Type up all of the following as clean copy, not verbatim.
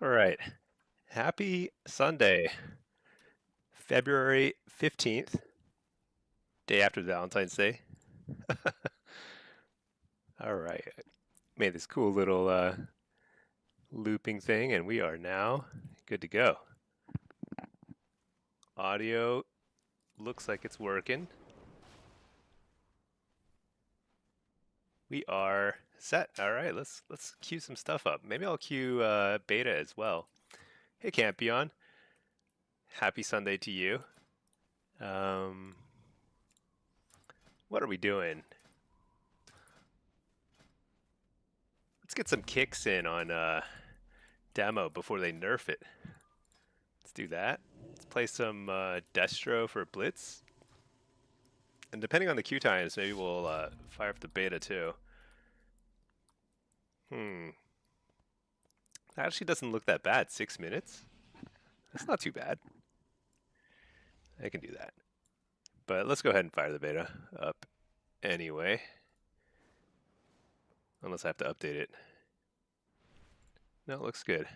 All right. Happy Sunday, February 15th, day after Valentine's Day. All right. Made this cool little looping thing, and we are now good to go. Audio looks like it's working. We are set. All right, let's queue some stuff up. Maybe I'll queue beta as well. Hey, Campion. Happy Sunday to you. Um, what are we doing? Let's get some kicks in on demo before they nerf it. Let's do that. Let's play some Destro for Blitz. And depending on the queue times, maybe we'll fire up the beta too. That actually doesn't look that bad. 6 minutes? That's not too bad. I can do that. But let's go ahead and fire the beta up anyway. Unless I have to update it. No, it looks good.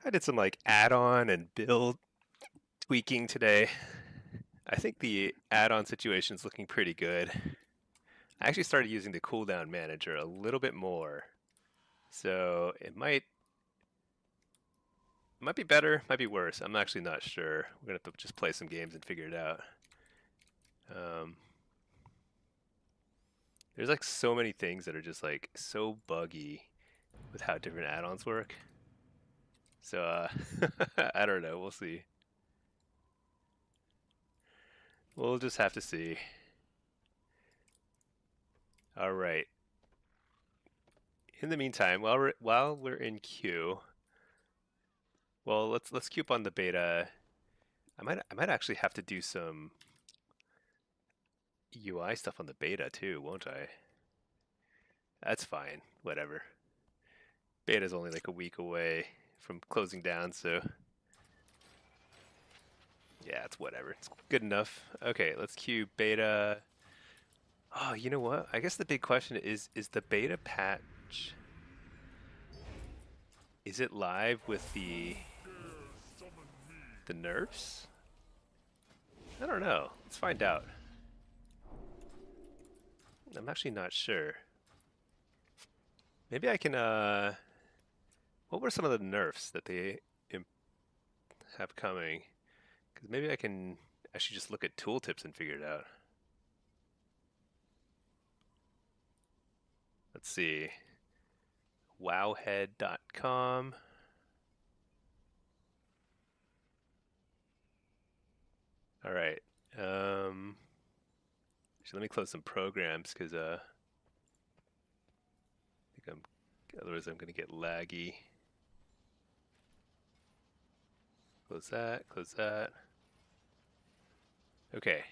I did some like add-on and build tweaking today. I think the add-on situation is looking pretty good. I actually started using the cooldown manager a little bit more. So it might be better, might be worse. I'm actually not sure. We're gonna have to just play some games and figure it out. There's like so many things that are just like so buggy with how different add-ons work. So I don't know. We'll see. We'll just have to see. All right. In the meantime, while we're in queue, well, let's queue up on the beta. I might actually have to do some UI stuff on the beta too, won't I? That's fine. Whatever. Beta's only like a week away from closing down, so yeah, it's whatever. It's good enough. Okay, let's queue beta. Oh, you know what? I guess the big question is the beta patch, is it live with the nerfs? I don't know. Let's find out. I'm actually not sure. Maybe I can what were some of the nerfs that they have coming? Because maybe I can actually just look at tooltips and figure it out. Let's see. Wowhead.com. All right. Actually, let me close some programs because I think otherwise I'm gonna get laggy. Close that. Close that. Okay.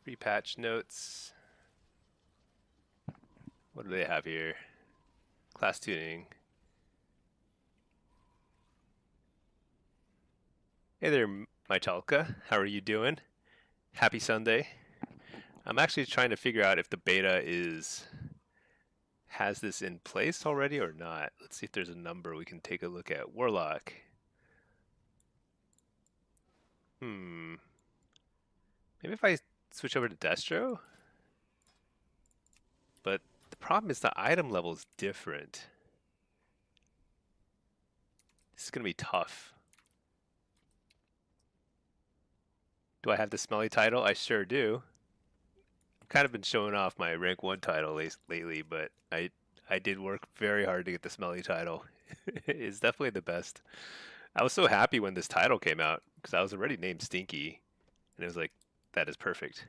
Repatch notes. What do they have here? Class tuning. Hey there, Mytalka. How are you doing? Happy Sunday. I'm actually trying to figure out if the beta has this in place already or not. Let's see if there's a number we can take a look at. Warlock. Maybe if I switch over to Destro? But the problem is the item level is different. This is going to be tough. Do I have the smelly title? I sure do. I've kind of been showing off my rank 1 title lately, but I did work very hard to get the smelly title. It's definitely the best. I was so happy when this title came out because I was already named Stinkie, and it was like, that is perfect.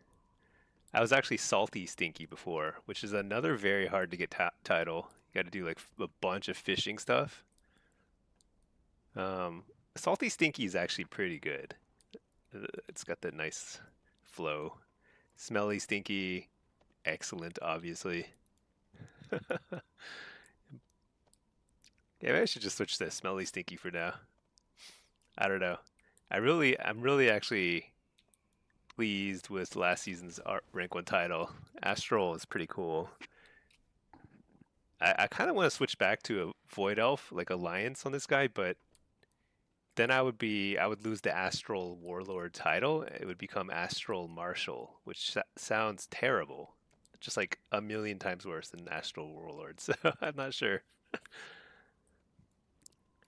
I was actually Salty Stinkie before, which is another very hard to get title. You got to do like a bunch of fishing stuff. Salty Stinkie is actually pretty good. It's got that nice flow. Smelly Stinkie, excellent, obviously. Yeah, maybe I should just switch to Smelly Stinkie for now. I don't know. I'm really actually pleased with last season's rank 1 title. Astral is pretty cool. I kind of want to switch back to a Void Elf, like Alliance on this guy, but then I would lose the Astral Warlord title. It would become Astral Marshal, which sounds terrible. Just like a million times worse than Astral Warlord. So I'm not sure.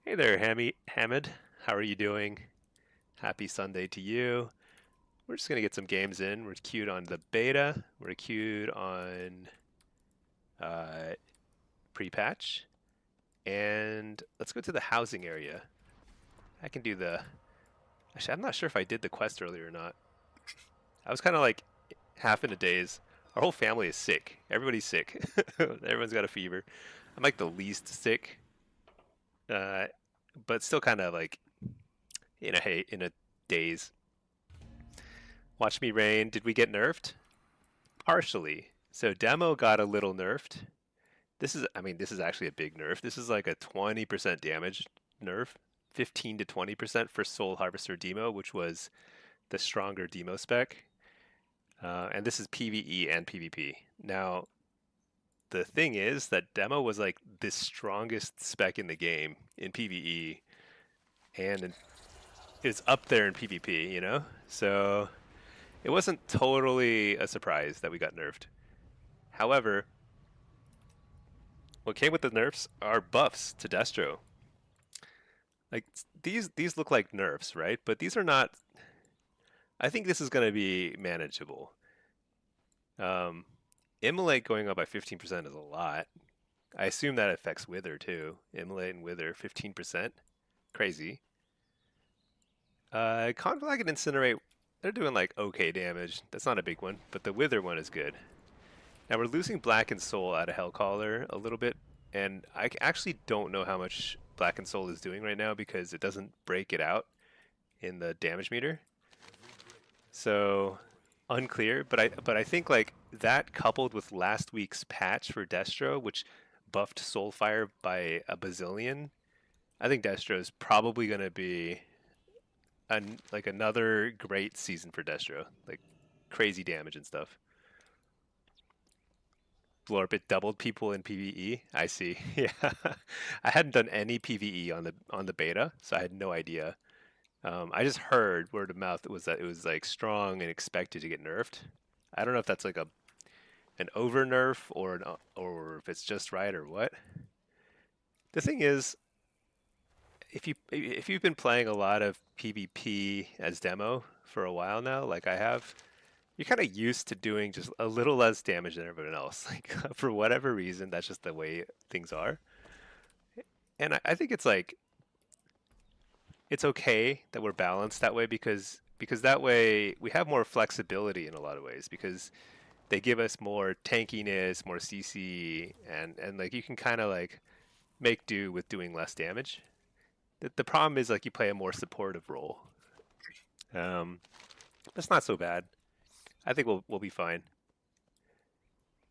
Hey there, Hamid. How are you doing? Happy Sunday to you. We're just gonna get some games in. We're queued on the beta. We're queued on uh, pre-patch, and let's go to the housing area. I can do the. Actually, I'm not sure if I did the quest earlier or not. I was kind of like half in a daze. Our whole family is sick. Everybody's sick. Everyone's got a fever. I'm like the least sick, uh, but still kind of like in a daze. Watch me rain. Did we get nerfed? Partially. So demo got a little nerfed. This is actually a big nerf. This is like a 20% damage nerf, 15 to 20% for Soul Harvester Demo, which was the stronger Demo spec. And this is PvE and PvP. Now, the thing is that Demo was like the strongest spec in the game in PvE, and it's up there in PvP, you know? So it wasn't totally a surprise that we got nerfed. However, what came with the nerfs are buffs to Destro. Like these look like nerfs, right? But these are not. I think this is going to be manageable. Um, Immolate going up by 15% is a lot. I assume that affects Wither too. Immolate and Wither 15%, crazy. Conflag and Incinerate, they're doing like okay damage. That's not a big one, but the Wither one is good. Now we're losing Black and Soul out of Hellcaller a little bit, and I actually don't know how much Black and Soul is doing right now because it doesn't break it out in the damage meter. So unclear, but I think like that coupled with last week's patch for Destro, which buffed Soulfire by a bazillion, I think Destro is probably going to be like another great season for Destro, like crazy damage and stuff. Blorp, it doubled people in PvE. I see. Yeah, I hadn't done any PvE on the beta, so I had no idea. I just heard word of mouth that it was like strong and expected to get nerfed. I don't know if that's like an over nerf or if it's just right or what. The thing is, if you've been playing a lot of PvP as demo for a while now, like I have, you're kind of used to doing just a little less damage than everyone else. Like for whatever reason, that's just the way things are. And I think it's like it's okay that we're balanced that way because that way we have more flexibility in a lot of ways because they give us more tankiness, more CC, and like you can kind of like make do with doing less damage. The problem is like you play a more supportive role. That's not so bad. I think we'll be fine.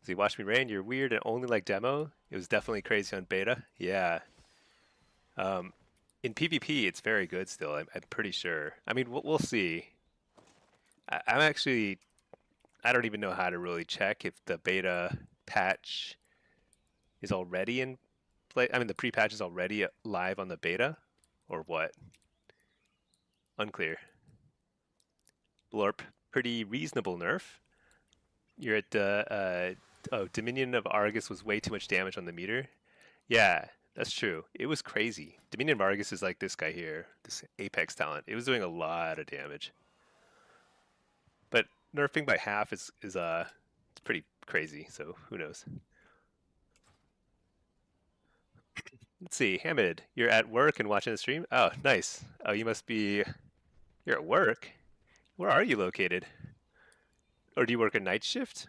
See, watch me rain. You're weird and only like demo. It was definitely crazy on beta. Yeah. Um, in PvP, it's very good still. I'm pretty sure. I mean, we'll see. I'm actually. I don't even know how to really check if the beta patch is already in play. I mean, the pre-patch is already live on the beta, or what? Unclear. Blorp, pretty reasonable nerf. You're at oh, Dominion of Argus was way too much damage on the meter. Yeah, that's true. It was crazy. Dominion of Argus is like this guy here, this Apex talent. It was doing a lot of damage. But nerfing by half is it's pretty crazy, so who knows. Let's see, Hamid, you're at work and watching the stream? Oh, nice. Oh, you must be you're at work? Where are you located? Or do you work a night shift?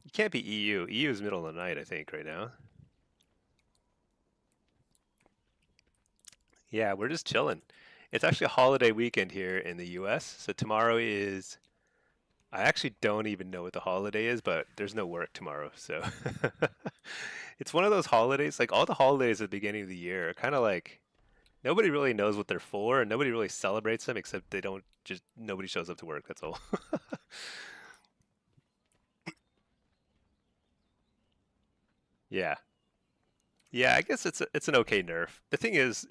You can't be EU. EU is middle of the night, I think, right now. Yeah, we're just chilling. It's actually a holiday weekend here in the US. So tomorrow is, I actually don't even know what the holiday is, but there's no work tomorrow. So it's one of those holidays, like all the holidays at the beginning of the year are kind of like nobody really knows what they're for and nobody really celebrates them except they don't just, nobody shows up to work. That's all. Yeah. Yeah, I guess it's an okay nerf. The thing is,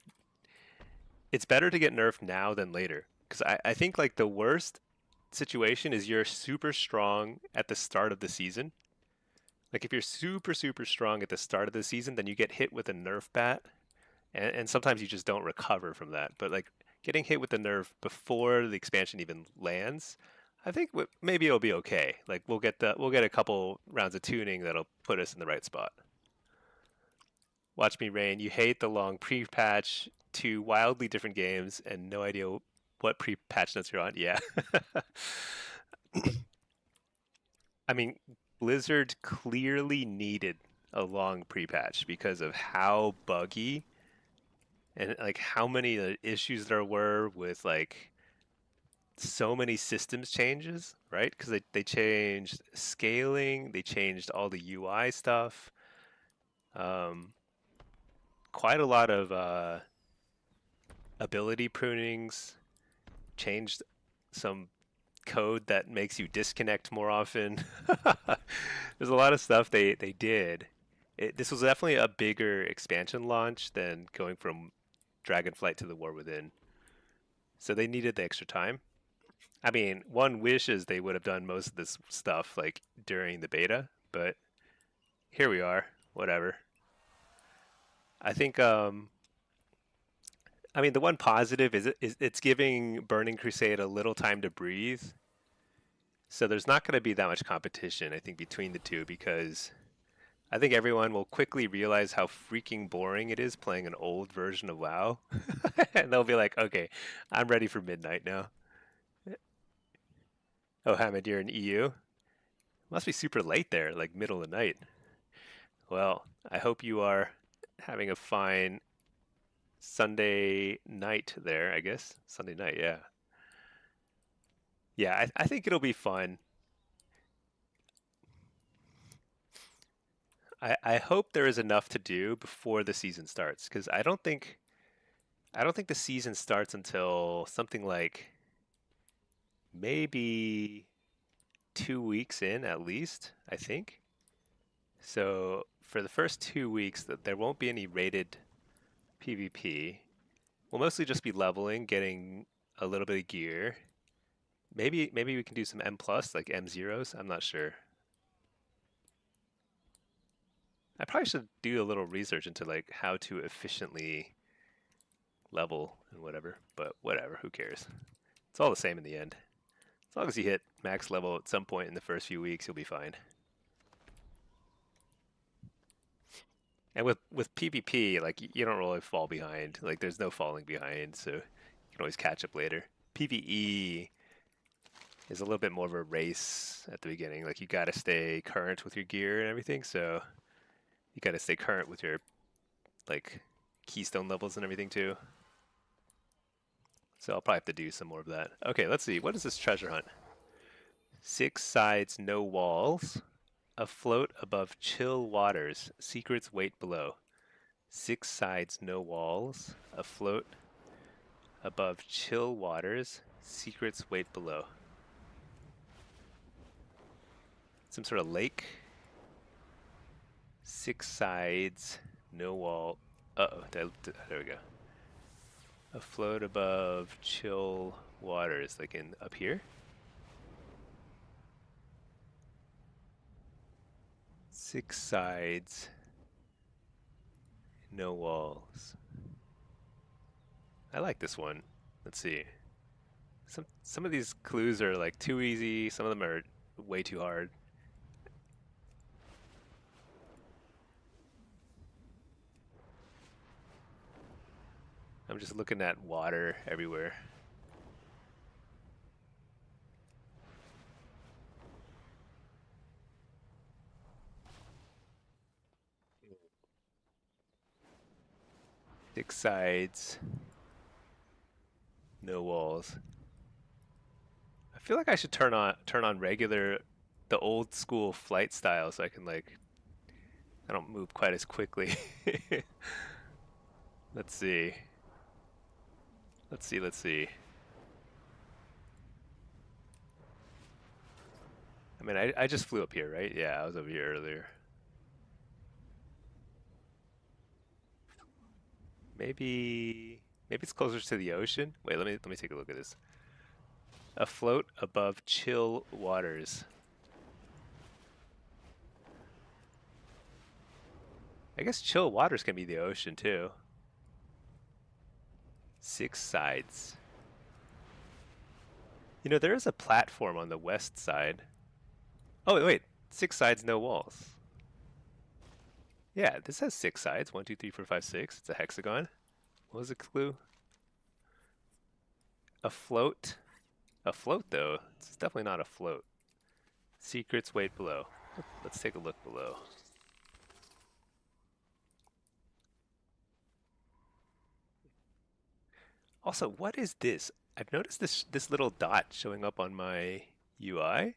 it's better to get nerfed now than later. Because I think like the worst situation is you're super strong at the start of the season. Like if you're super, super strong at the start of the season, then you get hit with a nerf bat, and sometimes you just don't recover from that. But like getting hit with the nerf before the expansion even lands, I think maybe it'll be okay. Like we'll get a couple rounds of tuning that'll put us in the right spot. Watch me rain. You hate the long pre-patch, two wildly different games, and no idea what pre-patch notes you're on. Yeah. I mean, Blizzard clearly needed a long pre-patch because of how buggy and like how many issues there were with like so many systems changes, right? Because they changed scaling, they changed all the UI stuff, um, quite a lot of ability prunings, changed some code that makes you disconnect more often. There's a lot of stuff they did. This was definitely a bigger expansion launch than going from Dragonflight to the War Within. So they needed the extra time. I mean, one wishes they would have done most of this stuff like during the beta, but here we are. Whatever. I think I mean the one positive is it's giving Burning Crusade a little time to breathe. So there's not going to be that much competition, I think, between the two because I think everyone will quickly realize how freaking boring it is playing an old version of WoW. And they'll be like, okay, I'm ready for midnight now. Oh, Hamid, you're in EU? Must be super late there, like middle of the night. Well, I hope you are having a fine Sunday night there, I guess. Sunday night, yeah. Yeah, I think it'll be fun. I hope there is enough to do before the season starts because I don't think the season starts until something like maybe 2 weeks in at least, I think. So for the first 2 weeks, there won't be any rated PvP. We'll mostly just be leveling, getting a little bit of gear. Maybe we can do some M plus like M zeros. I'm not sure. I probably should do a little research into like how to efficiently level and whatever. But whatever, who cares? It's all the same in the end. As long as you hit max level at some point in the first few weeks, you'll be fine. And with PvP, like you don't really fall behind. Like there's no falling behind, so you can always catch up later. PvE is a little bit more of a race at the beginning. Like you got to stay current with your gear and everything, so you got to stay current with your like keystone levels and everything too. So I'll probably have to do some more of that. Okay, let's see. What is this treasure hunt? 6 sides, no walls. Afloat above chill waters. Secrets wait below. 6 sides, no walls. Afloat above chill waters. Secrets wait below. Some sort of lake. 6 sides, no wall. Uh-oh, there we go. Afloat above chill waters, like in up here. 6 sides, no walls. I like this one. Let's see. Some of these clues are like too easy. Some of them are way too hard. I'm just looking at water everywhere. Six sides, no walls. I feel like I should turn on regular, the old school flight style so I can like I don't move quite as quickly. Let's see. Let's see. I mean, I just flew up here, right? Yeah, I was over here earlier. Maybe it's closer to the ocean. Wait, let me take a look at this. Afloat above chill waters. I guess chill waters can be the ocean too. 6 sides. You know, there is a platform on the west side. Oh, wait. 6 sides, no walls. Yeah, this has 6 sides. 1, 2, 3, 4, 5, 6. It's a hexagon. What was the clue? Afloat. Afloat, though. It's definitely not afloat. Secrets wait below. Let's take a look below. Also, what is this? I've noticed this little dot showing up on my UI.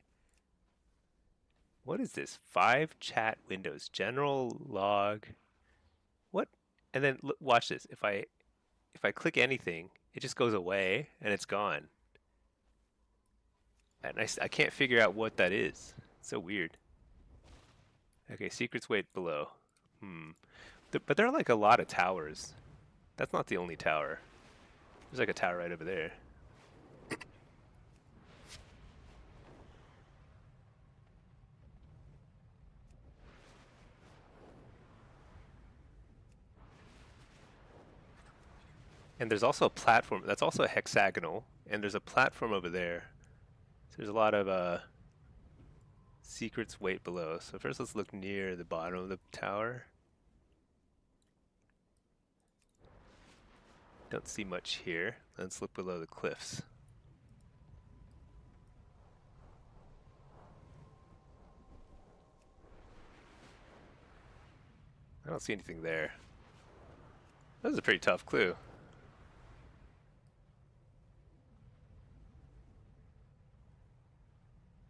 What is this? 5 chat windows. General log. What? And then look, watch this. If I click anything, it just goes away and it's gone. And I can't figure out what that is. It's so weird. Okay, secrets wait below. But there are like a lot of towers. That's not the only tower. There's like a tower right over there. And there's also a platform. That's also a hexagonal. And there's a platform over there. So there's a lot of secrets wait below. So first let's look near the bottom of the tower. Don't see much here. Let's look below the cliffs. I don't see anything there. That was a pretty tough clue.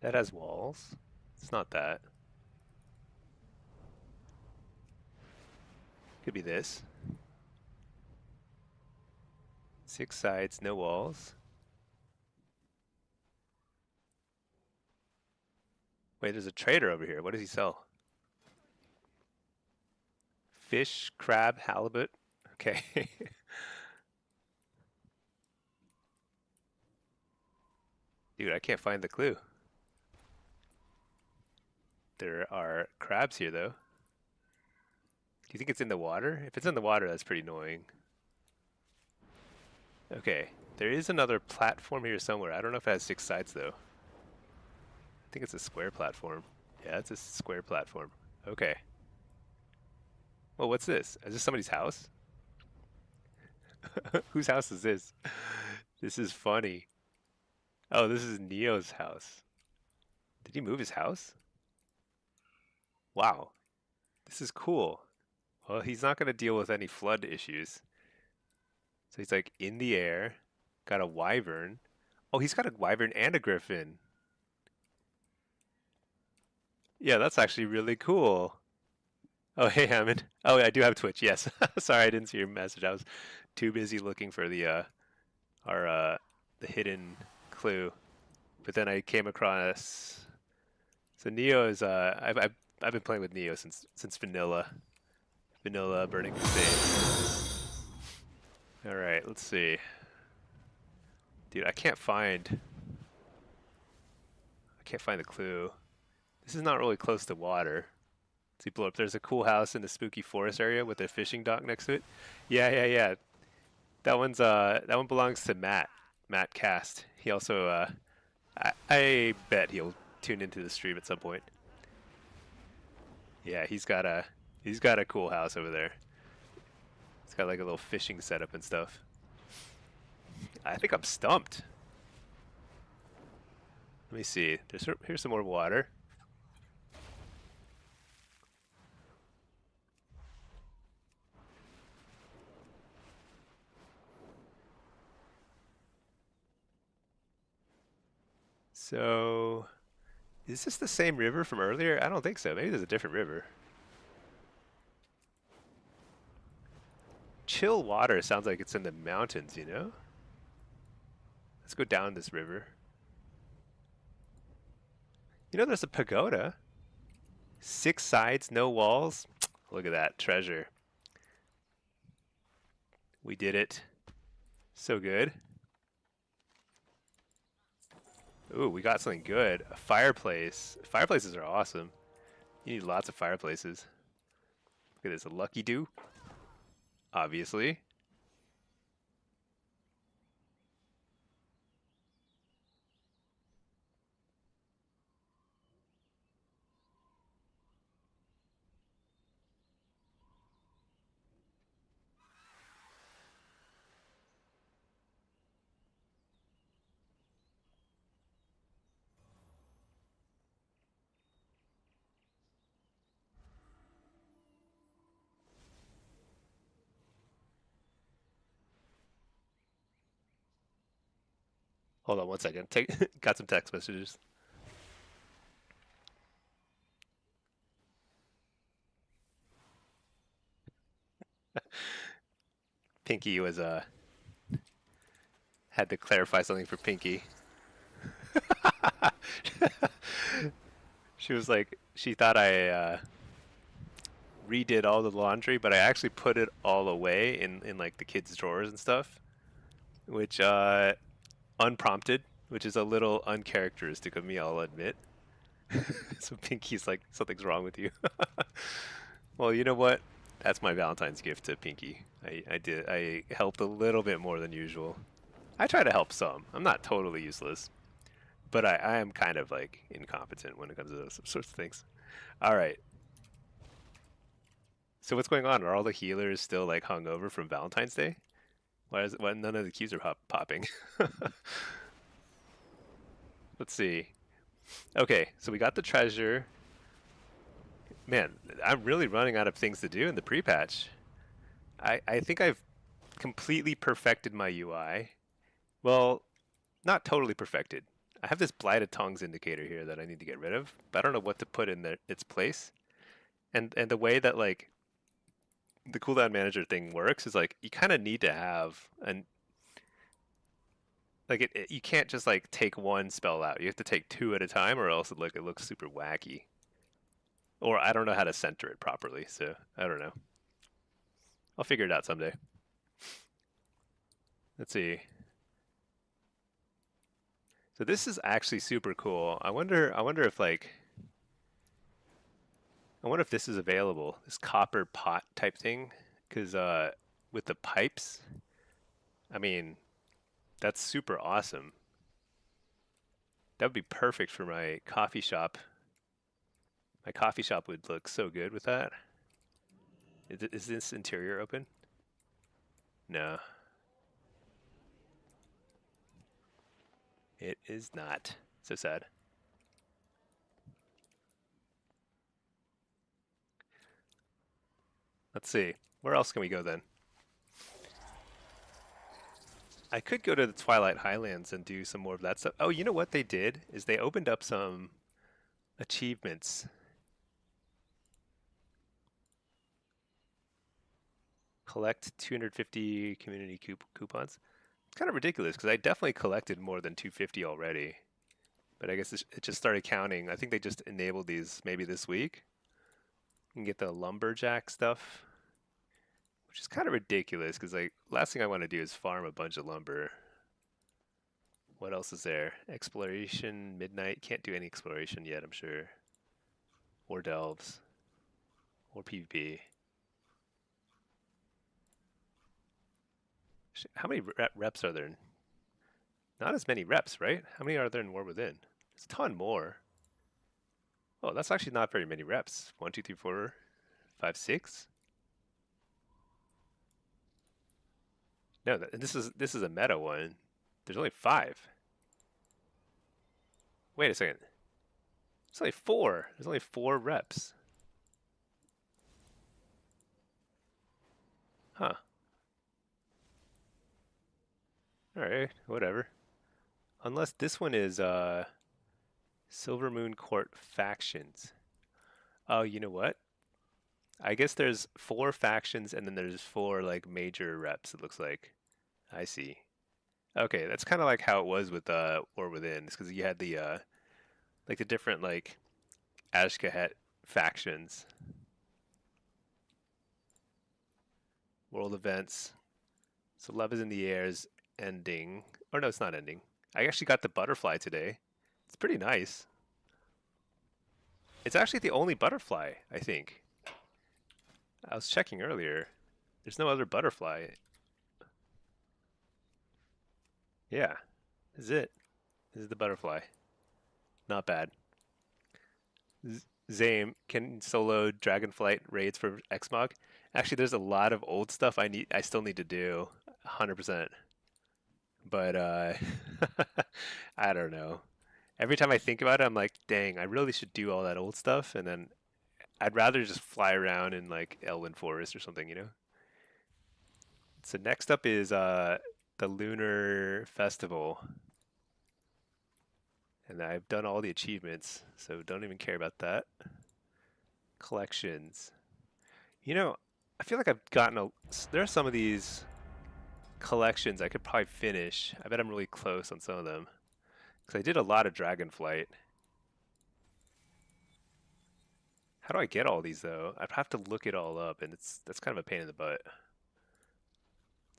That has walls. It's not that. Could be this. 6 sides, no walls. Wait, there's a trader over here. What does he sell? Fish, crab, halibut. Okay. Dude, I can't find the clue. There are crabs here, though. Do you think it's in the water? If it's in the water, that's pretty annoying. Okay, there is another platform here somewhere. I don't know if it has 6 sides, though. I think it's a square platform. Yeah, it's a square platform. Okay. Well, what's this? Is this somebody's house? Whose house is this? This is funny. Oh, this is Neo's house. Did he move his house? Wow. This is cool. Well, he's not going to deal with any flood issues. So he's like in the air, got a wyvern. Oh, he's got a wyvern and a griffin. Yeah, that's actually really cool. Oh, hey, Hammond. Oh, I do have Twitch. Yes. Sorry, I didn't see your message. I was too busy looking for the hidden clue. But then I came across. So Neo is I've been playing with Neo since vanilla Burning Crusade. All right, let's see. Dude, I can't find the clue. This is not really close to water. See, blow up. There's a cool house in the spooky forest area with a fishing dock next to it. Yeah. That one belongs to Matt Cast. He also I bet he'll tune into the stream at some point. Yeah, he's got a cool house over there. It's got like a little fishing setup and stuff. I think I'm stumped. Let me see. Here's some more water. So, is this the same river from earlier? I don't think so. Maybe there's a different river. Chill water sounds like it's in the mountains, you know? Let's go down this river. You know, there's a pagoda. 6 sides, no walls. Look at that treasure. We did it. So good. Ooh, we got something good. A fireplace. Fireplaces are awesome. You need lots of fireplaces. Look at this, a lucky do. Obviously. Hold on one second. Got some text messages. Pinky was had to clarify something for Pinky. She was like, she thought I redid all the laundry, but I actually put it all away in like the kids' drawers and stuff, which unprompted, which is a little uncharacteristic of me, I'll admit. So Pinky's like, something's wrong with you. Well, you know what? That's my Valentine's gift to Pinky. I helped a little bit more than usual. I try to help some. I'm not totally useless, but I am kind of like incompetent when it comes to those sorts of things. All right. So what's going on? Are all the healers still like hungover from Valentine's Day? Why none of the keys are popping? Let's see. Okay, so we got the treasure. Man, I'm really running out of things to do in the pre-patch. I think I've completely perfected my UI. Well, not totally perfected. I have this blighted tongues indicator here that I need to get rid of, but I don't know what to put in its place. And the way that like the cooldown manager thing works is like you kind of need to have an like you can't just like take one spell out. You have to take two at a time, or else it looks super wacky. Or I don't know how to center it properly, so I don't know. I'll figure it out someday. Let's see. So this is actually super cool. I wonder if like I wonder if this is available. This copper pot type thing, because with the pipes, I mean, that's super awesome. That would be perfect for my coffee shop. My coffee shop would look so good with that. Is this interior open? No. It is not. So sad. Let's see. Where else can we go then? I could go to the Twilight Highlands and do some more of that stuff. Oh, you know what they did? Is they opened up some achievements. Collect 250 community coupons. It's kind of ridiculous because I definitely collected more than 250 already. But I guess it just started counting. I think they just enabled these maybe this week. You can get the lumberjack stuff, which is kind of ridiculous because like last thing I want to do is farm a bunch of lumber. What else is there? Exploration, midnight. Can't do any exploration yet, I'm sure. Or delves. Or PvP. How many reps are there? Not as many reps, right? How many are there in War Within? It's a ton more. Oh, that's actually not very many reps. 1, 2, 3, 4, 5, 6. No, this is a meta one. There's only 5. Wait a second. There's only 4. There's only 4 reps. Huh. Alright, whatever. Unless this one is Silver Moon Court Factions. Oh, you know what? I guess there's 4 factions and then there's 4 like major reps, it looks like. I see. Okay, that's kind of like how it was with War Within. It's because you had the like the different like Ashkahet factions. World events. So Love is in the Air is ending. Or no, it's not ending. I actually got the butterfly today. It's pretty nice. It's actually the only butterfly, I think. I was checking earlier. There's no other butterfly. Yeah, this is it. This is the butterfly. Not bad. Zame can solo Dragonflight raids for Xmog. Actually, there's a lot of old stuff I still need to do, 100%. But I don't know. Every time I think about it, I'm like, dang, I really should do all that old stuff, and then I'd rather just fly around in like Elwyn Forest or something, you know? So next up is the Lunar Festival. And I've done all the achievements, so don't even care about that. Collections. You know, I feel like I've gotten there are some of these collections I could probably finish. I bet I'm really close on some of them. Because I did a lot of Dragonflight. How do I get all these though? I'd have to look it all up, and that's kind of a pain in the butt.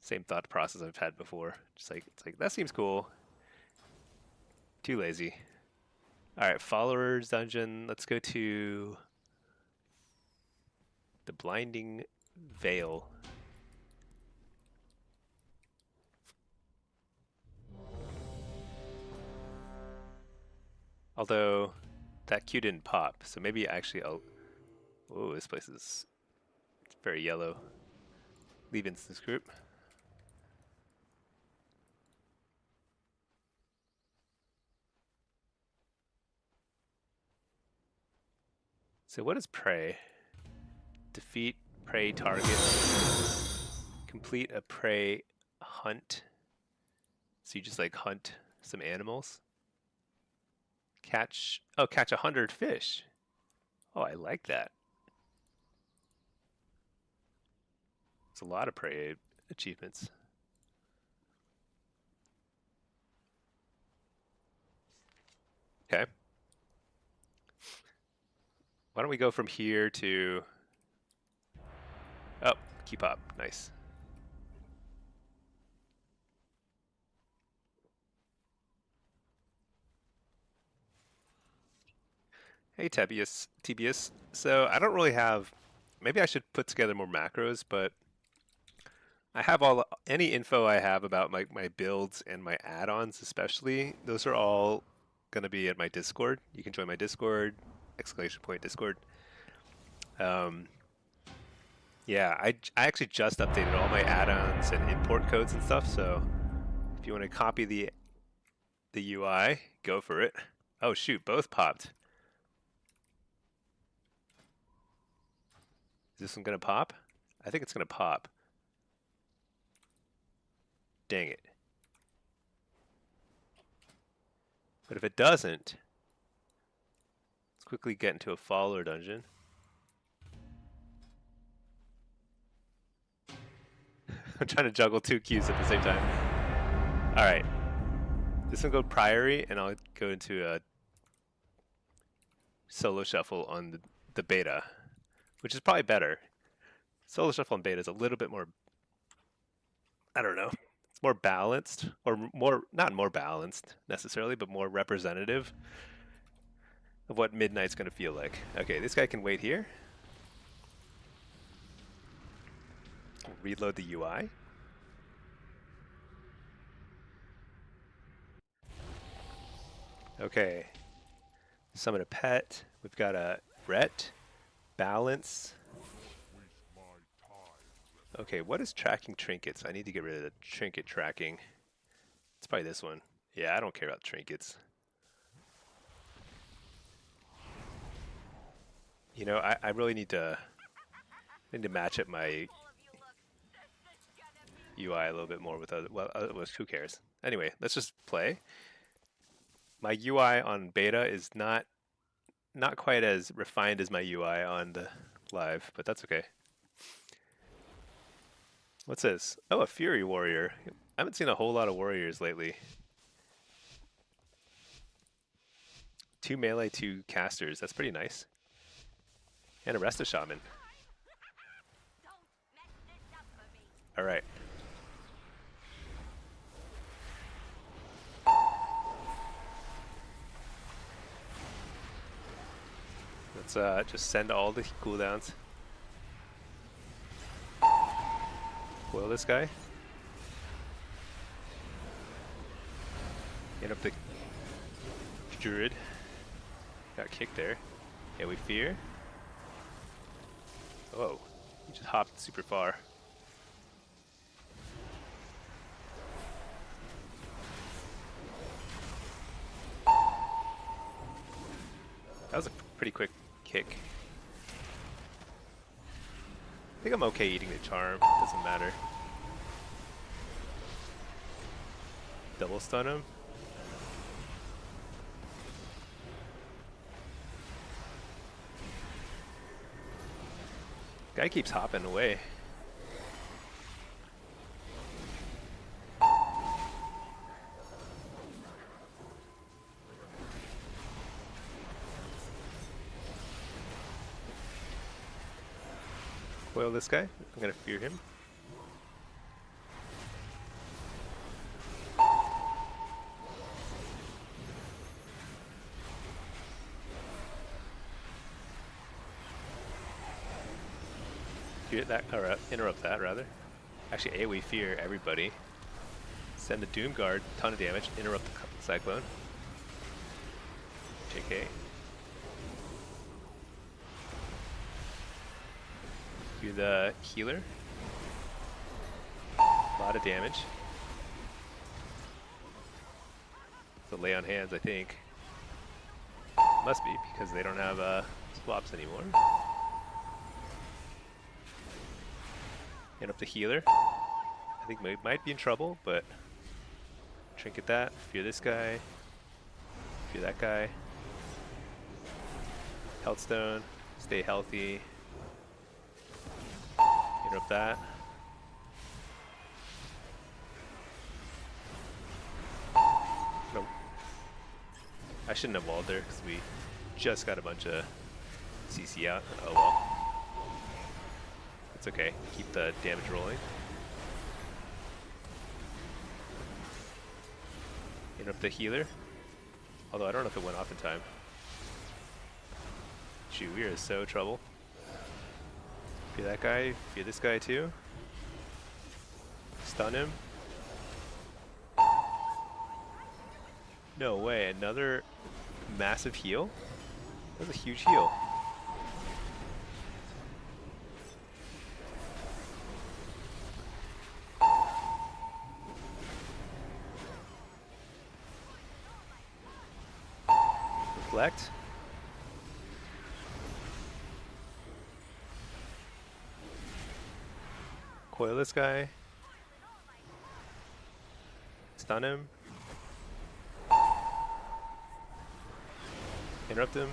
Same thought process I've had before. Just like it's like that seems cool. Too lazy. All right, followers dungeon. Let's go to the Blinding Veil. Although that queue didn't pop, so maybe actually I'll. Whoa, this place is very yellow. Leave instance group. So what is prey? Defeat prey target. Complete a prey hunt. So you just like hunt some animals. Catch 100 fish. Oh, I like that. It's a lot of prey achievements. Okay. Why don't we go from here to... Oh, keep up. Nice. Hey, Tebius. So I don't really have... Maybe I should put together more macros, but I have any info I have about my builds and my add-ons especially. Those are all going to be at my Discord. You can join my Discord, !Discord. Yeah, I actually just updated all my add-ons and import codes and stuff, so if you want to copy the UI, go for it. Oh shoot, both popped. Is this one gonna pop? I think it's gonna pop. Dang it. But if it doesn't, let's quickly get into a follower dungeon. I'm trying to juggle two queues at the same time. Alright. This one go Priory, and I'll go into a solo shuffle on the beta, which is probably better. Solo shuffle on beta is a little bit more, I don't know, it's more balanced, or more, not more balanced necessarily, but more representative of what Midnight's going to feel like. Okay, this guy can wait here. Reload the UI. Okay. Summon a pet. We've got a Ret. Balance. Okay, what is tracking trinkets? I need to get rid of the trinket tracking. It's probably this one. Yeah, I don't care about trinkets. You know, I really need to match up my UI a little bit more with other, well, who cares? Anyway, let's just play. My UI on beta is not quite as refined as my UI on the live, but that's okay. What's this? Oh, a Fury Warrior. I haven't seen a whole lot of warriors lately. 2 melee, 2 casters. That's pretty nice. And a Resta Shaman. Alright. Let's just send all the cooldowns. Coil this guy. Hit up the druid. Got kicked there. Yeah, we fear. Oh, he just hopped super far. That was a pretty quick kick. I think I'm okay eating the charm, doesn't matter. Double stun him. Guy keeps hopping away. Coil this guy. I'm gonna fear him. Fear that, or interrupt that rather. Actually, AoE fear everybody. Send the Doom Guard, ton of damage. Interrupt the Cyclone. JK. Do the healer. A lot of damage. It's a lay on hands, I think. Must be, because they don't have swaps anymore. Hit up the healer. I think we might be in trouble, but trinket that. Fear this guy. Fear that guy. Health stone. Stay healthy. Interrupt that. Nope. I shouldn't have walled there because we just got a bunch of CC out. Oh well. It's okay. Keep the damage rolling. Interrupt the healer. Although I don't know if it went off in time. Shoot, we are in so trouble. Fear that guy, fear this guy too. Stun him. No way, another massive heal? That was a huge heal. Reflect. Coil this guy. Stun him. Interrupt him.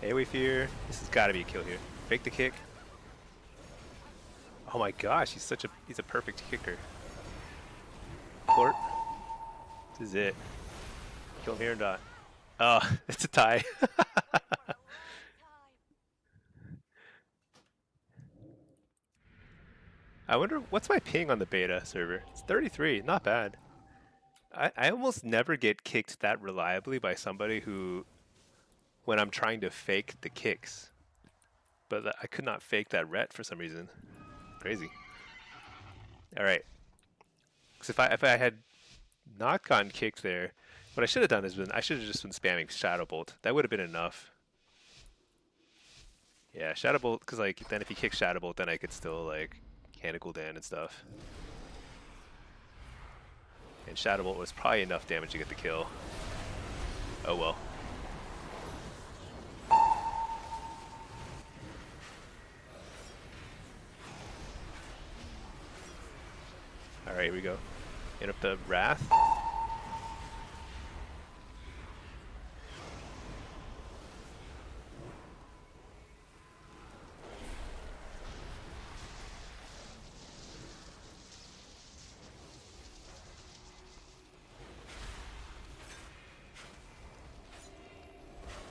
AoE fear. This has got to be a kill here. Fake the kick. Oh my gosh, he's a perfect kicker. Court. This is it. Kill him here and dot. Oh, it's a tie. I wonder, what's my ping on the beta server? It's 33, not bad. I almost never get kicked that reliably by somebody who, when I'm trying to fake the kicks. But I could not fake that ret for some reason. Crazy. Alright. Because if I had not gotten kicked there, what I should have done is I should have just been spamming Shadow Bolt. That would have been enough. Yeah, Shadow Bolt, because like, then if he kicks Shadow Bolt, then I could still like Canna Gul'dan and stuff. And Shadow Bolt was probably enough damage to get the kill. Oh well. Alright, here we go. Hit up the Wrath.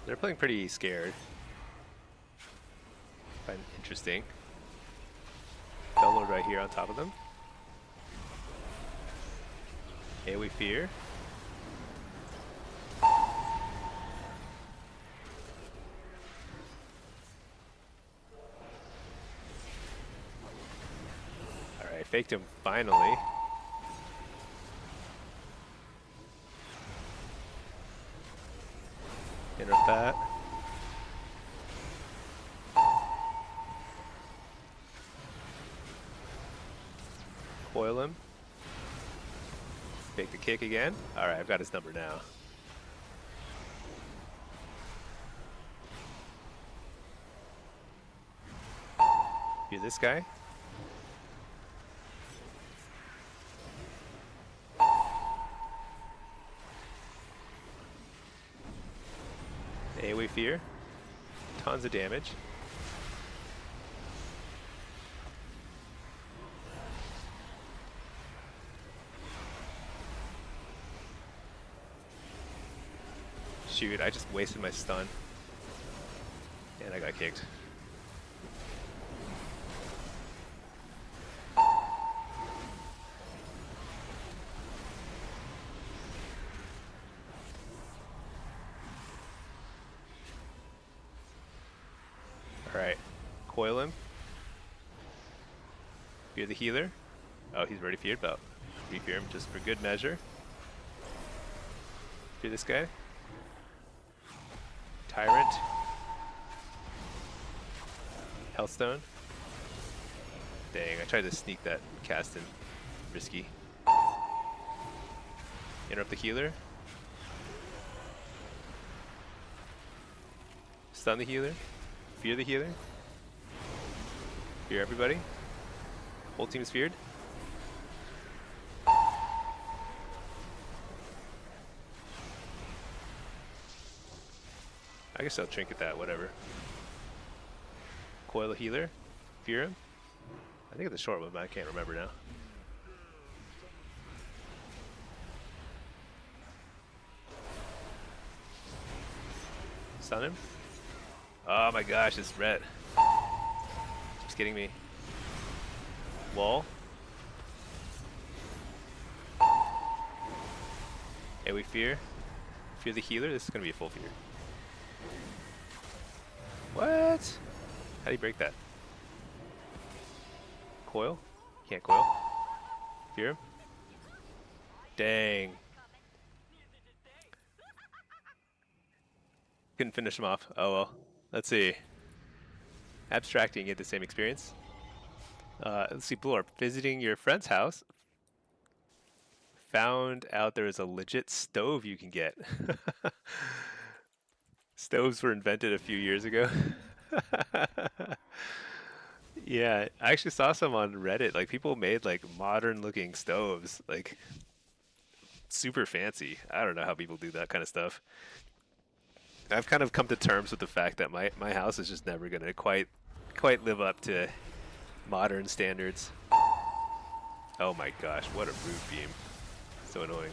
They're playing pretty scared. Find it interesting. Download right here on top of them. AoE fear. Faked him finally. Interrupt that. Coil him. Fake the kick again. Alright, I've got his number now. Here's this guy. AoE Fear. Tons of damage. Shoot, I just wasted my stun. And I got kicked. Alright, coil him. Fear the healer. Oh, he's already feared, but re-fear him just for good measure. Fear this guy. Tyrant. Hellstone. Dang, I tried to sneak that cast in. Risky. Interrupt the healer. Stun the healer. Fear the healer. Fear everybody. Whole team is feared. I guess I'll trinket that, whatever. Coil the healer. Fear him. I think it's a short one, but I can't remember now. Stun him. Oh my gosh, it's red. Keeps getting me. Wall. Hey, we fear. Fear the healer. This is gonna be a full fear. What? How do you break that? Coil? Can't coil. Fear him. Dang. Couldn't finish him off. Oh well. Let's see. Abstracting, get the same experience. Let's see, Blorp. Visiting your friend's house. Found out there is a legit stove you can get. Stoves were invented a few years ago. Yeah, I actually saw some on Reddit. Like people made like modern looking stoves, like super fancy. I don't know how people do that kind of stuff. I've kind of come to terms with the fact that my house is just never gonna quite live up to modern standards. Oh my gosh, what a rude beam. So annoying.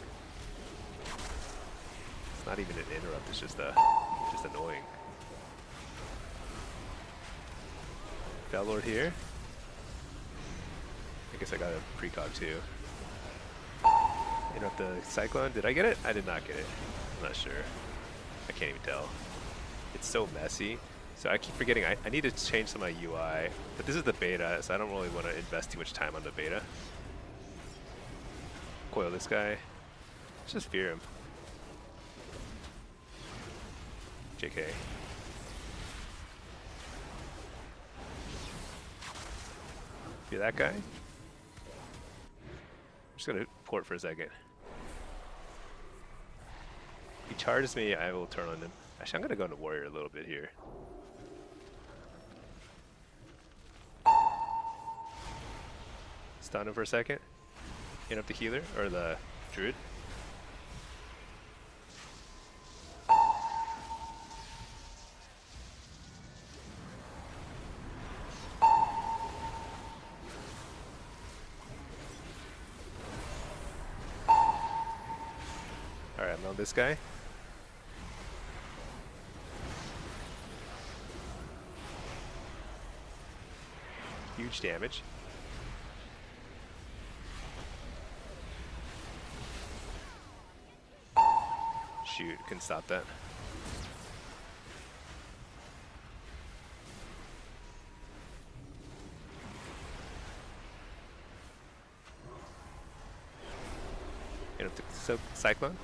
It's not even an interrupt, it's just annoying. Bellord here. I guess I got a precog too. Interrupt the Cyclone. Did I get it? I did not get it. I'm not sure. I can't even tell. It's so messy. So I keep forgetting I need to change some of my UI. But this is the beta, so I don't really want to invest too much time on the beta. Coil this guy. Let's just fear him. JK. Fear that guy. I'm just gonna port for a second. If he charges me, I will turn on him. Actually, I'm gonna go into warrior a little bit here. Stun him for a second. Hit up the healer, or the druid. Alright, I'm on this guy. Huge damage. Shoot, couldn't stop that. Get him to Cyclone.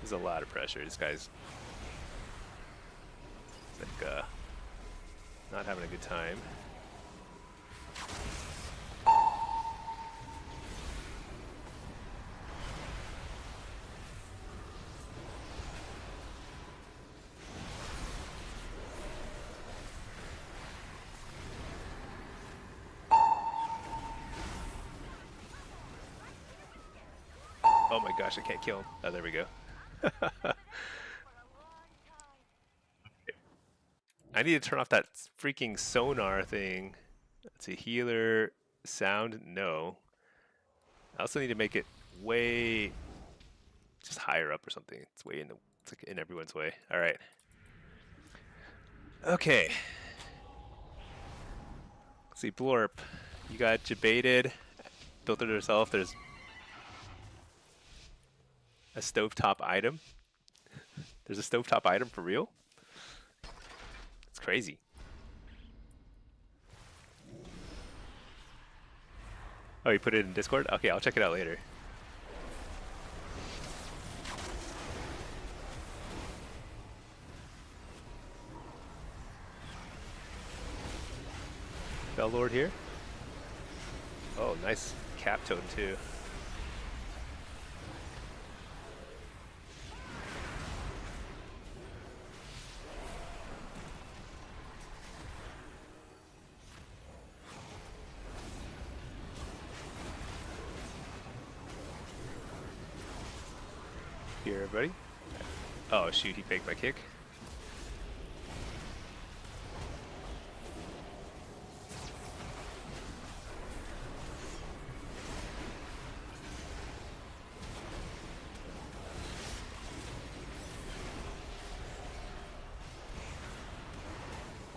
There's a lot of pressure. This guy's like not having a good time. Oh my gosh, I can't kill him. Oh, there we go. I need to turn off that freaking sonar thing. Let's see, healer, sound, no. I also need to make it way just higher up or something. It's way in the, it's like in everyone's way. All right. Okay. Let's see, Blorp, you got jebaited, built it yourself. There's a stovetop item. There's a stovetop item for real? It's crazy. Oh, you put it in Discord? Okay, I'll check it out later. Bell Lord here. Oh, nice cap totem too. Here, everybody. Oh shoot, he faked my kick.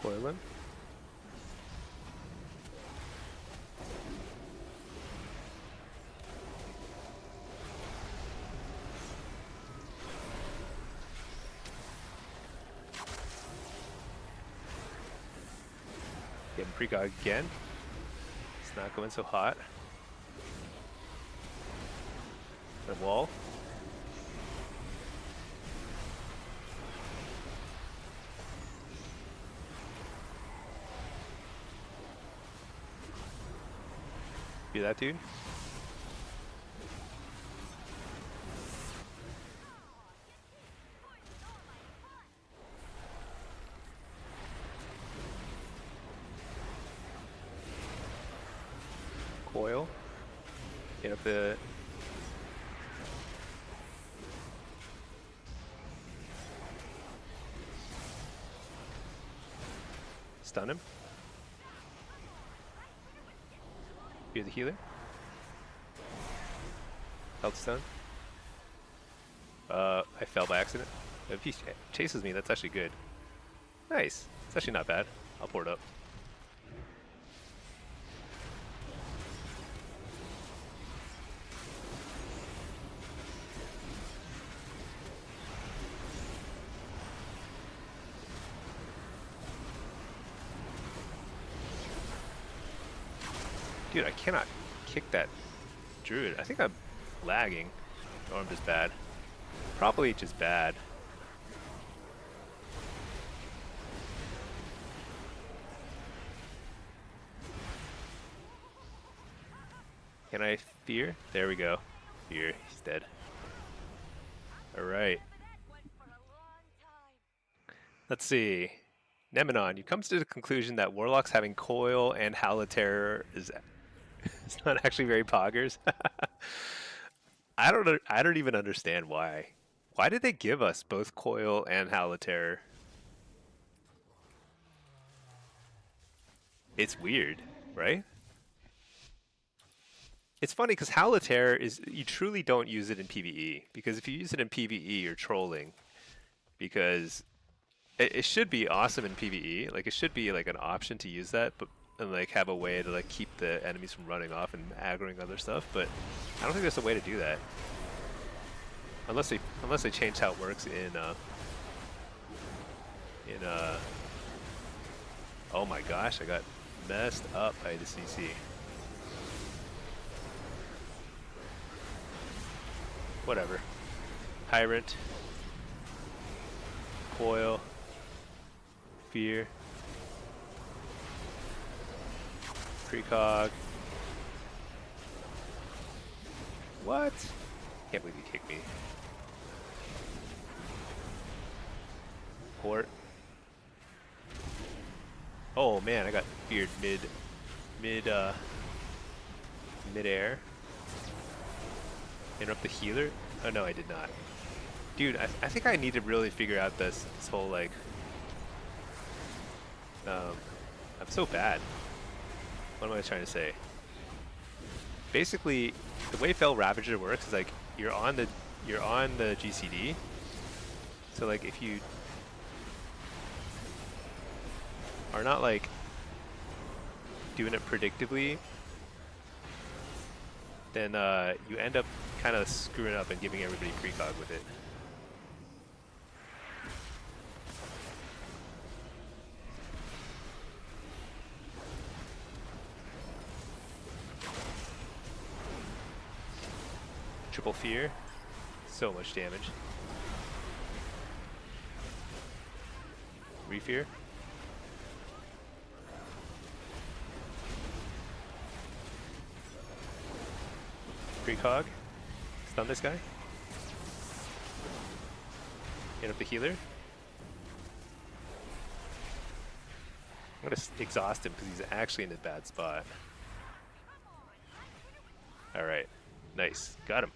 Coil him. Getting precog again. It's not going so hot. The wall. Do that, dude. Coil. Get up the. Stun him. You're the healer. Health stun. I fell by accident. If he chases me, that's actually good. Nice. It's actually not bad. I'll pour it up. Dude, I cannot kick that druid. I think I'm lagging. Or I'm just bad. Probably just bad. Can I fear? There we go. Fear. He's dead. Alright. Let's see. Nemenon, you comes to the conclusion that Warlocks having Coil and Howl of Terror is it's not actually very poggers. I don't even understand why. Why did they give us both Coil and Howl of Terror? It's weird, right? It's funny because Howl of Terror is, you truly don't use it in PvE, because if you use it in PvE, you're trolling. Because it should be awesome in PvE, like it should be like an option to use that, but and like have a way to like keep the enemies from running off and aggroing other stuff. But I don't think there's a way to do that, unless they change how it works in oh my gosh, I got messed up by the CC. whatever. Tyrant. Coil. Fear. Precog. What? Can't believe you kicked me. Port. Oh man, I got feared mid-air. Interrupt the healer? Oh no, I did not. Dude, I think I need to really figure out this whole like I'm so bad. What am I trying to say? Basically, the way Fell Ravager works is like you're on the GCD. So like if you are not like doing it predictably, then you end up kind of screwing up and giving everybody precog with it. Triple fear, so much damage. Refear. Precog. Stun this guy. Hit up the healer. I'm gonna exhaust him because he's actually in a bad spot. Alright. Nice. Got him.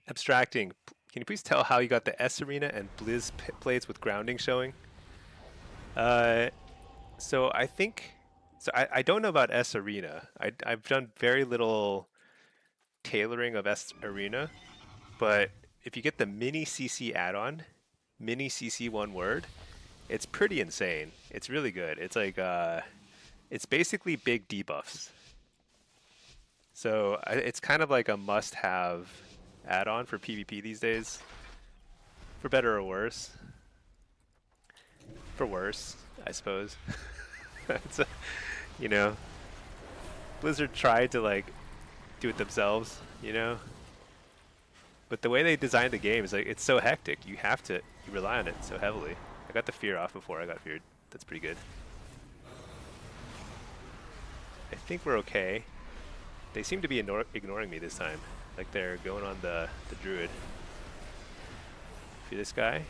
Abstracting. Can you please tell how you got the S Arena and Blizz plates with grounding showing? So I think... So I don't know about S Arena. I've done very little tailoring of S Arena, but if you get the mini CC add-on, mini CC one word, it's pretty insane. It's really good. It's like, it's basically big debuffs. So it's kind of like a must-have add-on for PvP these days, for better or worse. For worse, I suppose. It's a, you know, Blizzard tried to like do it themselves, you know, but the way they designed the game is like it's so hectic. You rely on it so heavily. I got the fear off before I got feared. That's pretty good. I think we're okay. They seem to be ignoring me this time. Like they're going on the druid. Fear this guy.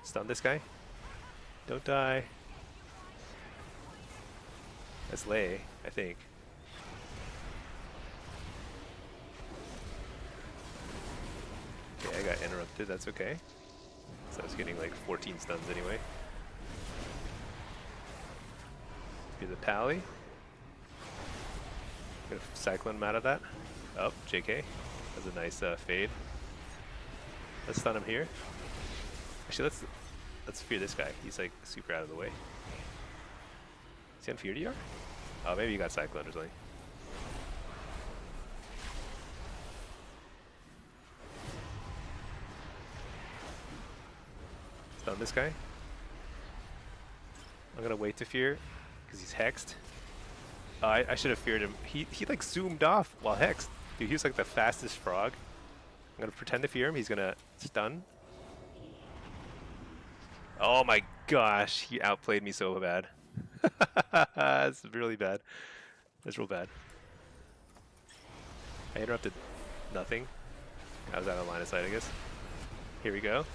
Stun this guy. Don't die. That's Lei, I think. Okay, I got interrupted, that's okay. So I was getting like 14 stuns anyway. Fear the pally. Gonna cyclone him out of that. Oh, JK. That's a nice fade. Let's stun him here. Actually, let's fear this guy. He's like super out of the way. Is he on fear DR? Oh, maybe you got cyclone or something. Stun this guy. I'm gonna wait to fear because he's hexed. I should have feared him. He like zoomed off while hexed. Dude, he was like the fastest frog. I'm gonna pretend to fear him. He's gonna stun. Oh my gosh, he outplayed me so bad. That's really bad. That's real bad. I interrupted nothing. I was out of line of sight, I guess. Here we go.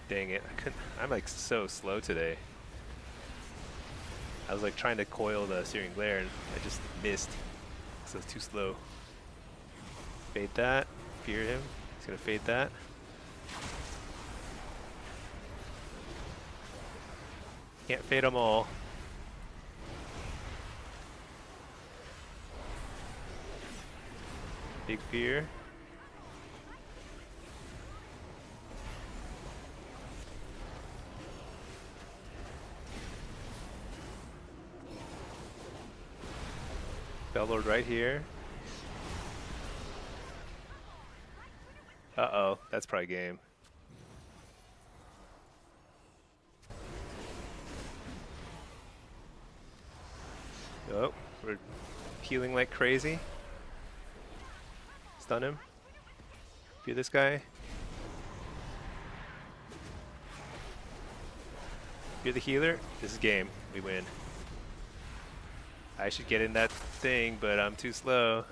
Dang it, I'm like so slow today. I was like trying to coil the Searing Glare and I just missed because I was too slow. Fade that, fear him. He's gonna fade that. Can't fade them all. Big fear. Bellord right here. Uh-oh, that's probably game. Oh, We're healing like crazy. Stun him. Fear this guy. Fear the healer. This is game. We win. I should get in that thing, but I'm too slow.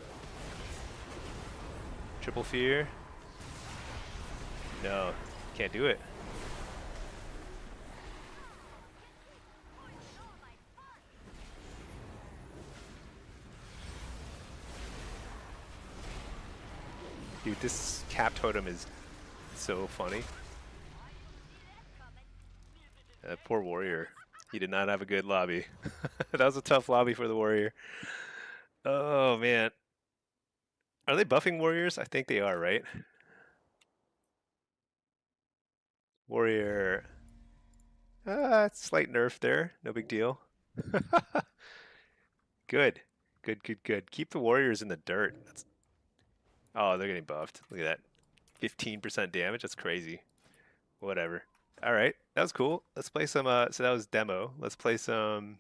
Triple fear. No, can't do it. Dude, this cap totem is so funny. Poor warrior. He did not have a good lobby. That was a tough lobby for the warrior. Oh, man. Are they buffing warriors? I think they are, right? Warrior. Slight nerf there. No big deal. Good. Good, good, good. Keep the warriors in the dirt. Oh, they're getting buffed. Look at that. 15% damage. That's crazy. Whatever. All right. That was cool. Let's play some, so that was demo. Let's play some,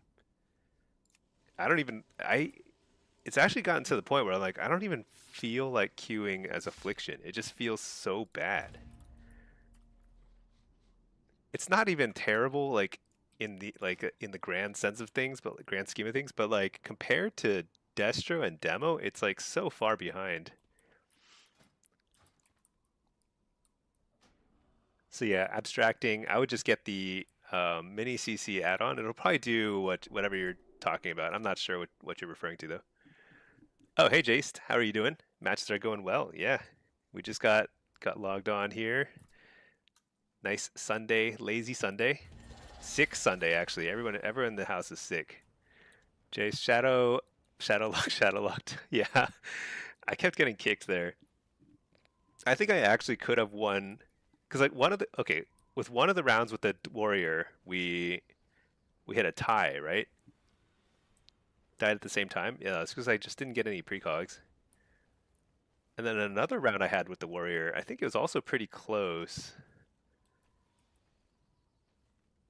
it's actually gotten to the point where I'm like, I don't even feel like queuing as affliction. It just feels so bad. It's not even terrible, like in the grand sense of things, but like, grand scheme of things. But like compared to Destro and Demo, it's like so far behind. So yeah, abstracting. I would just get the mini CC add-on. It'll probably do whatever you're talking about. I'm not sure what you're referring to though. Oh, hey Jace, how are you doing? Matches are going well. Yeah, we just got logged on here. Nice Sunday, lazy Sunday. Sick Sunday actually. Everyone in the house is sick. Jace, Shadow locked. Yeah, I kept getting kicked there. I think I actually could have won because like with one of the rounds with the warrior we had a tie, right? Died at the same time. Yeah, it's because I just didn't get any precogs. And then another round I had with the warrior, I think it was also pretty close.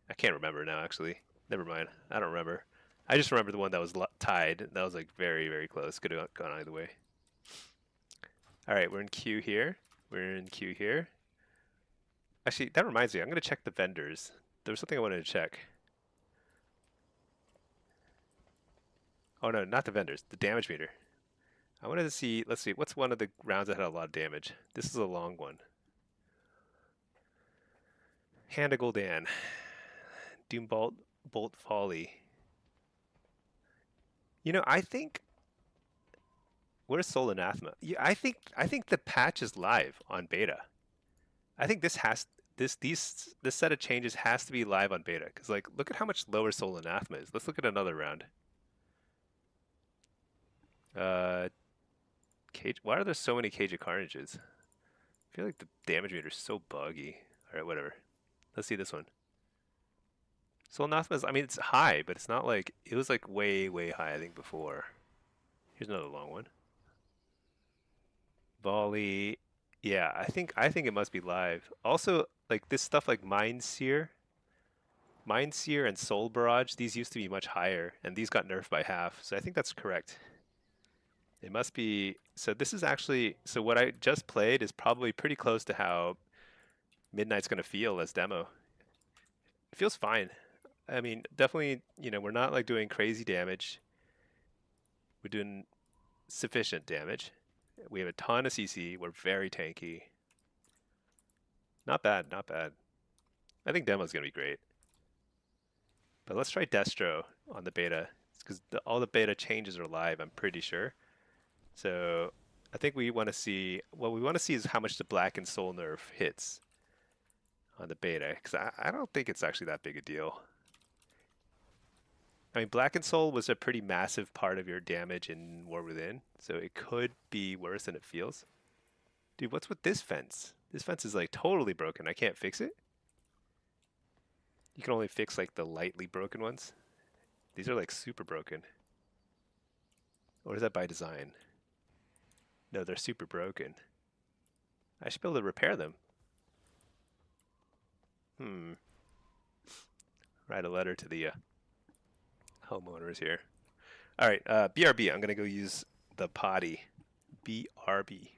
I can't remember now, actually. Never mind. I don't remember. I just remember the one that was tied. That was like very, very close. Could have gone either way. All right, we're in queue here. We're in queue here. Actually, that reminds me. I'm going to check the vendors. There was something I wanted to check. Oh, no, not the vendors. The damage meter. I wanted to see, let's see, what's one of the rounds that had a lot of damage? This is a long one. Hand of Gul'dan. Doom Bolt Folly. You know, I think where's Soul Anathema? Yeah, I think the patch is live on beta. I think this set of changes has to be live on beta because like look at how much lower Soul Anathema is. Let's look at another round. Cage. Why are there so many Cage of Carnages? I feel like the damage meter is so buggy. All right, whatever. Let's see this one. Soul Anathema is, I mean, it's high, but it's not like it was like way high. I think before. Here's another long one. Volley. Yeah, I think it must be live. Also, like this stuff like Mind Seer and Soul Barrage, these used to be much higher, and these got nerfed by half. So I think that's correct. It must be. So this is actually. So what I just played is probably pretty close to how Midnight's going to feel as demo. It feels fine. I mean, definitely, you know, we're not like doing crazy damage. We're doing sufficient damage. We have a ton of CC. We're very tanky. Not bad, not bad. I think demo's going to be great. But let's try Destro on the beta. Because all the beta changes are live, I'm pretty sure. So I think we want to see, what we want to see is how much the Black and Soul nerf hits on the beta. Because I don't think it's actually that big a deal. I mean, Black and Soul was a pretty massive part of your damage in War Within, so it could be worse than it feels. Dude, what's with this fence? This fence is like totally broken. I can't fix it. You can only fix like the lightly broken ones. These are like super broken. Or is that by design? No, they're super broken. I should be able to repair them. Write a letter to the homeowners here. All right, BRB. I'm gonna go use the potty. BRB.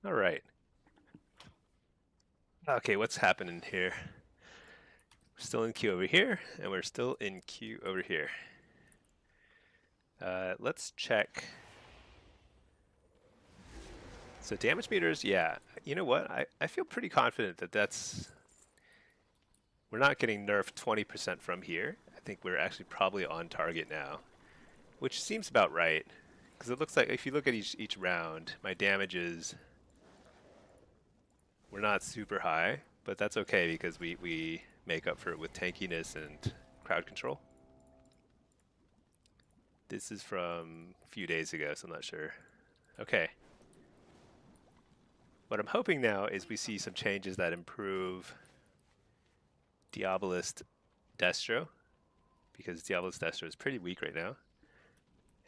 All right. Okay, what's happening here? We're still in queue over here, and we're still in queue over here. Let's check. So damage meters, yeah. You know what? I feel pretty confident that we're not getting nerfed 20% from here. I think we're actually probably on target now, which seems about right. Because it looks like if you look at each round, my damages were not super high, but that's okay because we make up for it with tankiness and crowd control. This is from a few days ago, so I'm not sure. Okay. What I'm hoping now is we see some changes that improve Diabolist Destro, because Diabolist Destro is pretty weak right now.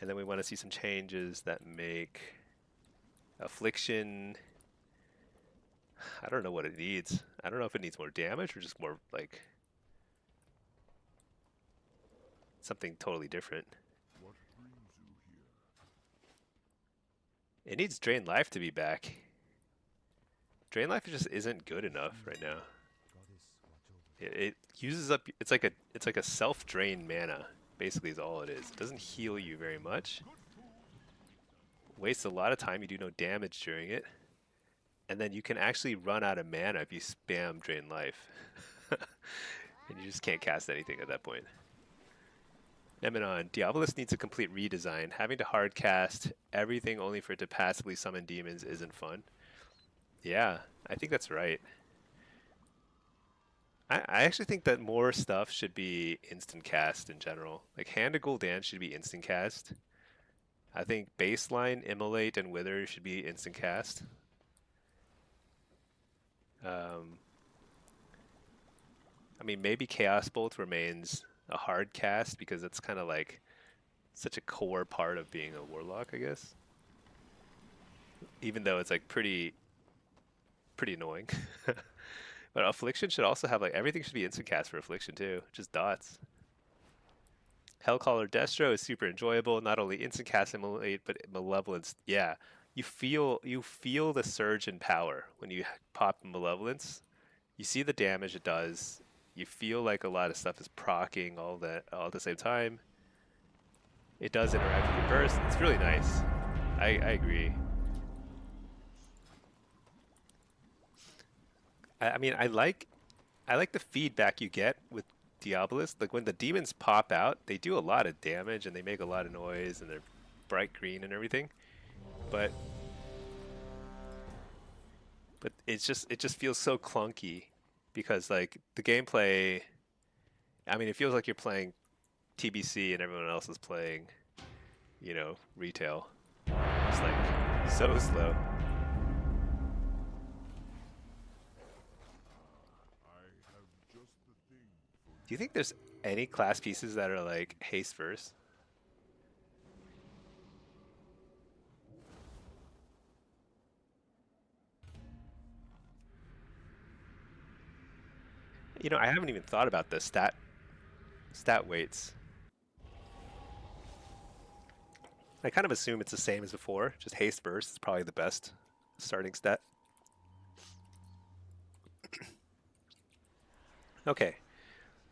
And then we want to see some changes that make Affliction. I don't know what it needs. I don't know if it needs more damage or just more like something totally different. It needs Drain Life to be back. Drain Life just isn't good enough right now. It uses up. It's like a self-drain mana. Basically, is all it is. It doesn't heal you very much. Wastes a lot of time. You do no damage during it, and then you can actually run out of mana if you spam Drain Life, and you just can't cast anything at that point. Neminon, Diabolus needs a complete redesign. Having to hard cast everything only for it to passively summon demons isn't fun. Yeah, I think that's right. I actually think that more stuff should be instant cast in general. Like Hand of Gul'dan should be instant cast. I think Baseline, Immolate, and Wither should be instant cast. Um, I mean, maybe Chaos Bolt remains a hard cast because it's kind of like such a core part of being a Warlock, I guess. Even though it's like pretty annoying. But Affliction should also have like everything should be instant cast for Affliction too, just dots. Hellcaller Destro is super enjoyable. Not only instant cast immolate, but malevolence. Yeah, you feel the surge in power when you pop malevolence. You see the damage it does. You feel like a lot of stuff is proccing all that all at the same time. It does interact with your burst. It's really nice. I agree. I mean, I like the feedback you get with Diabolus. Like when the demons pop out, they do a lot of damage and they make a lot of noise and they're bright green and everything. But it just feels so clunky because like the gameplay. I mean, it feels like you're playing TBC and everyone else is playing, you know, retail. It's like so slow. Do you think there's any class pieces that are like haste first? You know, I haven't even thought about the stat weights. I kind of assume it's the same as before. Just haste burst is probably the best starting stat. Okay,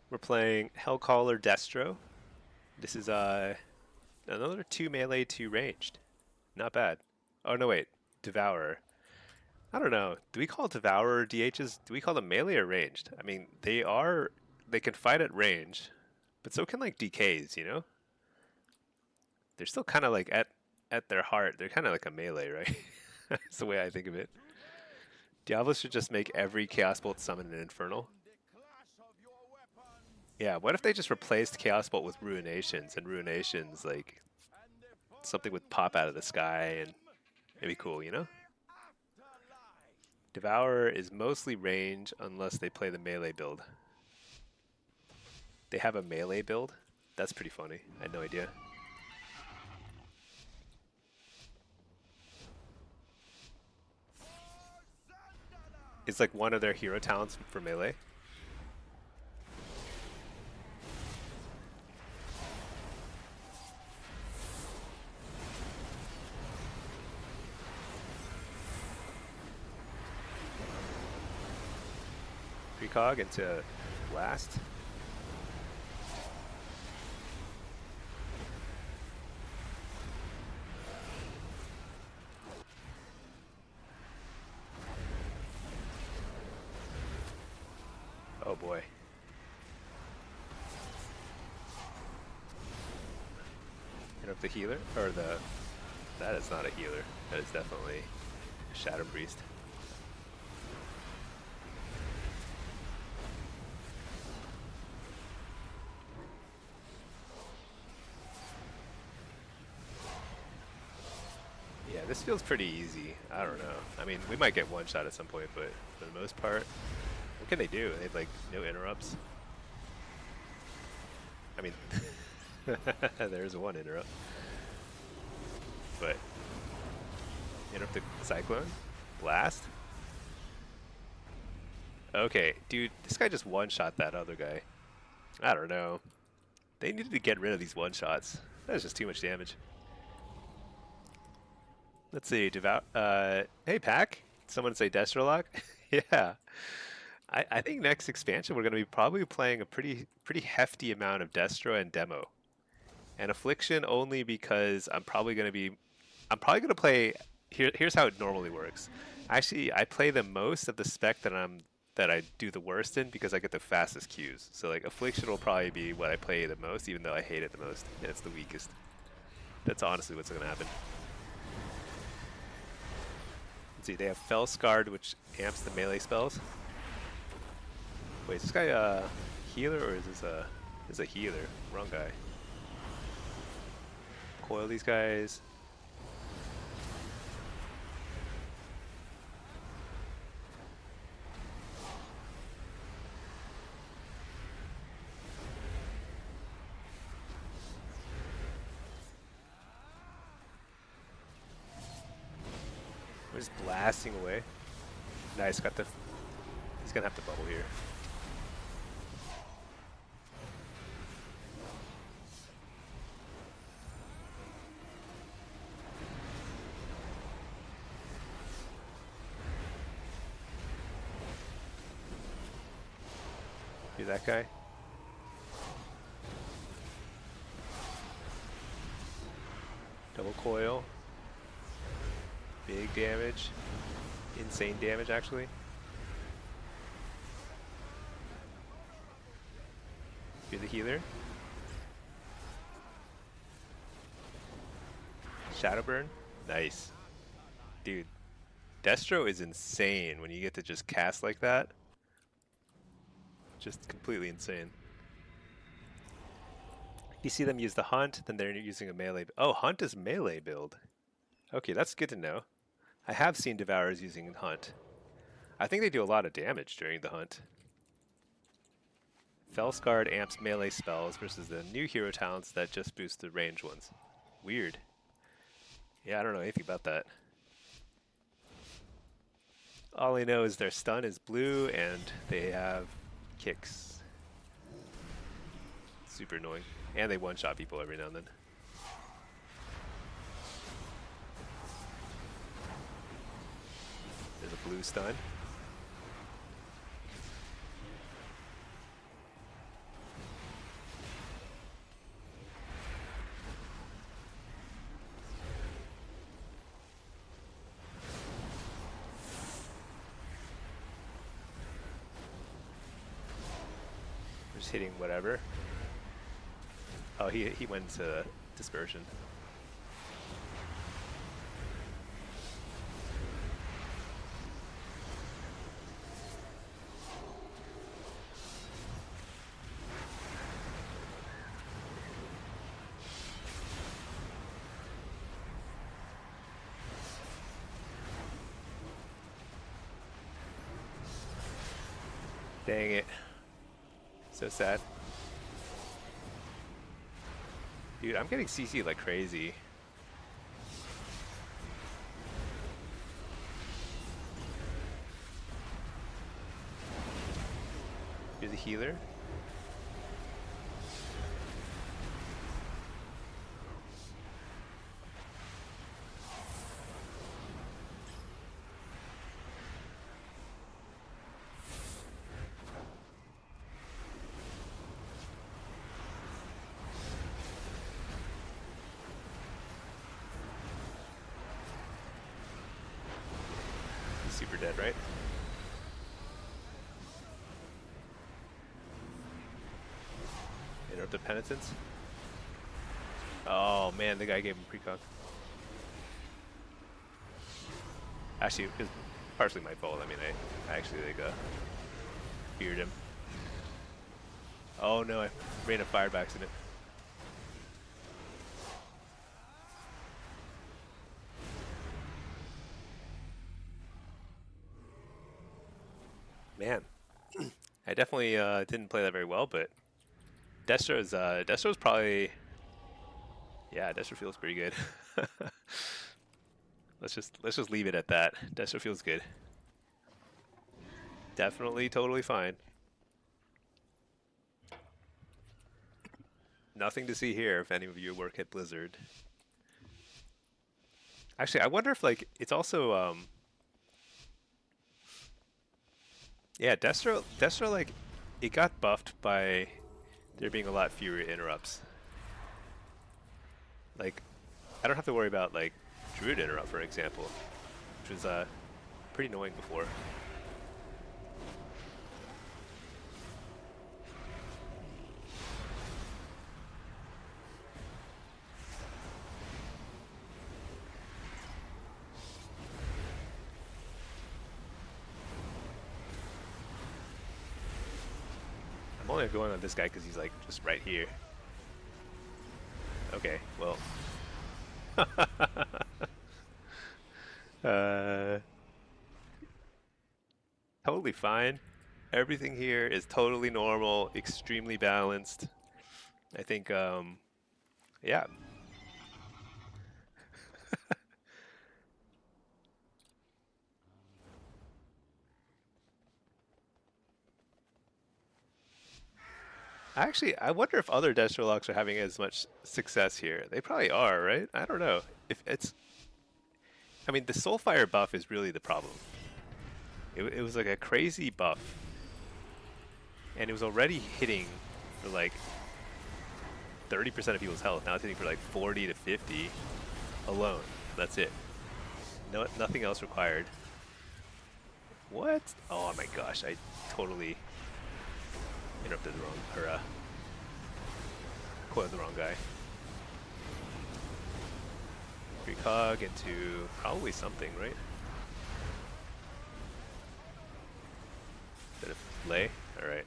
we're playing Hellcaller Destro. This is another 2 melee, 2 ranged. Not bad. Oh no, wait, Devourer. I don't know. Do we call Devourer DHs? Do we call them melee or ranged? I mean, they can fight at range, but so can like DKs, you know? They're still kind of like at their heart, they're kind of like a melee, right? That's the way I think of it. Diablo should just make every Chaos Bolt summon an Infernal. Yeah, what if they just replaced Chaos Bolt with Ruinations, and Ruinations, like, something would pop out of the sky, and it'd be cool, you know? Devourer is mostly range unless they play the melee build. They have a melee build? That's pretty funny. I had no idea. It's like one of their hero talents for melee. Precog into blast. Oh boy. Hit up the healer, or that is not a healer. That is definitely a Shadow Priest. Yeah, this feels pretty easy. I don't know. I mean, we might get one shot at some point, but for the most part, what can they do? They have like no interrupts. I mean, there's one interrupt. But interrupt the Cyclone? Blast? Okay, dude, this guy just one-shot that other guy. I don't know. They needed to get rid of these one-shots. That's just too much damage. Let's see, hey, Pack. Someone say Destrolock? Yeah. I think next expansion we're going to be probably playing a pretty hefty amount of Destro and Demo. And Affliction only because I'm probably going to play, here's how it normally works. Actually, I play the most of the spec that I do the worst in because I get the fastest queues. So like Affliction will probably be what I play the most, even though I hate it the most, and it's the weakest. That's honestly what's going to happen. Let's see, they have Fell Scarred, which amps the melee spells. Wait, is this guy a healer or is this a healer? Wrong guy. Coil these guys. We're just blasting away. Nice, got the. He's gonna have to bubble here. Do that guy. Double coil. Big damage. Insane damage, actually. Be the healer. Shadow burn. Nice. Dude. Destro is insane when you get to just cast like that. Just completely insane. You see them use the hunt, then they're using a melee. Oh, hunt is melee build. Okay, that's good to know. I have seen Devourers using hunt. I think they do a lot of damage during the hunt. Fellsguard amps melee spells versus the new hero talents that just boost the range ones. Weird. Yeah, I don't know anything about that. All I know is their stun is blue and they have kicks. Super annoying. And they one-shot people every now and then. There's a blue stun. Just hitting whatever. Oh, he went to dispersion. Dang it. So sad. Dude, I'm getting CC like crazy. You're the healer? Super dead, right? Interrupt the penitence. Oh man, the guy gave him precog. Actually, it was partially my fault. I mean, I actually like feared him. Oh no, I ran a fire by accident. Man, I definitely didn't play that very well, but Destro's probably, yeah, Destro feels pretty good. let's just leave it at that. Destro feels good. Definitely, totally fine. Nothing to see here if any of you work at Blizzard. Actually, I wonder if like it's also yeah, Destro like it got buffed by there being a lot fewer interrupts. Like I don't have to worry about like Druid interrupt, for example, which was pretty annoying before. I'm only going on this guy because he's like just right here. Okay, well. Totally fine. Everything here is totally normal, extremely balanced. I think, yeah. Actually, I wonder if other Destrolocks are having as much success here. They probably are, right? I don't know. If it's, I mean, the Soulfire buff is really the problem. It was like a crazy buff, and it was already hitting for like 30% of people's health. Now it's hitting for like 40 to 50 alone. That's it. No, nothing else required. What? Oh my gosh! I totally interrupted the wrong, or quoted the wrong guy. Precog into probably something, right? Bit of lay. All right.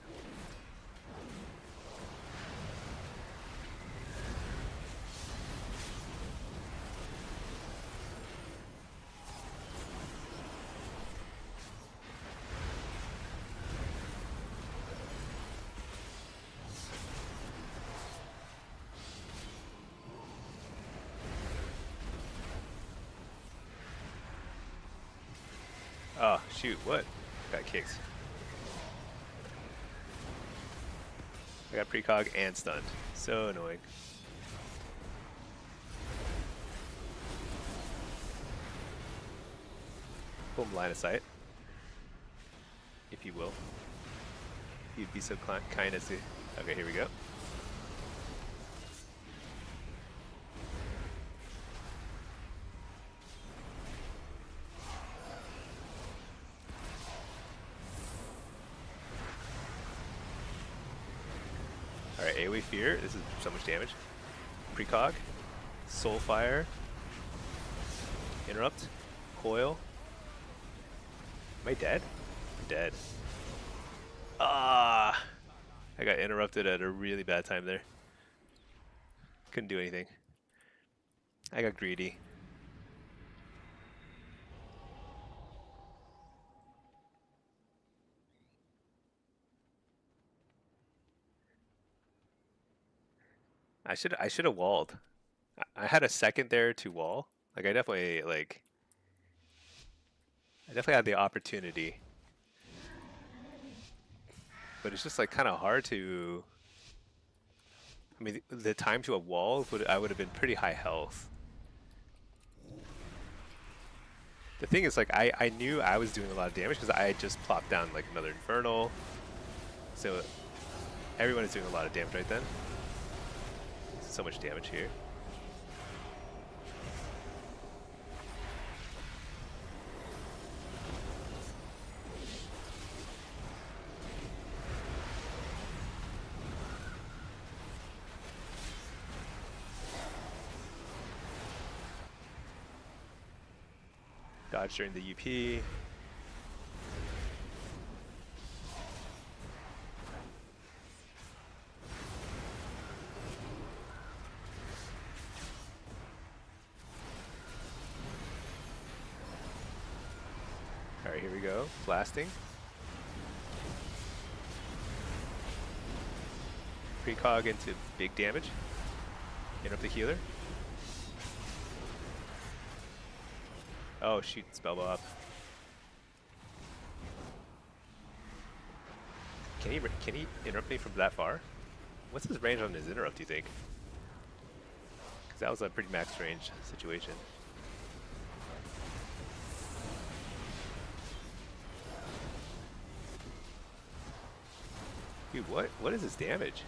Oh, shoot, what? Got kicked. I got precog and stunned. So annoying. Boom, line of sight. If you will. If you'd be so kind as to... Okay, here we go. Alright, AoE Fear. This is so much damage. Precog. Soulfire. Interrupt. Coil. Am I dead? I'm dead. Ah! I got interrupted at a really bad time there. Couldn't do anything. I got greedy. I should have walled. I had a second there to wall. Like I definitely had the opportunity. But it's just like kind of hard to... I mean, the time to a wall, I would have been pretty high health. The thing is, like, I knew I was doing a lot of damage because I had just plopped down like another Infernal. So everyone is doing a lot of damage right then. So much damage here. Dodge during the UP. Alright, here we go. Blasting. Precog into big damage. Interrupt the healer. Oh shoot, spell bob. Can he interrupt me from that far? What's his range on his interrupt, do you think? Because that was a pretty max range situation. Dude, what is his damage?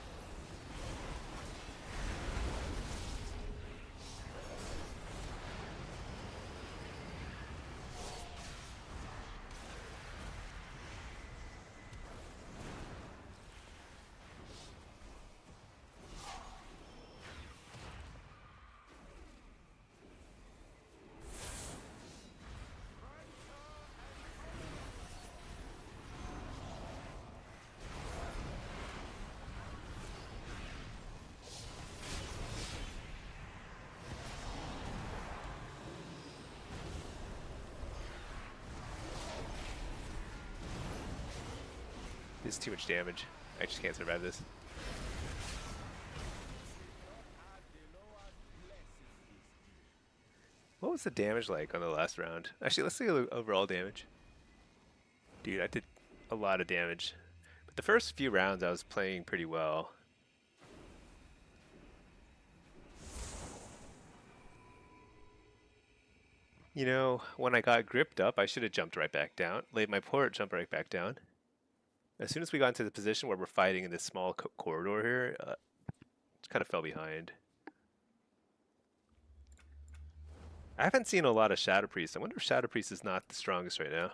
This is too much damage. I just can't survive this. What was the damage like on the last round? Actually, let's see the overall damage. Dude, I did a lot of damage. But the first few rounds I was playing pretty well. You know, when I got gripped up, I should have jumped right back down. Laid my port, jumped right back down. As soon as we got into the position where we're fighting in this small corridor here, just kind of fell behind. I haven't seen a lot of Shadow Priest. I wonder if Shadow Priest is not the strongest right now.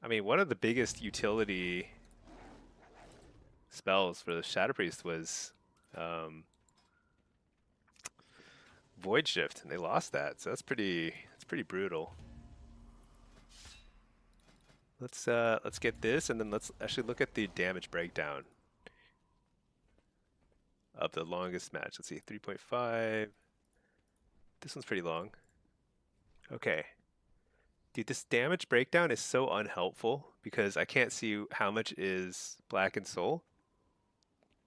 I mean, one of the biggest utility spells for the Shadow Priest was Void Shift, and they lost that, so that's pretty brutal. Let's get this, and then let's actually look at the damage breakdown of the longest match. Let's see, 3.5. This one's pretty long. Okay. Dude, this damage breakdown is so unhelpful because I can't see how much is Black and Soul.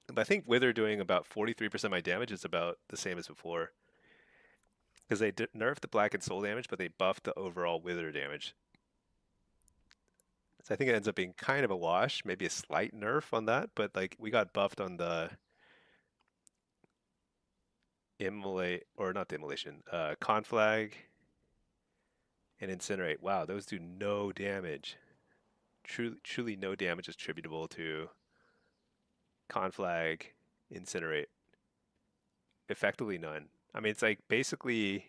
But I think Wither doing about 43% of my damage is about the same as before. Because they nerfed the black and soul damage, but they buffed the overall wither damage. So I think it ends up being kind of a wash, maybe a slight nerf on that, but like we got buffed on the immolate, or not the immolation, conflag and incinerate. Wow, those do no damage. Truly no damage is attributable to conflag, incinerate. Effectively none. I mean, it's like basically,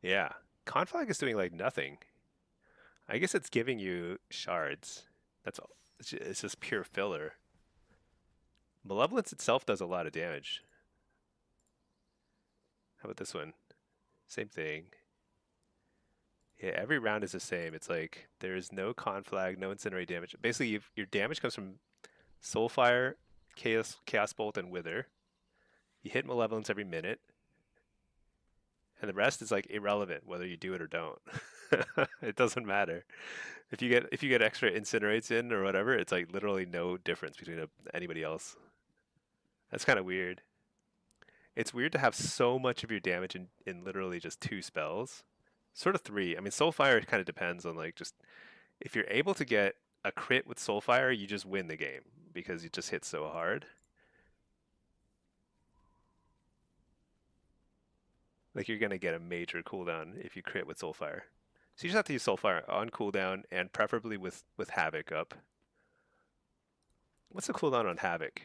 yeah. Conflag is doing like nothing. I guess it's giving you shards. That's all. It's just pure filler. Malevolence itself does a lot of damage. How about this one? Same thing. Yeah, every round is the same. It's like there is no conflag, no incinerate damage. Basically, your damage comes from Soulfire, Chaos Bolt, and Wither. You hit Malevolence every minute, and the rest is like irrelevant whether you do it or don't. It doesn't matter. If you get extra incinerates in or whatever, it's like literally no difference between anybody else. That's kind of weird. It's weird to have so much of your damage in literally just 2 spells. Sort of 3. I mean, Soulfire kind of depends on like just if you're able to get a crit with Soulfire, you just win the game because you just hit so hard. Like you're gonna get a major cooldown if you crit with Soulfire. So you just have to use Soulfire on cooldown and preferably with Havoc up. What's the cooldown on Havoc?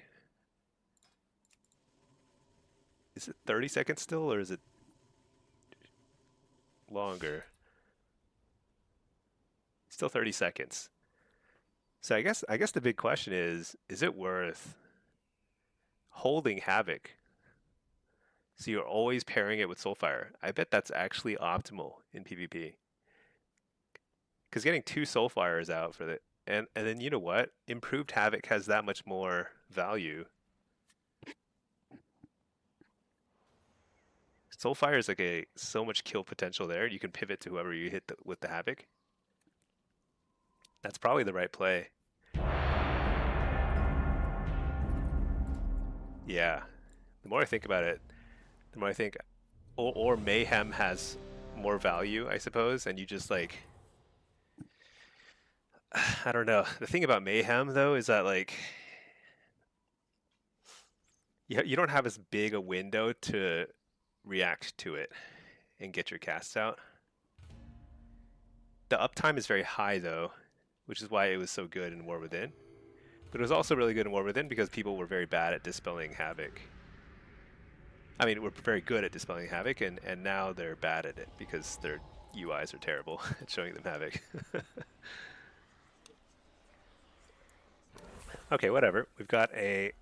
Is it 30 seconds still, or is it longer? Still 30 seconds. So I guess the big question is it worth holding Havoc? So you're always pairing it with Soulfire. I bet that's actually optimal in PvP. Because getting 2 Soulfires out for the and then you know what? Improved Havoc has that much more value. Soulfire is like so much kill potential there. You can pivot to whoever you hit with the Havoc. That's probably the right play. Yeah. The more I think about it, the more I think, or Mayhem has more value, I suppose, and you just like, I don't know. The thing about Mayhem though is that like, you don't have as big a window to react to it and get your casts out. The uptime is very high though, which is why it was so good in War Within. But it was also really good in War Within because people were very bad at dispelling Havoc. I mean, we're very good at dispelling Havoc, and now they're bad at it because their UIs are terrible at showing them Havoc. Okay, whatever. We've got a...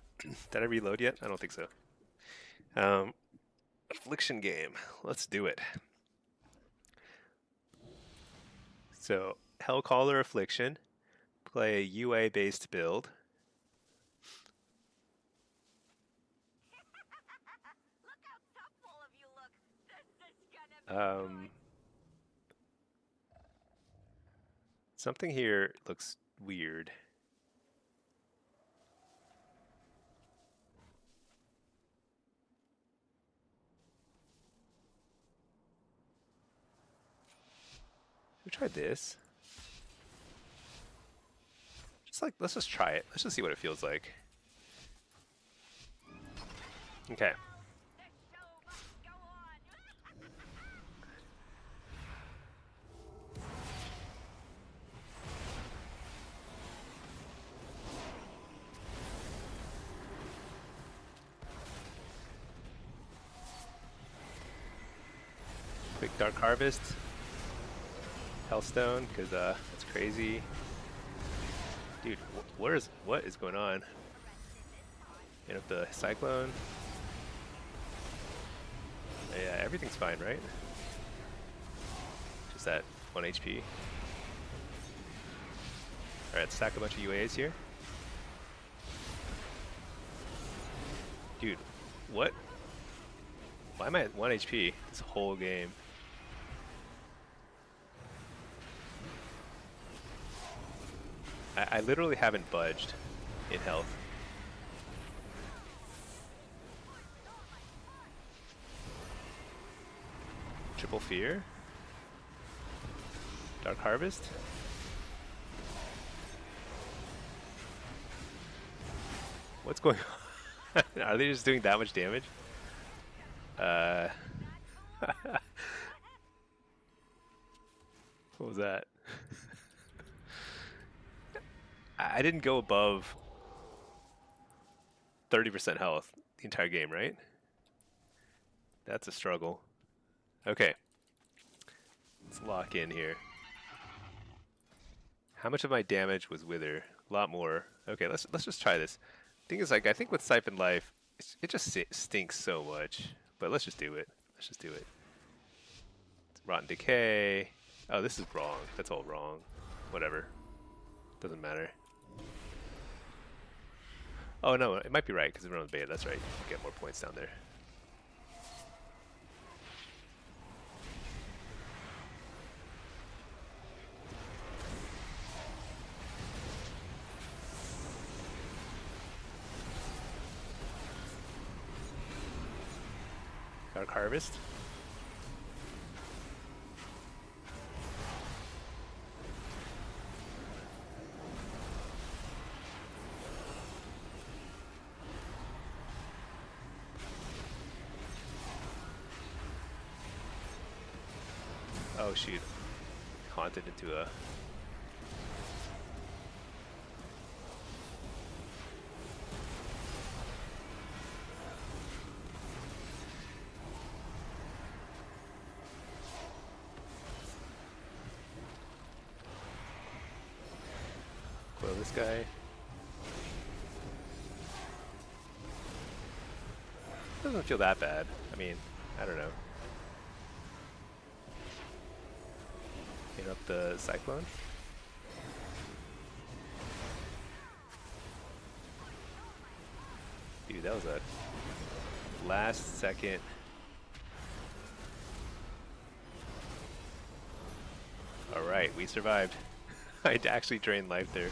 Did I reload yet? I don't think so. Affliction game. Let's do it. So, Hellcaller Affliction. Play a UA-based build. Something here looks weird. We tried this. Let's just try it. Let's just see what it feels like. Okay. Quick Dark Harvest. Hellstone, because that's crazy. Dude, what is going on? Hit up the Cyclone. Yeah, everything's fine, right? Just that 1 HP. Alright, stack a bunch of UAs here. Dude, what? Why am I at 1 HP this whole game? I literally haven't budged in health. Triple Fear. Dark Harvest. What's going on? Are they just doing that much damage? What was that? I didn't go above 30% health the entire game, right? That's a struggle. Okay. Let's lock in here. How much of my damage was Wither? A lot more. Okay, let's just try this. Thing is, like, I think with Siphon Life, it just stinks so much. But let's just do it. Let's just do it. Rotten Decay. Oh, this is wrong. That's all wrong. Whatever. Doesn't matter. Oh no, it might be right because we're on the beta. That's right. You get more points down there. Dark Harvest. Oh shoot. Haunted into a... Coil this guy. Doesn't feel that bad. I mean, I don't know. Hit up the Cyclone. Dude, that was a last second. Alright, we survived. I actually drained life there.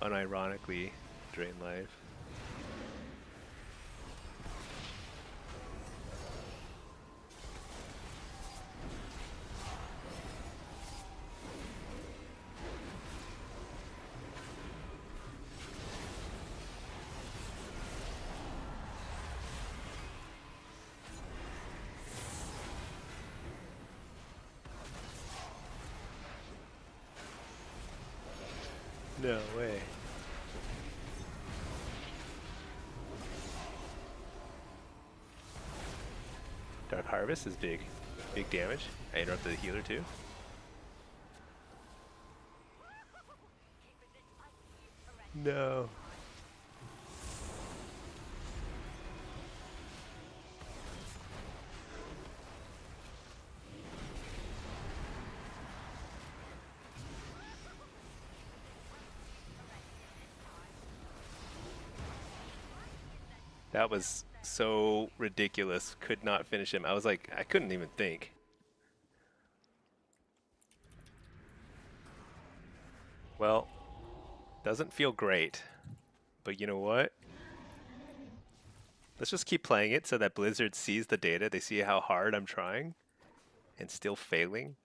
Unironically drained life. No way. Dark Harvest is big. Big damage. I interrupted the healer too. No. That was so ridiculous. Could not finish him. I was like, I couldn't even think. Well, doesn't feel great. But you know what? Let's just keep playing it so that Blizzard sees the data. They see how hard I'm trying and still failing.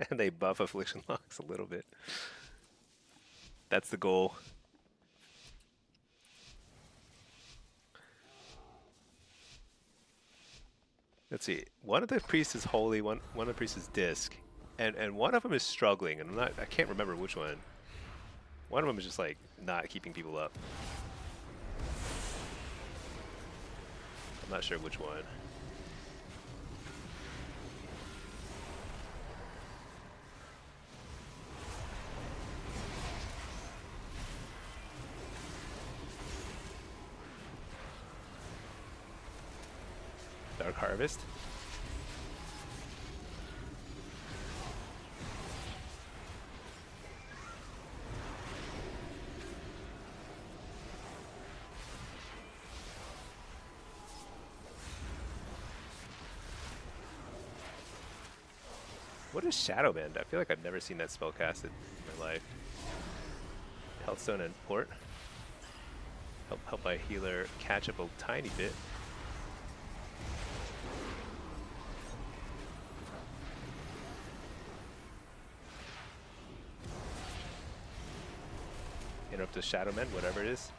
And they buff affliction locks a little bit. That's the goal. Let's see. One of the priests is holy, one of the priests is disc, and one of them is struggling, and I can't remember which one. One of them is just like not keeping people up. I'm not sure which one. Dark Harvest. What is Shadow Bend? I feel like I've never seen that spell casted in my life. Healthstone and Port. Help my healer catch up a tiny bit. Interrupt the Shadow Men, whatever it is.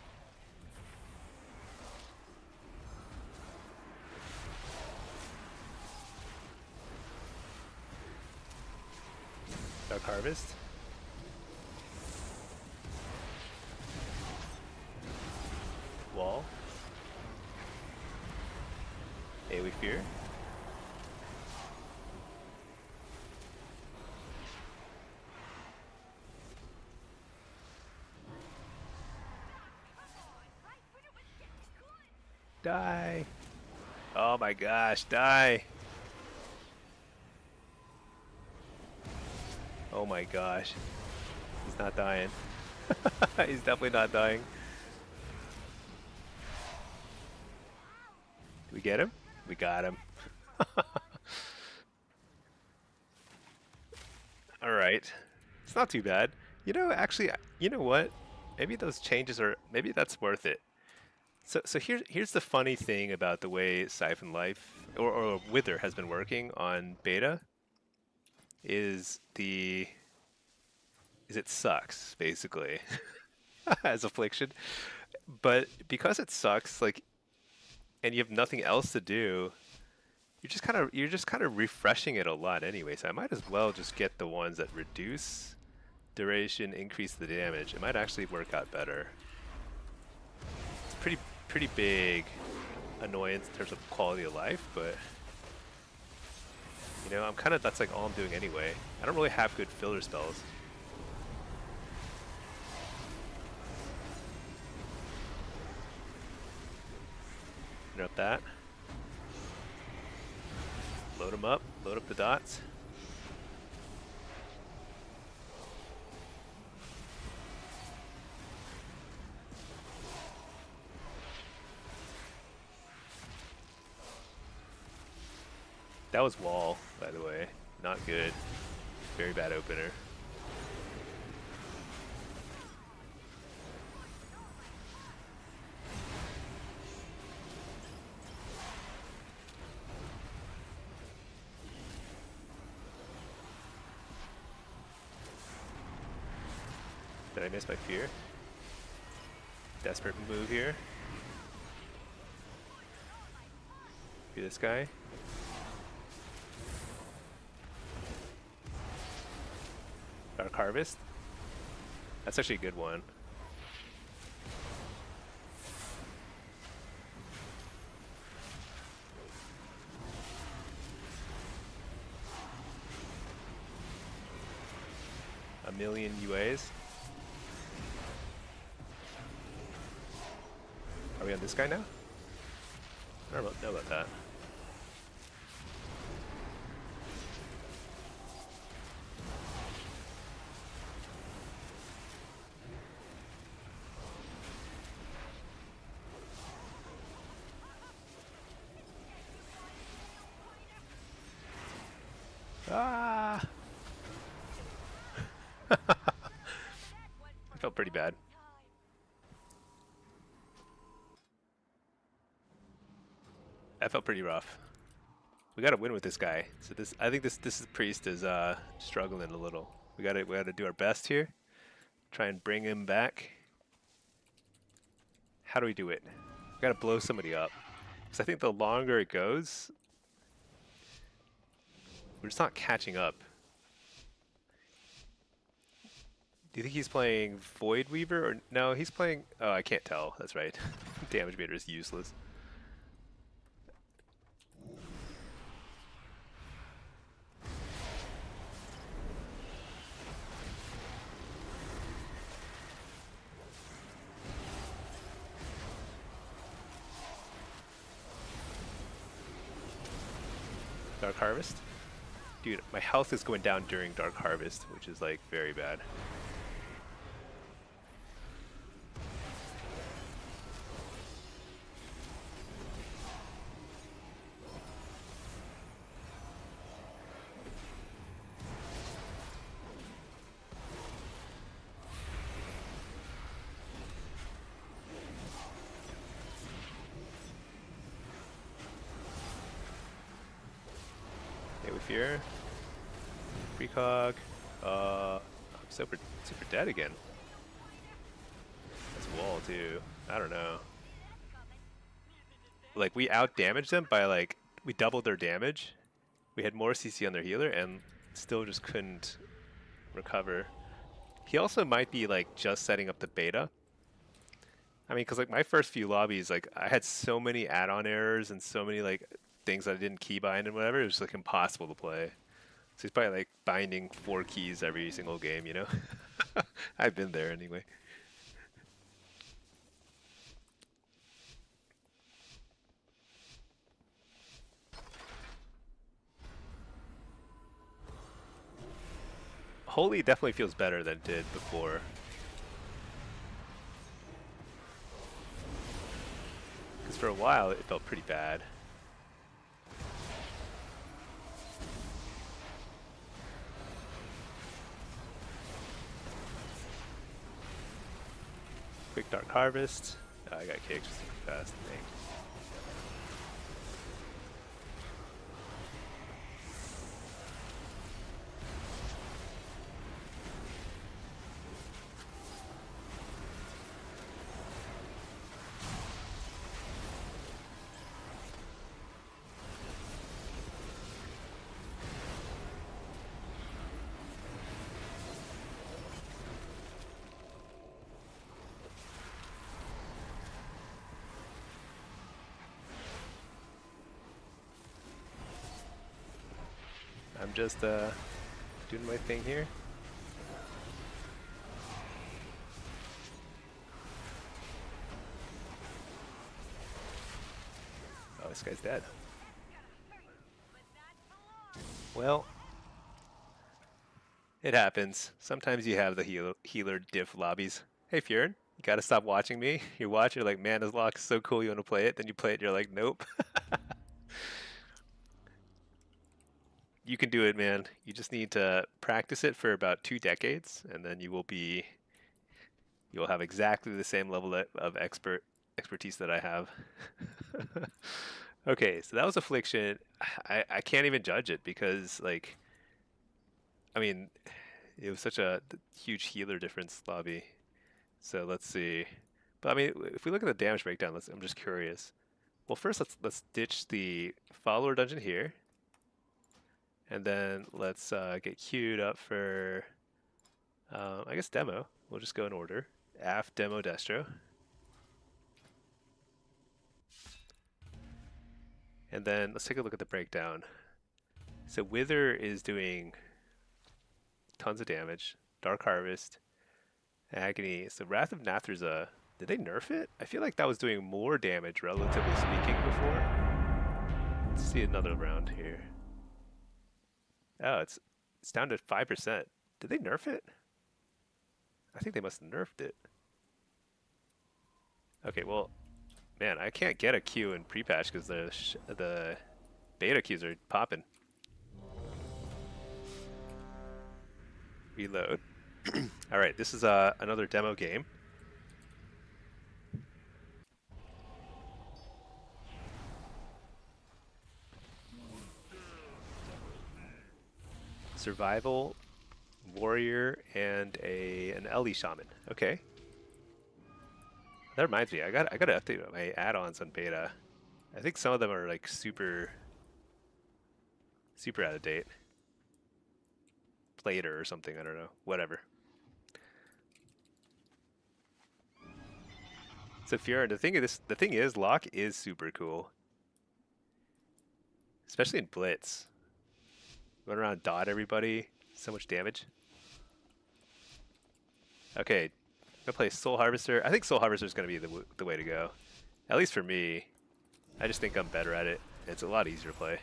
Dark Harvest. Wall. AoE Fear. Die. Oh my gosh, die. Oh my gosh. He's not dying. He's definitely not dying. Did we get him? We got him. Alright. It's not too bad. You know, actually, you know what? Maybe those changes are, maybe that's worth it. So here's the funny thing about the way Siphon Life or Wither has been working on beta is it sucks basically as affliction, but because it sucks, like, and you have nothing else to do, you're just kind of refreshing it a lot anyway. So I might as well just get the ones that reduce duration, increase the damage. It might actually work out better. It's pretty big annoyance in terms of quality of life, but you know, that's like all I'm doing anyway. I don't really have good filler spells. Interrupt that. Load them up. Load up the dots. That was wall, by the way. Not good. Very bad opener. Did I miss my fear? Desperate move here. Do this guy. Dark Harvest. That's actually a good one. A million UAs. Are we on this guy now? I don't know about that. Ah! I felt pretty bad. That felt pretty rough. We gotta win with this guy. So I think this priest is struggling a little. We gotta do our best here. Try and bring him back. How do we do it? We gotta blow somebody up. Because I think the longer it goes, we're just not catching up. Do you think he's playing Void Weaver or no? He's playing. Oh, I can't tell. That's right. Damage meter is useless. Dark Harvest? Dude, my health is going down during Dark Harvest, which is like very bad. Fear. Precog. I'm super dead again. wall too. I don't know. Like we out damaged them by like we doubled their damage. We had more CC on their healer and still just couldn't recover. He also might be like just setting up the beta. I mean, because like my first few lobbies, like I had so many add-on errors and so many like things that I didn't keybind and whatever. It was like impossible to play. So he's probably like binding 4 keys every single game, you know? I've been there anyway. Holy definitely feels better than it did before. Because for a while it felt pretty bad. Quick Dark Harvest. Oh, I got kicked just too fast. Dang. I'm just doing my thing here. Oh, this guy's dead. Well, it happens. Sometimes you have the healer diff lobbies. Hey, Fjord, you gotta stop watching me. You watch, you're like, man, this lock is so cool, you wanna play it. Then you play it, you're like, nope. You can do it, man. You just need to practice it for about 2 decades, and then you will have exactly the same level of expertise that I have. Okay, so that was affliction. I can't even judge it because like, I mean, it was such a huge healer difference lobby. So let's see. But I mean, if we look at the damage breakdown, I'm just curious. Well, first let's ditch the follower dungeon here. And then let's get queued up for, I guess, demo. We'll just go in order. Aff, demo, destro. And then let's take a look at the breakdown. So Wither is doing tons of damage. Dark Harvest, Agony. So Wrath of Nathrza, did they nerf it? I feel like that was doing more damage, relatively speaking, before. Let's see another round here. Oh, it's down to 5%. Did they nerf it? I think they must have nerfed it. Okay, well, man, I can't get a queue in pre-patch because the beta queues are popping. Reload. All right, this is another demo game. Survival, warrior, and an Ellie shaman. Okay. That reminds me, I gotta update my add-ons on beta. I think some of them are like super out of date. Plater or something, I don't know. Whatever. So Fiora, the thing is, Lock is super cool. Especially in Blitz. Run around, dot everybody. So much damage. Okay, I'm gonna play Soul Harvester. I think Soul Harvester is gonna be the way to go. At least for me. I just think I'm better at it. It's a lot easier to play.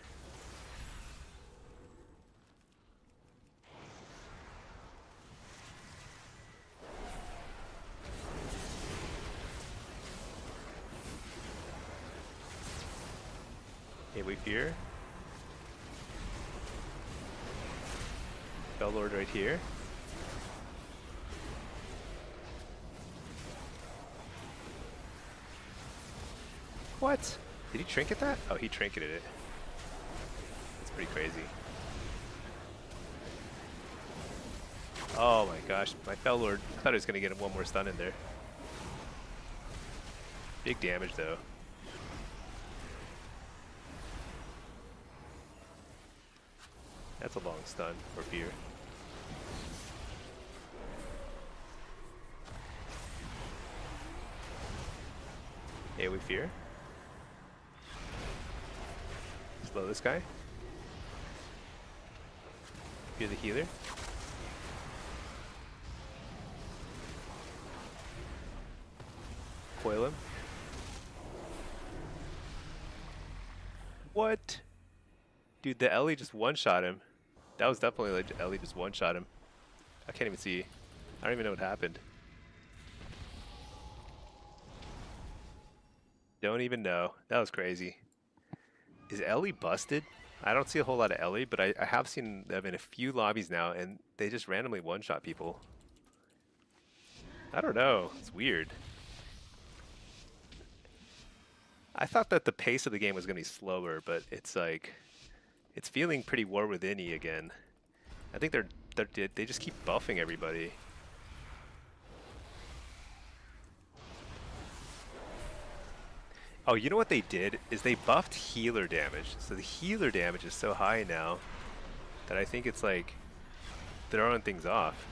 Okay, wait here. Bellord right here. What? Did he trinket that? Oh, he trinketed it. That's pretty crazy. Oh my gosh, my Bellord. I thought he was going to get one more stun in there. Big damage though. That's a long stun or fear. AoE fear. Slow this guy. Fear the healer. Coil him. What? Dude, the Ellie just one-shot him. That was definitely like Ellie just one-shot him. I can't even see. I don't even know what happened. Don't even know. That was crazy. Is Ellie busted? I don't see a whole lot of Ellie, but I have seen them in a few lobbies now, and they just randomly one-shot people. I don't know. It's weird. I thought that the pace of the game was going to be slower, but it's like... It's feeling pretty War Within-y again. I think they just keep buffing everybody. Oh, you know what they did? Is they buffed healer damage. So the healer damage is so high now that I think it's like throwing things off.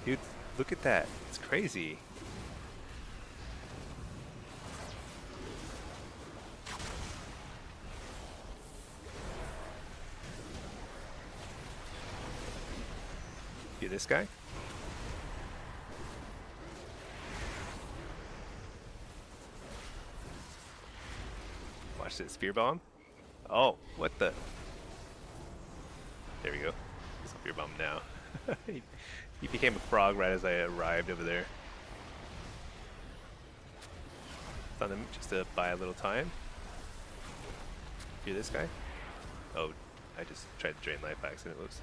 Dude, look at that. It's crazy. See this guy? Watch this. Spear bomb. Oh, what the? There we go. Spear bomb now. He became a frog right as I arrived over there. Stun him just to buy a little time. Hear this guy? Oh, I just tried to drain life by accident. Whoops.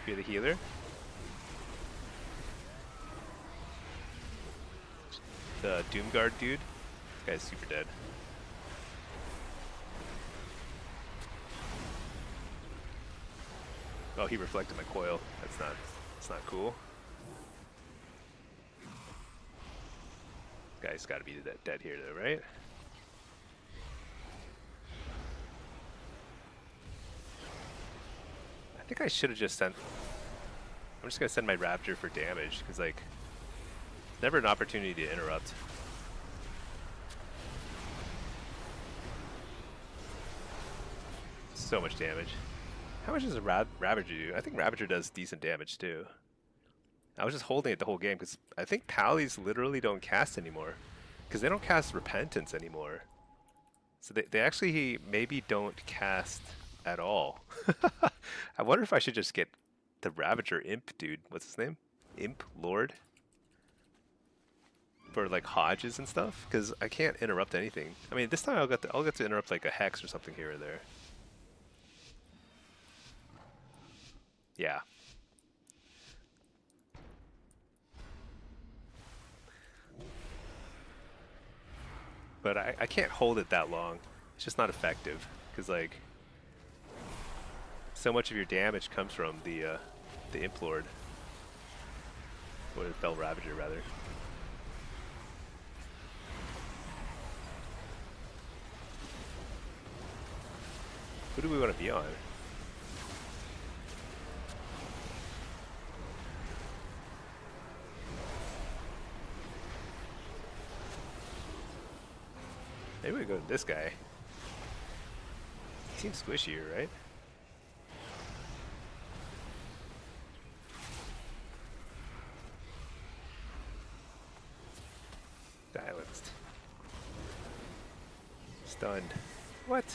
Fear the healer. The Doomguard dude. This guy's super dead. Oh, he reflected my coil. That's not cool. This guy's gotta be dead here though, right? I think I should have just sent... I'm just gonna send my Raptor for damage, because like, never an opportunity to interrupt. So much damage. How much does a Ravager do? I think Ravager does decent damage too. I was just holding it the whole game, because I think Pallies literally don't cast anymore. Because they don't cast Repentance anymore. So they actually maybe don't cast at all. I wonder if I should just get the Ravager Imp dude. What's his name? Imp Lord? For like Hodges and stuff, because I can't interrupt anything. I mean, this time I'll get to interrupt like a Hex or something here or there. Yeah. But I can't hold it that long. It's just not effective, because like so much of your damage comes from the Imp Lord. Or the Fell Ravager, rather. Who do we want to be on? Maybe we go to this guy. He seems squishier, right? Silenced. Stunned. What?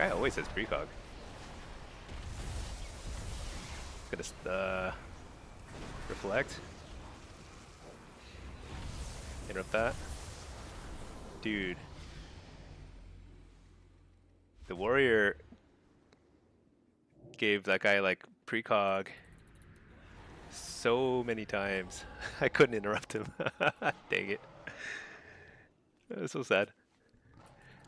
Guy always has precog. Gonna reflect. Interrupt that. Dude. The warrior gave that guy like precog so many times. I couldn't interrupt him. Dang it. That was so sad.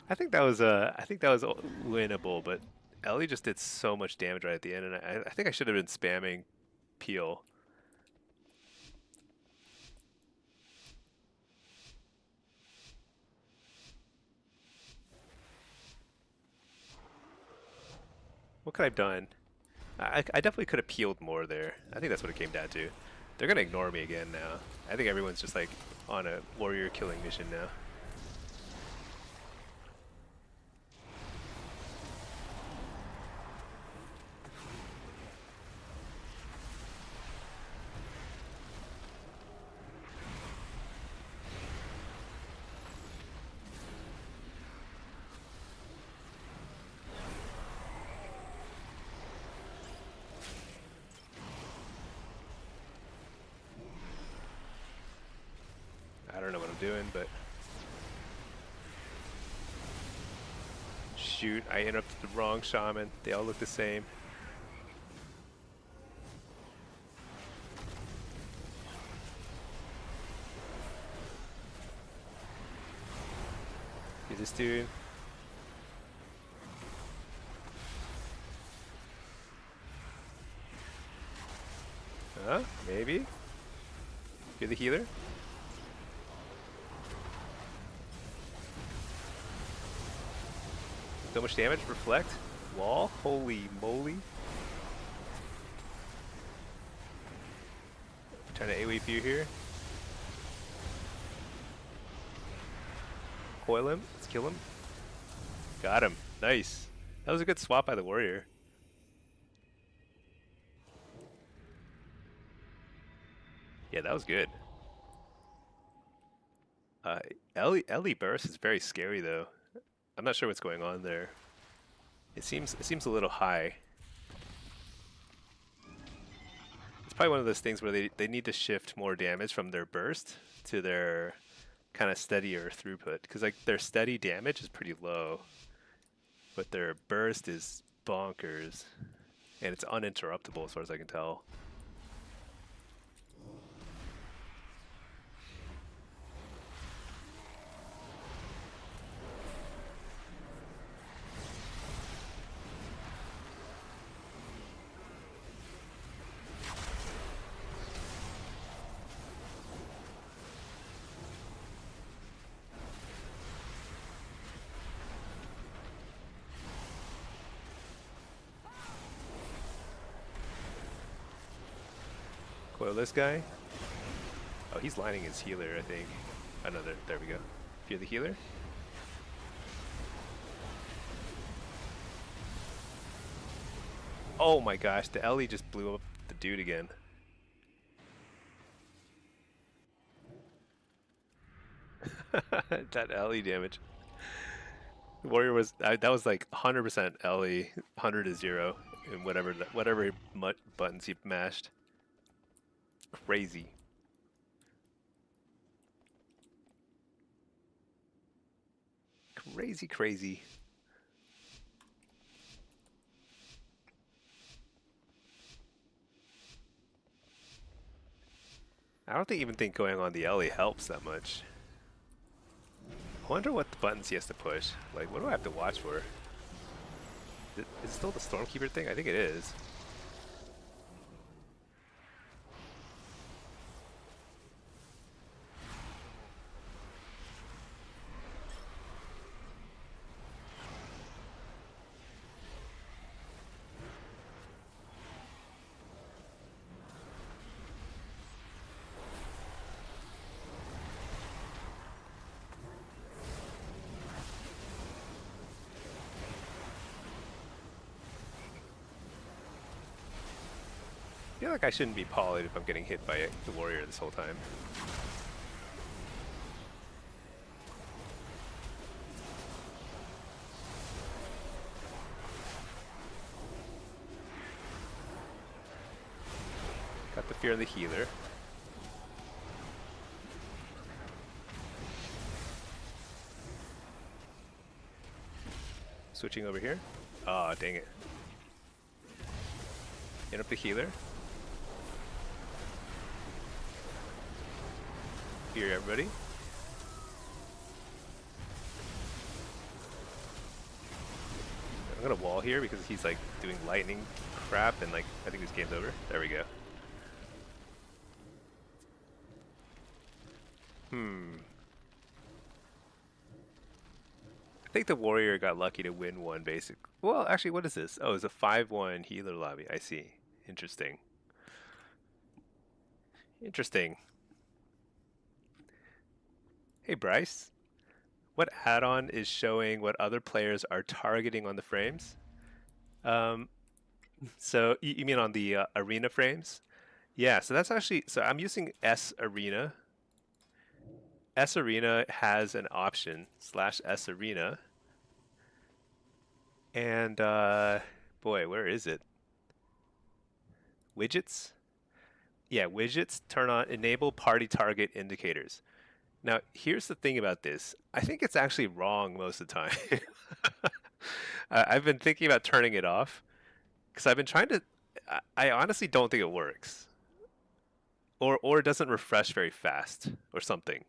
I think that was winnable, but Ellie just did so much damage right at the end, and I think I should have been spamming Peel. What could I have done? I definitely could have peeled more there. I think that's what it came down to. They're gonna ignore me again now. I think everyone's just like on a warrior killing mission now. I don't know what I'm doing, but shoot, I interrupted the wrong shaman. They all look the same. Here's this dude. Huh? Maybe? You're the healer? So much damage, reflect, wall, holy moly. Trying to AoE few here. Coil him, let's kill him. Got him, nice. That was a good swap by the warrior. Yeah, that was good. Ellie burst is very scary though. I'm not sure what's going on there. It seems a little high. It's probably one of those things where they need to shift more damage from their burst to their kind of steadier throughput, because like their steady damage is pretty low, but their burst is bonkers, and it's uninterruptible as far as I can tell. Coil this guy. Oh, he's lining his healer, I think. Oh no, there we go. If you're the healer. Oh my gosh, the Ellie just blew up the dude again. That Ellie damage. The warrior was that was like 100% Ellie, 100 to 0, and whatever buttons he mashed. Crazy. Crazy, crazy. I don't even think going on the Ellie helps that much. I wonder what the buttons he has to push. Like, what do I have to watch for? Is it still the Stormkeeper thing? I think it is. I feel like I shouldn't be polyed if I'm getting hit by the warrior this whole time. Got the fear of the healer. Switching over here. Oh, dang it. Hit up the healer. Fear everybody. I'm gonna wall here because he's like doing lightning crap and like I think this game's over. There we go. I think the warrior got lucky to win one basic. Well, actually, what is this? Oh, it's a 5-1 healer lobby. I see. Interesting. Interesting. Hey, Bryce. What add-on is showing what other players are targeting on the frames? So you mean on the arena frames? Yeah, so that's actually, so I'm using S Arena. S Arena has an option, /S Arena. And boy, where is it? Widgets? Yeah, widgets, turn on, enable party target indicators. Now, here's the thing about this. I think it's actually wrong most of the time. I've been thinking about turning it off because I've been trying to, I honestly don't think it works. Or it doesn't refresh very fast or something.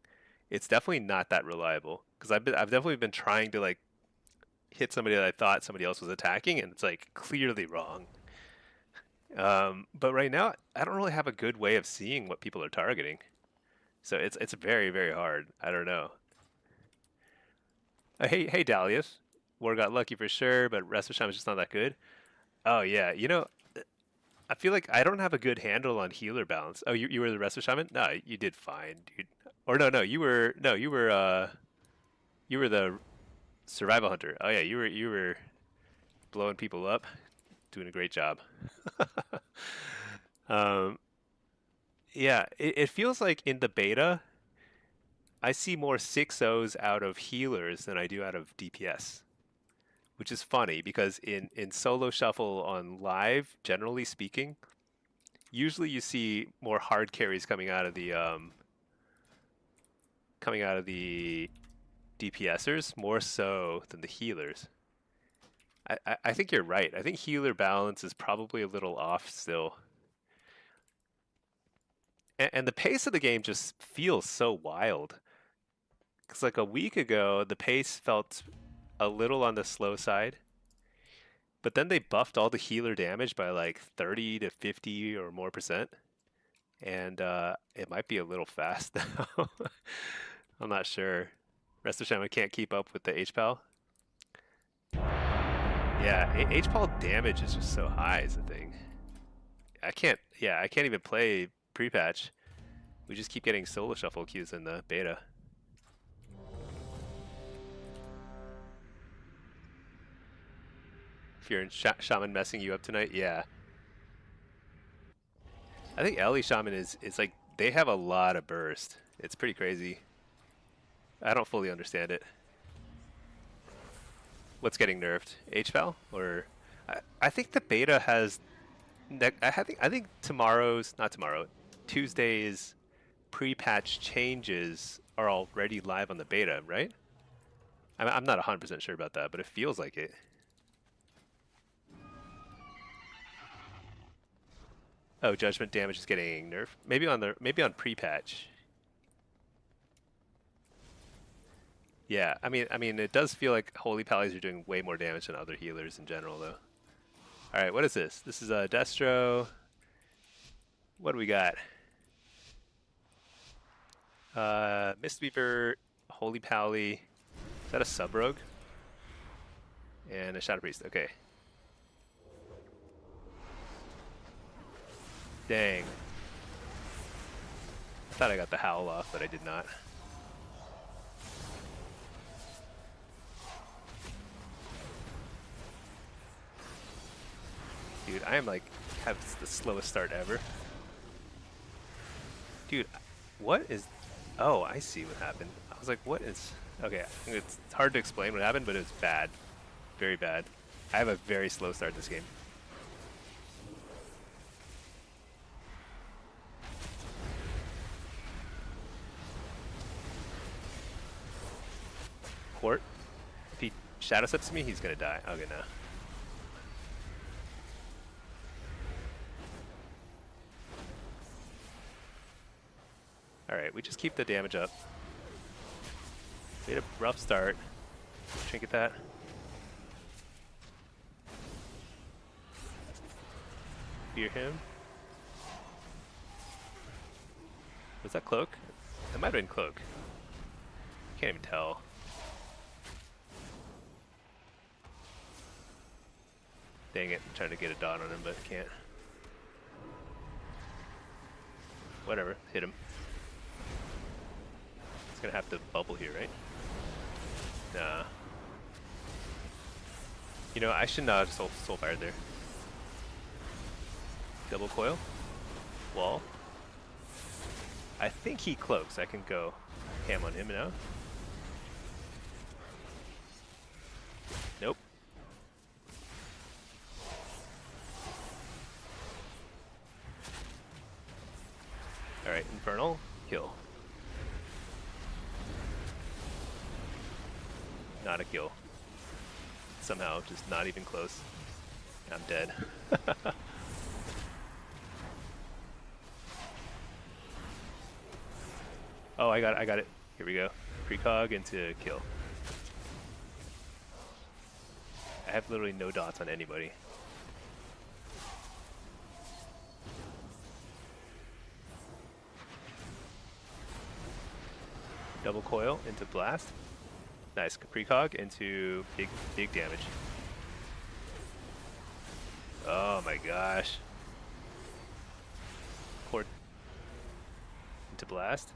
It's definitely not that reliable because I've definitely been trying to like hit somebody that I thought somebody else was attacking and it's like clearly wrong. But right now I don't really have a good way of seeing what people are targeting. So it's very, very hard. I don't know. Hey Dahlias. War got lucky for sure, but Rest of Shine is just not that good. Oh yeah, you know, I feel like I don't have a good handle on healer balance. Oh, you were the Rest of Shaman? No, you did fine, dude. Or no, you were the survival hunter. Oh yeah, you were blowing people up, doing a great job. Yeah, it feels like in the beta, I see more 6-0s out of healers than I do out of DPS, which is funny because in solo shuffle on live, generally speaking, usually you see more hard carries coming out of the DPSers more so than the healers. I think you're right. I think healer balance is probably a little off still. And the pace of the game just feels so wild. Because like a week ago, the pace felt a little on the slow side. But then they buffed all the healer damage by like 30 to 50 or more percent. And it might be a little fast now. I'm not sure. Rest of Shaman can't keep up with the HPAL. Yeah, HPAL damage is just so high is the thing. I can't even play pre-patch. We just keep getting solo shuffle queues in the beta. If you're in Shaman messing you up tonight, yeah. I think Ellie Shaman is like, they have a lot of burst. It's pretty crazy. I don't fully understand it. What's getting nerfed? HVAL? Or I think the beta has I think Tuesday's pre-patch changes are already live on the beta, right? I'm not 100% sure about that, but it feels like it. Oh, judgment damage is getting nerfed. Maybe on pre-patch. Yeah, I mean, it does feel like Holy Pallies are doing way more damage than other healers in general, though. All right, what is this? This is a Destro. What do we got? Mistweaver, Holy Pally. Is that a sub-rogue? And a Shadow Priest. Okay. Dang. I thought I got the Howl off, but I did not. Dude, I am like, have the slowest start ever. Dude, what is... Oh, I see what happened. I was like, what is... Okay, it's hard to explain what happened, but it was bad. Very bad. I have a very slow start this game. port. If he shadow steps me, he's gonna die. Okay, no. Alright, we just keep the damage up. We had a rough start. Trinket that. Fear him. Was that cloak? That might have been cloak. Can't even tell. Dang it, I'm trying to get a dot on him, but can't. Whatever, hit him. It's gonna have to bubble here, right? Nah. You know, I should not have soul fired there. Double coil. Wall. I think he cloaks. I can go ham on him now. Nope. Alright, Infernal. Kill. Not a kill. Somehow, just not even close. I'm dead. Oh, I got it. Here we go. Precog into kill. I have literally no dots on anybody. Double coil into blast. Nice. Precog into big damage. Oh my gosh. Port into blast.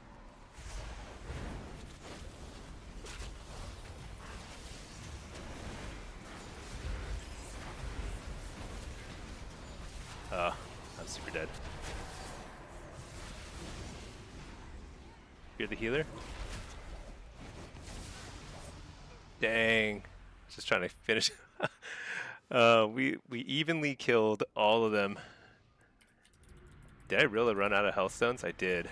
I'm super dead. You're the healer? Dang. Just trying to finish. We evenly killed all of them. Did I really run out of health stones? I did.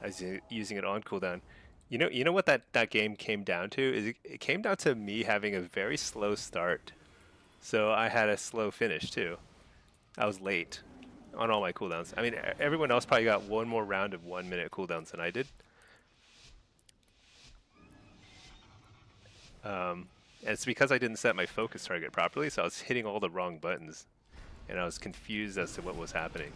I was using it on cooldown. You know what that game came down to? Is it came down to me having a very slow start. So I had a slow finish too. I was late on all my cooldowns. I mean, everyone else probably got one more round of 1 minute cooldowns than I did. And it's because I didn't set my focus target properly, so I was hitting all the wrong buttons. And I was confused as to what was happening.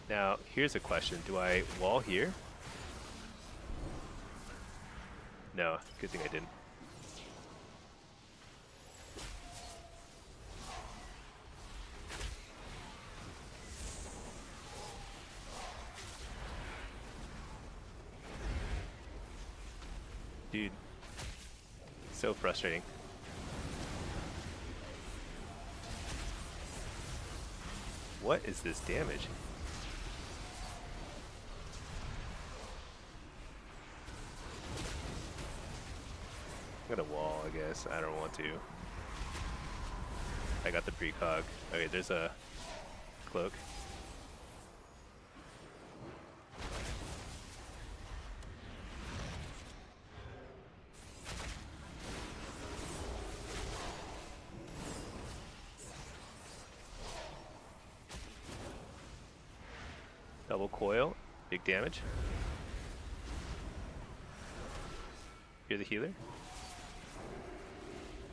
Now, here's a question. Do I wall here? No, good thing I didn't. Dude, so frustrating. What is this damage? I'm gonna wall, I guess. I don't want to. I got the precog. Okay, there's a cloak. Double coil, big damage. You're the healer.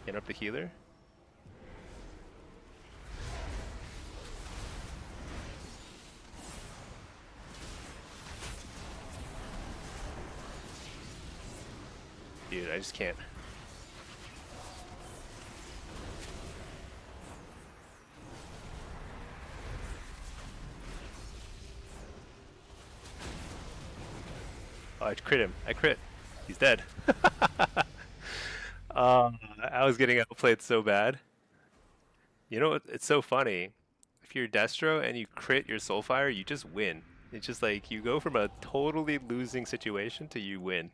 Interrupt the healer. Dude, I just can't. Oh, I crit him. I crit. He's dead. I was getting outplayed so bad. You know what? It's so funny. If you're Destro and you crit your Soulfire, you just win. It's just like you go from a totally losing situation to you win.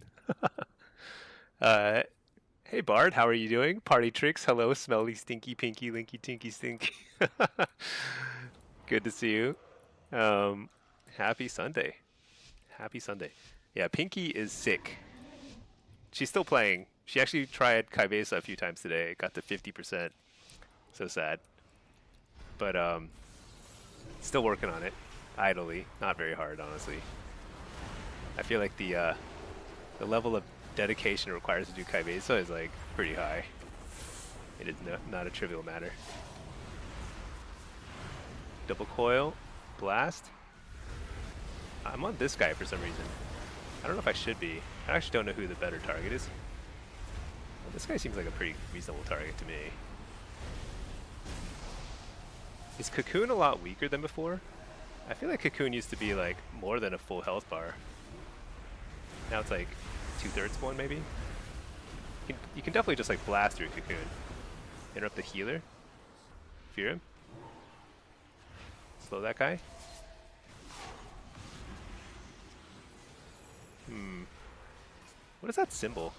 Hey Bard, how are you doing? Party tricks, hello, smelly, stinky, pinky, linky, tinky, stinky. Good to see you. Um, happy Sunday. Happy Sunday. Yeah, Pinky is sick. She's still playing. She actually tried Kaibesa a few times today. Got to 50%. So sad. But still working on it. Idly. Not very hard, honestly. I feel like the level of dedication it requires to do Kaibesa is like pretty high. It is not a trivial matter. Double coil. Blast. I'm on this guy for some reason. I don't know if I should be. I actually don't know who the better target is. Well, this guy seems like a pretty reasonable target to me. Is Cocoon a lot weaker than before? I feel like Cocoon used to be like more than a full health bar. Now it's like 2/3 one maybe? You can definitely just like blast through Cocoon. Interrupt the healer. Fear him. Slow that guy. What is that symbol?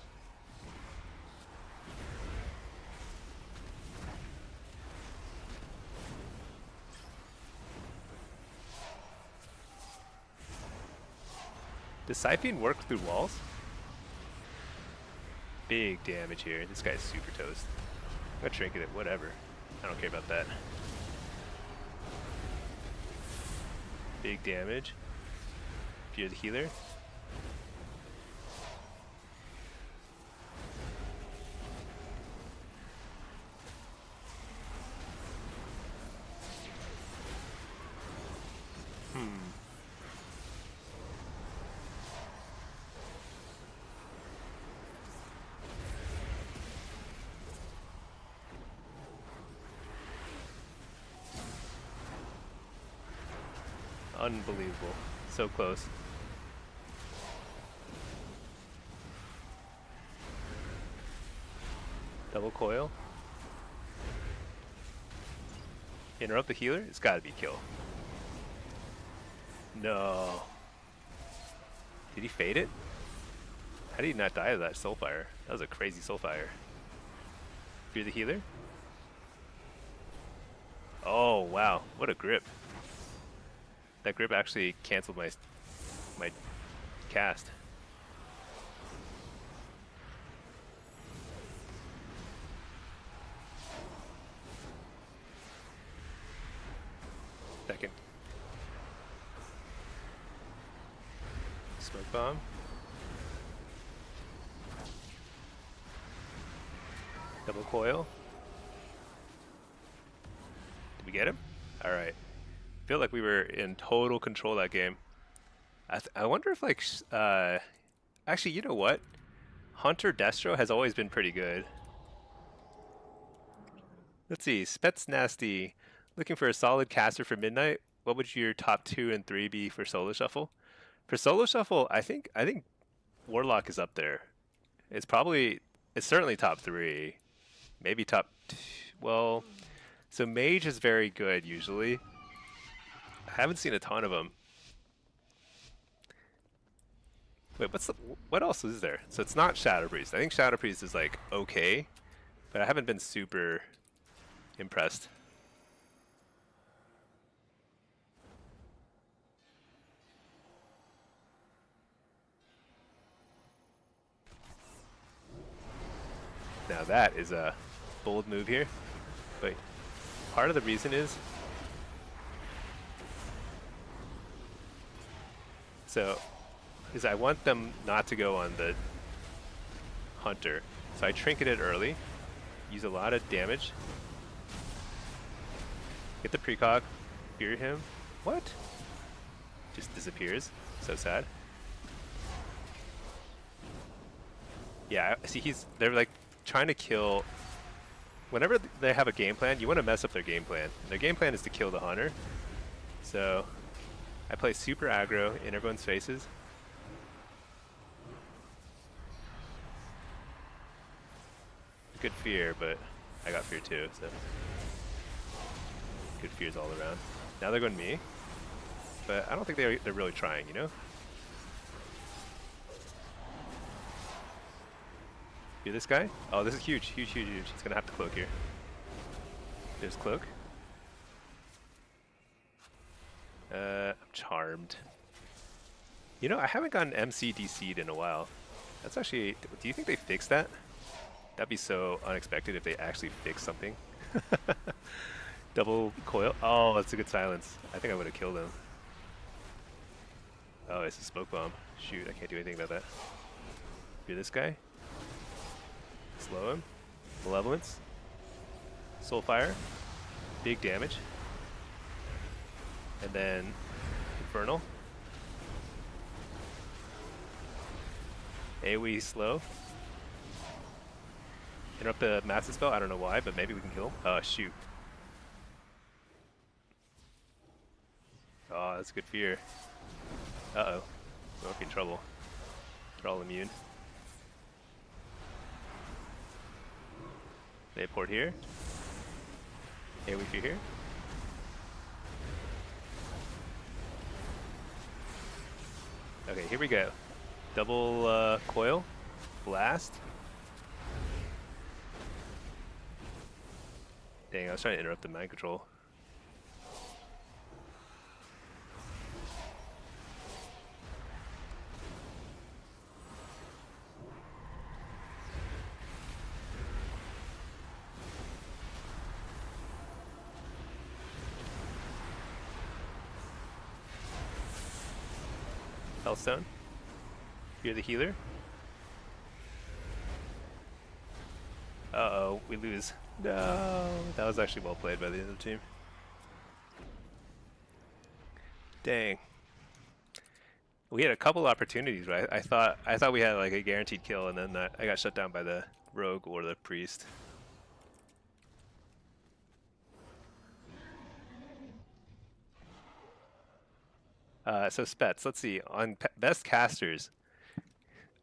Does Siphon work through walls? Big damage here. This guy's super toast. I'm gonna trinket it, whatever. I don't care about that. Big damage. Fear the healer. Unbelievable. So close. Double coil. Interrupt the healer? It's gotta be kill. No. Did he fade it? How did he not die to that soulfire? That was a crazy soulfire. Fear the healer? Oh wow, what a grip. That grip actually canceled my cast. Second. Smoke bomb. Double coil. Did we get him? Alright. Feel like we were in total control that game. I wonder if like actually, you know what? Hunter Destro has always been pretty good. Let's see, Spets Nasty, looking for a solid caster for Midnight. What would your top 2 and 3 be for solo shuffle? For solo shuffle, I think Warlock is up there. It's certainly top 3, maybe top 2. Well, so Mage is very good usually. I haven't seen a ton of them. Wait, what else is there? So it's not Shadow Priest. I think Shadow Priest is like okay, but I haven't been super impressed. Now that is a bold move here, but part of the reason is I want them not to go on the Hunter. So I trinket it early, use a lot of damage, get the precog, fear him. What? Just disappears. So sad. Yeah, see, they're like trying to kill. Whenever they have a game plan, you want to mess up their game plan. Their game plan is to kill the Hunter. So I play super aggro in everyone's faces. Good fear, but I got fear too, so good fears all around. Now they're going me, but I don't think they're really trying, you know? Do this guy? Oh, this is huge, huge, huge, huge. He's gonna have to cloak here. There's cloak. I'm charmed. You know, I haven't gotten MCDC'd in a while. That's actually... Do you think they fixed that? That'd be so unexpected if they actually fixed something. Double coil. Oh, that's a good silence. I think I would have killed him. Oh, it's a smoke bomb. Shoot, I can't do anything about that. You're this guy. Slow him. Malevolence. Soulfire. Big damage. And then Infernal. AoE slow. Interrupt the massive spell. I don't know why, but maybe we can kill him. Oh, shoot. Oh, that's good fear. Uh-oh. We're in trouble. They're all immune. They port here. AoE fear here. Okay, here we go. Double coil. Blast. Dang, I was trying to interrupt the mind control. Hellstone. You're the healer. Uh-oh, we lose. No, that was actually well played by the other team. Dang. We had a couple opportunities, right? I thought we had like a guaranteed kill, and then I got shut down by the rogue or the priest. So Spets, let's see. On best casters,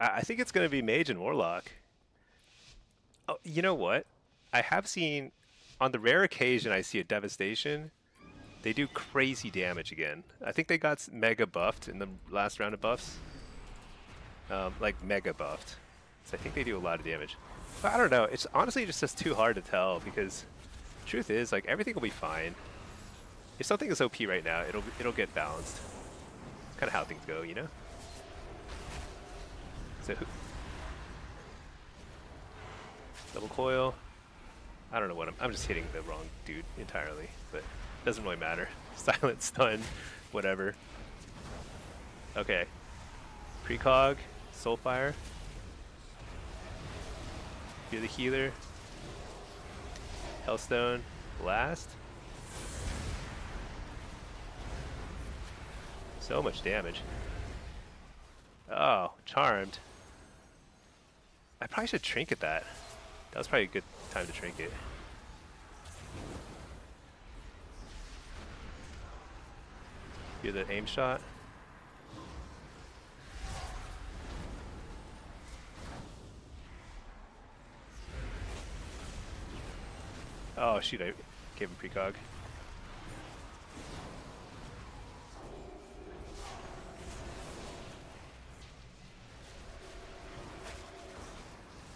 I think it's going to be Mage and Warlock. Oh, you know what? I have seen, on the rare occasion I see a Devastation, they do crazy damage again. I think they got mega buffed in the last round of buffs. Like mega buffed. So I think they do a lot of damage. But I don't know. It's honestly just too hard to tell because the truth is, like, everything will be fine. If something is OP right now, it'll get balanced. Kind of how things go, you know? So, double coil. I don't know what I'm just hitting the wrong dude entirely, but it doesn't really matter. Silent stun, whatever. Okay. Precog, Soulfire. You're the healer. Hellstone, Blast. So much damage. Oh, charmed. I probably should trinket that. That was probably a good time to trinket. You're the aim shot. Oh shoot, I gave him precog.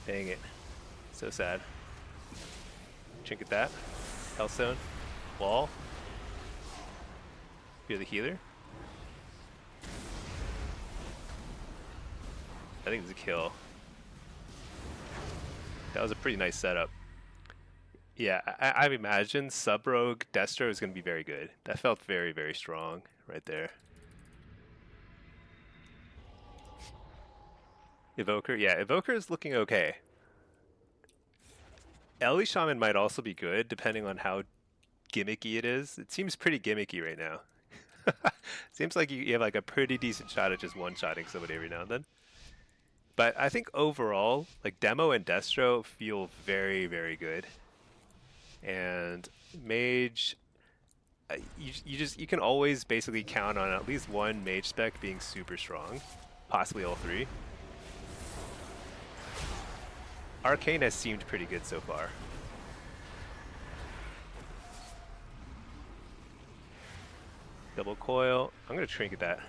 Dang it. So sad. Trinket that. Hellstone. Wall. You're the healer. I think it's a kill. That was a pretty nice setup. Yeah, I imagine Sub-Rogue Destro is going to be very good. That felt very, very strong right there. Evoker, yeah, Evoker is looking okay. Ellie Shaman might also be good, depending on how gimmicky it is. It seems pretty gimmicky right now. Seems like you have like a pretty decent shot at just one-shotting somebody every now and then. But I think overall, like Demo and Destro feel very, very good. And Mage, you can always basically count on at least one Mage spec being super strong, possibly all three. Arcane has seemed pretty good so far. Double coil. I'm gonna trinket that.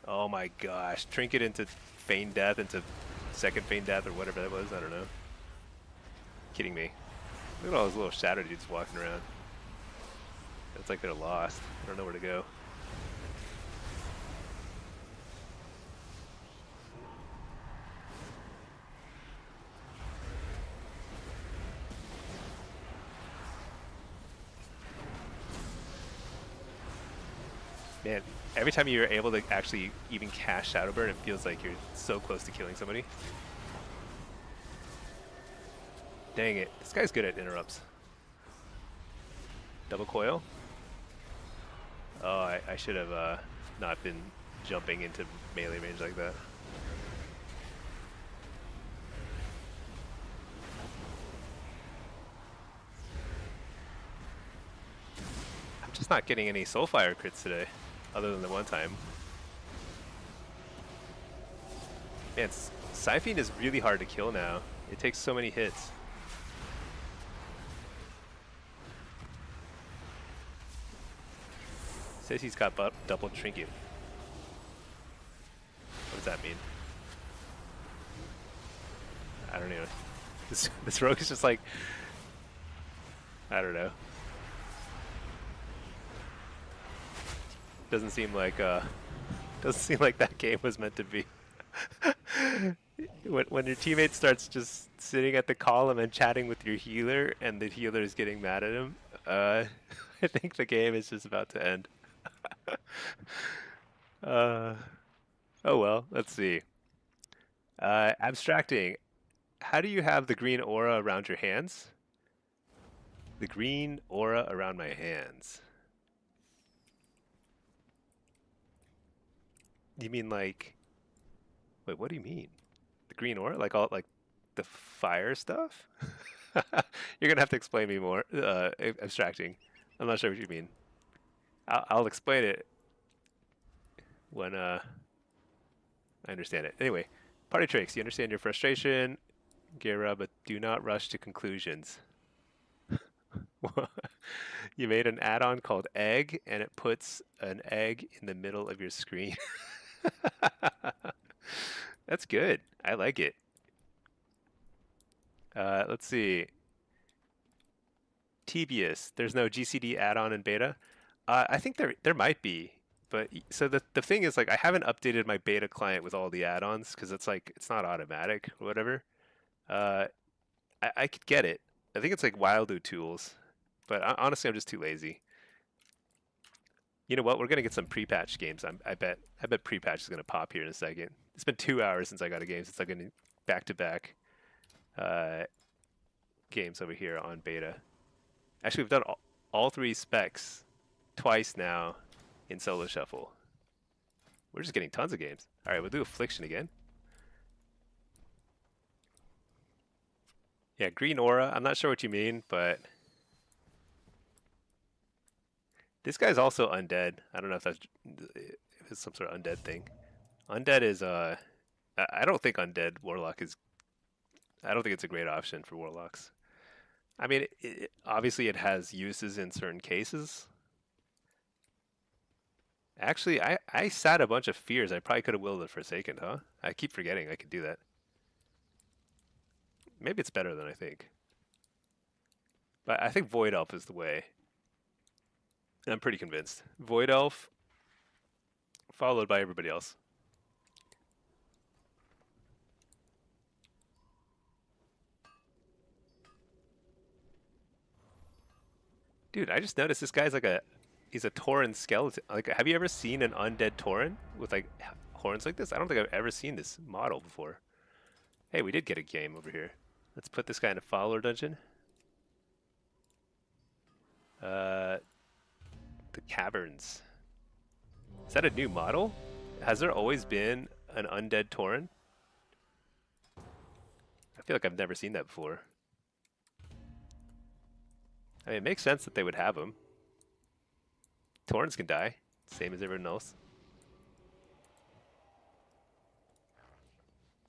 Oh my gosh. Trinket into feign death, into second feign death, or whatever that was. I don't know. Kidding me. Look at all those little shadow dudes walking around. It's like they're lost. I don't know where to go. Man, every time you're able to actually even cast Shadowburn, it feels like you're so close to killing somebody. Dang it. This guy's good at interrupts. Double coil? Oh, I should have not been jumping into melee range like that. I'm just not getting any Soulfire crits today, other than the one time. Man, Siphene is really hard to kill now. It takes so many hits. Says he's got double trinket. What does that mean? I don't know. This rogue is just like, I don't know. Doesn't seem like that game was meant to be. When your teammate starts just sitting at the column and chatting with your healer, and the healer is getting mad at him, I think the game is just about to end. Oh well, let's see. Abstracting. How do you have the green aura around your hands? The green aura around my hands. You mean like... Wait, what do you mean? The green aura? Like all like the fire stuff? You're gonna have to explain me more. Abstracting. I'm not sure what you mean. I'll explain it when I understand it. Anyway, party tricks. You understand your frustration, Gira, but do not rush to conclusions. You made an add-on called Egg, and it puts an egg in the middle of your screen. That's good. I like it. Let's see. Tedious. There's no GCD add-on in beta. I think there might be, but so the thing is, like, I haven't updated my beta client with all the add-ons because it's like it's not automatic or whatever. Uh, I could get it. I think it's like Wildo tools, but honestly, I'm just too lazy. You know what? We're gonna get some pre-patch games. I bet pre-patch is gonna pop here in a second. It's been 2 hours since I got a game. It's like a back-to-back games over here on beta. Actually, we've done all three specs twice now in Solo Shuffle. We're just getting tons of games. All right, we'll do Affliction again. Yeah, green aura. I'm not sure what you mean, but this guy's also undead. I don't know if it's some sort of undead thing. Undead is I don't think undead warlock is. I don't think it's a great option for warlocks. I mean, obviously it has uses in certain cases. Actually, I sat a bunch of fears. I probably could have willed it Forsaken, huh? I keep forgetting I could do that. Maybe it's better than I think. But I think Void Elf is the way. And I'm pretty convinced. Void Elf, followed by everybody else. Dude, I just noticed this guy's like he's a Tauren skeleton. Like, have you ever seen an undead Tauren with like horns like this? I don't think I've ever seen this model before. Hey, we did get a game over here. Let's put this guy in a follower dungeon. The Caverns. Is that a new model? Has there always been an undead Tauren? I feel like I've never seen that before. I mean, it makes sense that they would have them. Taurens can die, same as everyone else.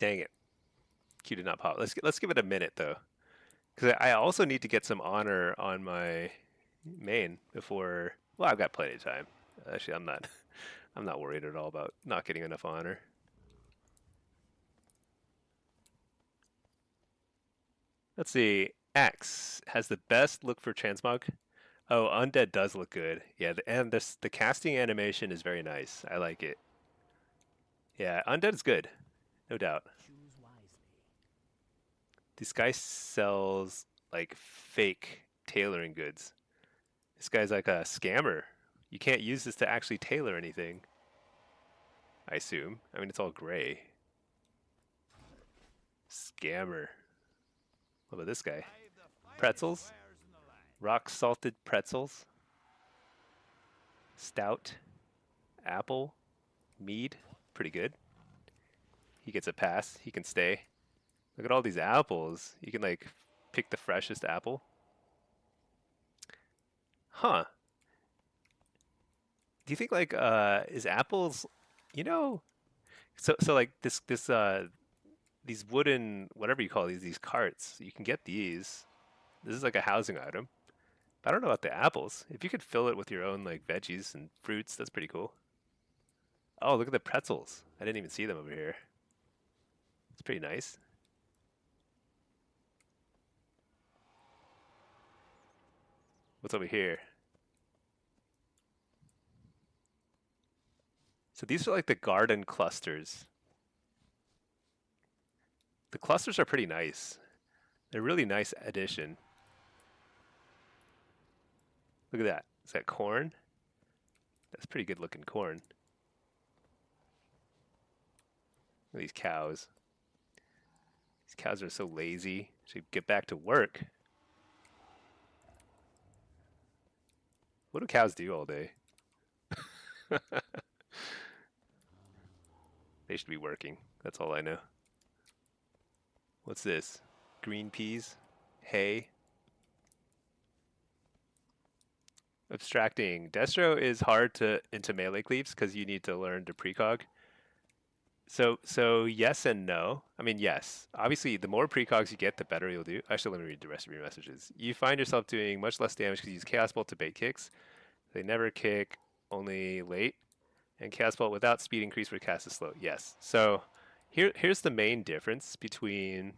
Dang it. Q did not pop. Let's give it a minute though. Because I also need to get some honor on my main before. Well, I've got plenty of time. Actually, I'm not worried at all about not getting enough honor. Let's see. Axe has the best look for transmog. Oh, undead does look good. Yeah, and the casting animation is very nice. I like it. Yeah, undead is good, no doubt. This guy sells like fake tailoring goods. This guy's like a scammer. You can't use this to actually tailor anything, I assume. I mean, it's all gray. Scammer. What about this guy? Pretzels? Rock salted pretzels? Stout? Apple? Mead? Pretty good. He gets a pass. He can stay. Look at all these apples. You can like pick the freshest apple. Huh. Do you think like is apples, you know, so like this these wooden whatever you call these carts, you can get these. This is like a housing item. But I don't know about the apples. If you could fill it with your own like veggies and fruits, that's pretty cool. Oh, look at the pretzels. I didn't even see them over here. It's pretty nice. What's over here? So these are like the garden clusters. The clusters are pretty nice. They're a really nice addition. Look at that. Is that corn? That's pretty good looking corn. Look at these cows. These cows are so lazy. Should get back to work. What do cows do all day? They should be working. That's all I know. What's this? Green peas? Hay? Abstracting. Destro is hard to into melee cleaves because you need to learn to precog. So yes and no. I mean yes. Obviously, the more precogs you get, the better you'll do. Actually, let me read the rest of your messages. You find yourself doing much less damage because you use Chaos Bolt to bait kicks. They never kick, only late. And Chaos Bolt without speed increase for cast is slow. Yes. So here's the main difference between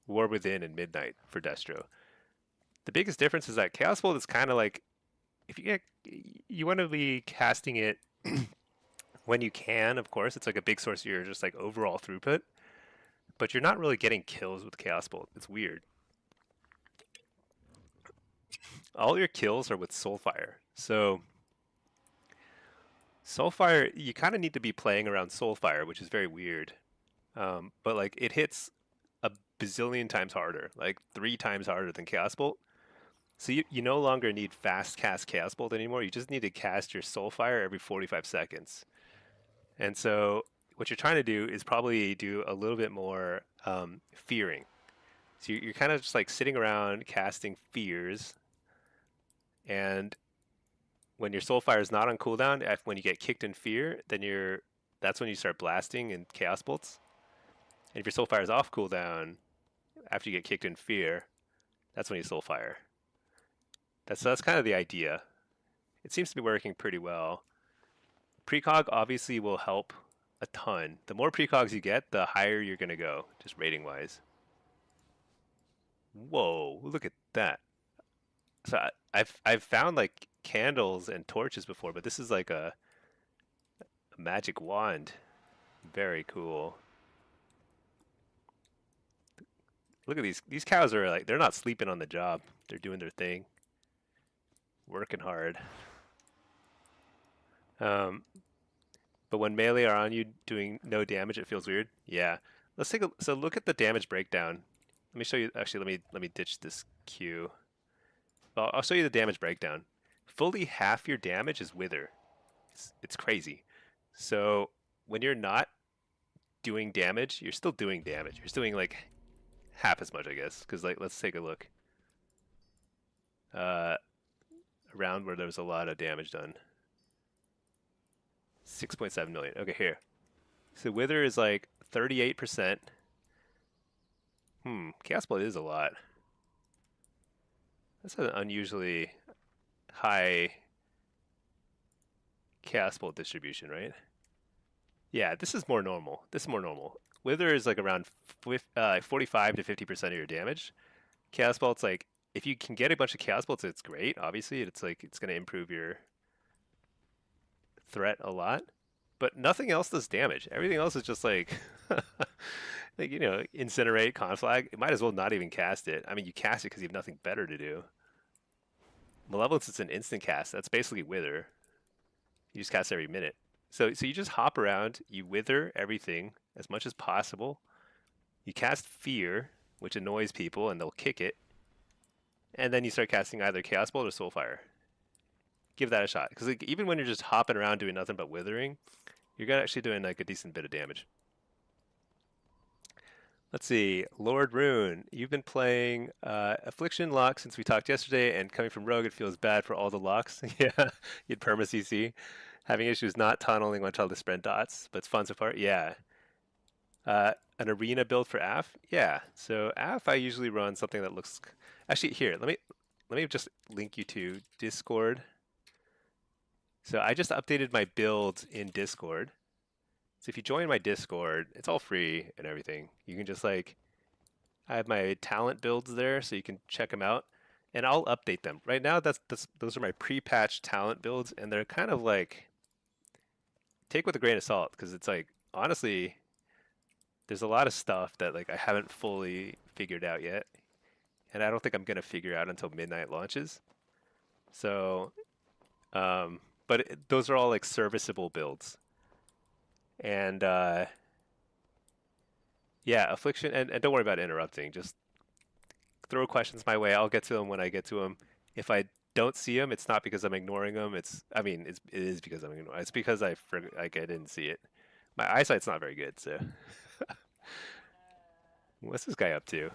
War Within and Midnight for Destro. The biggest difference is that Chaos Bolt is kind of like if you want to be casting it when you can, of course. It's like a big source of your just like overall throughput, but you're not really getting kills with Chaos Bolt. It's weird. All your kills are with Soulfire. So Soulfire, you kind of need to be playing around Soulfire, which is very weird. But like it hits a bazillion times harder, like 3 times harder than Chaos Bolt. So you no longer need fast cast Chaos Bolt anymore. You just need to cast your Soulfire every 45 seconds. And so what you're trying to do is probably do a little bit more fearing. So you're kind of just like sitting around casting fears, and when your Soulfire is not on cooldown, when you get kicked in fear, then that's when you start blasting and Chaos Bolts. And if your Soulfire is off cooldown after you get kicked in fear, that's when you Soulfire. That's kind of the idea. It seems to be working pretty well. Precog obviously will help a ton. The more precogs you get, the higher you're going to go, just rating wise. Whoa, look at that. So I've found like candles and torches before, but this is like a magic wand. Very cool. Look at these cows are like they're not sleeping on the job. They're doing their thing. Working hard. But when melee are on you doing no damage, it feels weird. Yeah. Let's take a so look at the damage breakdown. Let me show you. Actually, let me ditch this queue. Well, I'll show you the damage breakdown. Fully half your damage is wither. It's crazy. So when you're not doing damage, you're still doing damage. You're still doing like half as much, I guess. Because like, let's take a look. Around where there was a lot of damage done. 6.7 million. Okay, here. So wither is like 38%. Chaos Blood is a lot. That's an unusually high Chaos Bolt distribution, right? Yeah, this is more normal. This is more normal. Wither is like around 45 to 50% of your damage. Chaos Bolt's like if you can get a bunch of chaos bolts, it's great. Obviously, it's like it's going to improve your threat a lot, but nothing else does damage. Everything else is just like, like incinerate, conflag. You might as well not even cast it. I mean, you cast it because you have nothing better to do. Malevolence is an instant cast. That's basically wither. You just cast every minute. So you just hop around. You wither everything as much as possible. You cast fear, which annoys people, and they'll kick it. And then you start casting either Chaos Bolt or Soulfire. Give that a shot, because like, even when you're just hopping around doing nothing but withering, you're actually doing like a decent bit of damage. Let's see, Lord Rune, you've been playing Affliction lock since we talked yesterday, and coming from Rogue, it feels bad for all the locks. Yeah, you'd perma CC. Having issues not tunneling once all the spread dots, but it's fun so far. Yeah. An arena build for AF? Yeah. So AF, I usually run something that looks. Actually, here, let me just link you to Discord. So I just updated my builds in Discord. So if you join my Discord, it's all free and everything. You can just like, I have my talent builds there, so you can check them out, and I'll update them. Right now, those are my pre-patched talent builds, and they're kind of like, take with a grain of salt, because it's like, honestly, there's a lot of stuff that like I haven't fully figured out yet, and I don't think I'm gonna figure out until midnight launches. So, but those are all like serviceable builds. And yeah, affliction, and don't worry about interrupting. Just throw questions my way. I'll get to them when I get to them. If I don't see them, it's not because I'm ignoring them. It is because I'm ignoring. It's because I didn't see it. My eyesight's not very good, so. What's this guy up to?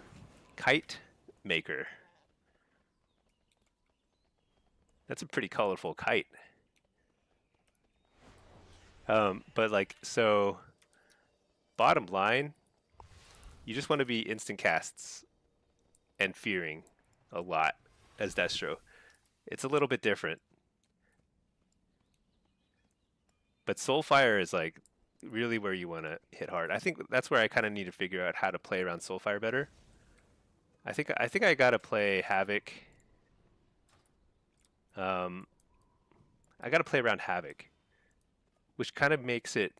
Kite maker. That's a pretty colorful kite. But like, so bottom line, you just want to be instant casts and fearing a lot as Destro. It's a little bit different. But Soulfire is like really where you want to hit hard. I think that's where I kind of need to figure out how to play around Soulfire better. I think I gotta play Havoc. I gotta play around Havoc, which kind of makes it.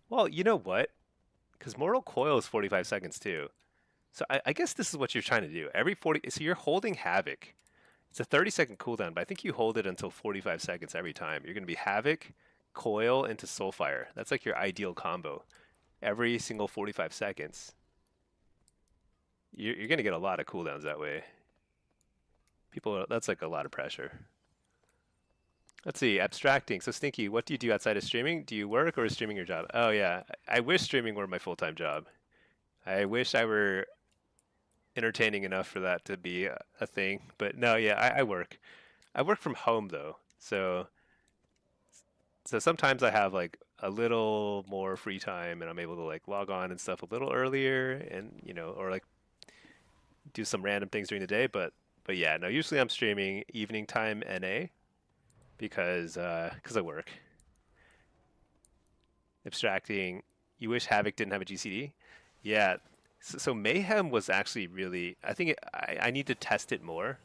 Well, you know what? Because Mortal Coil is 45 seconds too. So I guess this is what you're trying to do. Every 40, so you're holding Havoc. It's a 30-second cooldown, but I think you hold it until 45 seconds every time. You're going to be Havoc, Coil into Soulfire. That's like your ideal combo. Every single 45 seconds. You're going to get a lot of cooldowns that way. That's like a lot of pressure. Let's see, abstracting. So Stinky, what do you do outside of streaming? Do you work, or is streaming your job? Oh yeah, I wish streaming were my full-time job. I wish I were entertaining enough for that to be a thing. But no, yeah, I work. I work from home though, so sometimes I have like a little more free time, and I'm able to like log on and stuff a little earlier, and or like do some random things during the day. But yeah, no, usually I'm streaming evening time NA because I work. Abstracting. You wish Havoc didn't have a GCD? Yeah. So Mayhem was actually really. I think I need to test it more.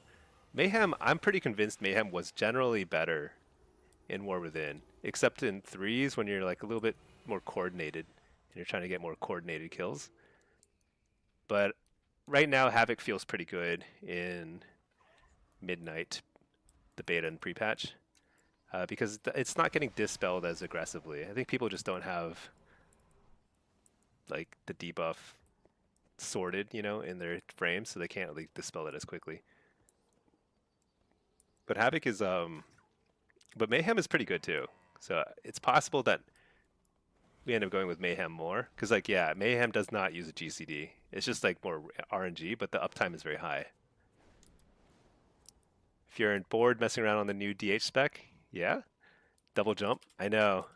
Mayhem. I'm pretty convinced Mayhem was generally better in War Within, except in threes when you're like a little bit more coordinated and you're trying to get more coordinated kills. But right now, Havoc feels pretty good in Midnight, the beta and pre-patch, because it's not getting dispelled as aggressively. I think people just don't have like the debuff sorted, in their frames, so they can't like dispel it as quickly. But Havoc is but Mayhem is pretty good too. So it's possible that we end up going with Mayhem more, because like yeah, Mayhem does not use a GCD. It's just like more RNG, but the uptime is very high. If you're bored messing around on the new DH spec, yeah, double jump. I know.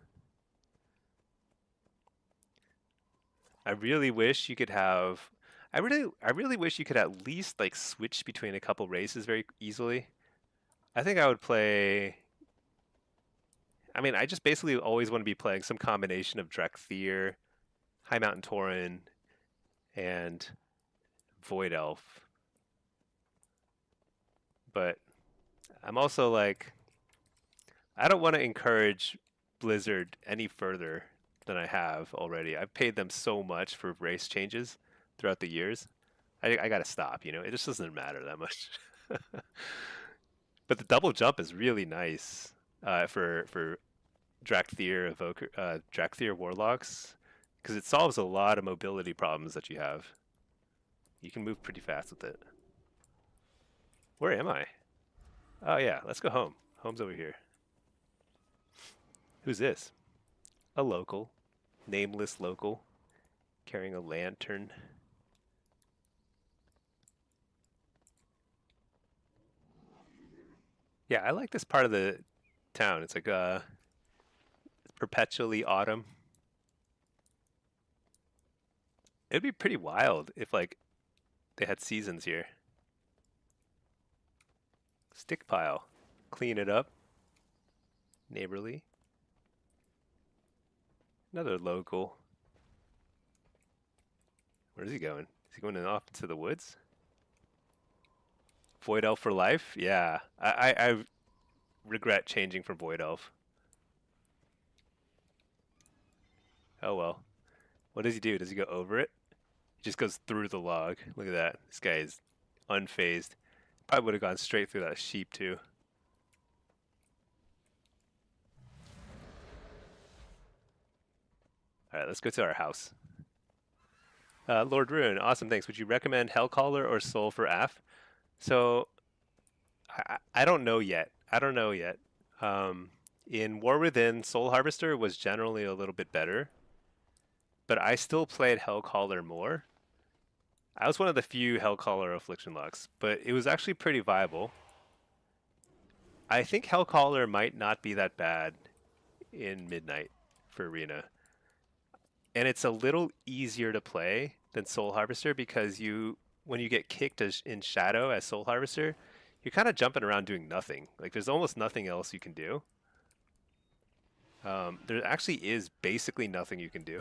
I really wish you could have. I really wish you could at least like switch between a couple races very easily. I think I would play. I mean, I just basically always want to be playing some combination of Drekthir, High Mountain Tauren, and Void Elf. But I'm also like, I don't want to encourage Blizzard any further than I have already. I've paid them so much for race changes throughout the years. I gotta stop, you know? It just doesn't matter that much. But the double jump is really nice for Drakthir Warlocks, because it solves a lot of mobility problems that you have. You can move pretty fast with it. Where am I? Oh yeah, let's go home. Home's over here. Who's this? A local. Nameless local. Carrying a lantern. Yeah, I like this part of the town. It's like perpetually autumn. It'd be pretty wild if like they had seasons here. Stick pile. Clean it up. Neighborly. Another local. Where's he going? Is he going off into the woods? Void Elf for life? Yeah. I regret changing from Void Elf. Oh well. What does he do? Does he go over it? He just goes through the log. Look at that. This guy is unfazed. Probably would have gone straight through that sheep too. Alright, let's go to our house. Lord Ruin, awesome, thanks. Would you recommend Hellcaller or Soul for AF? So, I don't know yet. I don't know yet. In War Within, Soul Harvester was generally a little bit better, but I still played Hellcaller more. I was one of the few Hellcaller affliction locks, but it was actually pretty viable. I think Hellcaller might not be that bad in Midnight for Arena. And it's a little easier to play than Soul Harvester because when you get kicked in Shadow as Soul Harvester, you're kind of jumping around doing nothing. Like there's almost nothing else you can do. There actually is basically nothing you can do.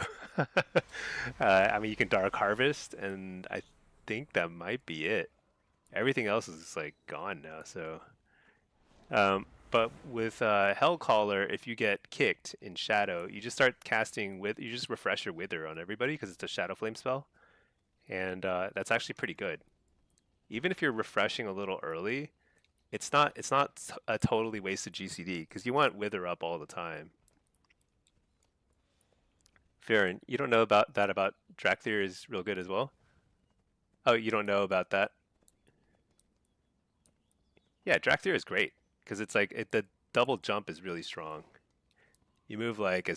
I mean, you can Dark Harvest, and I think that might be it. Everything else is like gone now. So, but with Hellcaller, if you get kicked in Shadow, you just start casting you just refresh your Wither on everybody because it's a Shadow Flame spell, and that's actually pretty good. Even if you're refreshing a little early, it's not a totally wasted GCD because you want Wither up all the time. Farron, you don't know about Drakthir is real good as well? Oh, you don't know about that? Yeah, Drakthir is great because it's like the double jump is really strong. You move like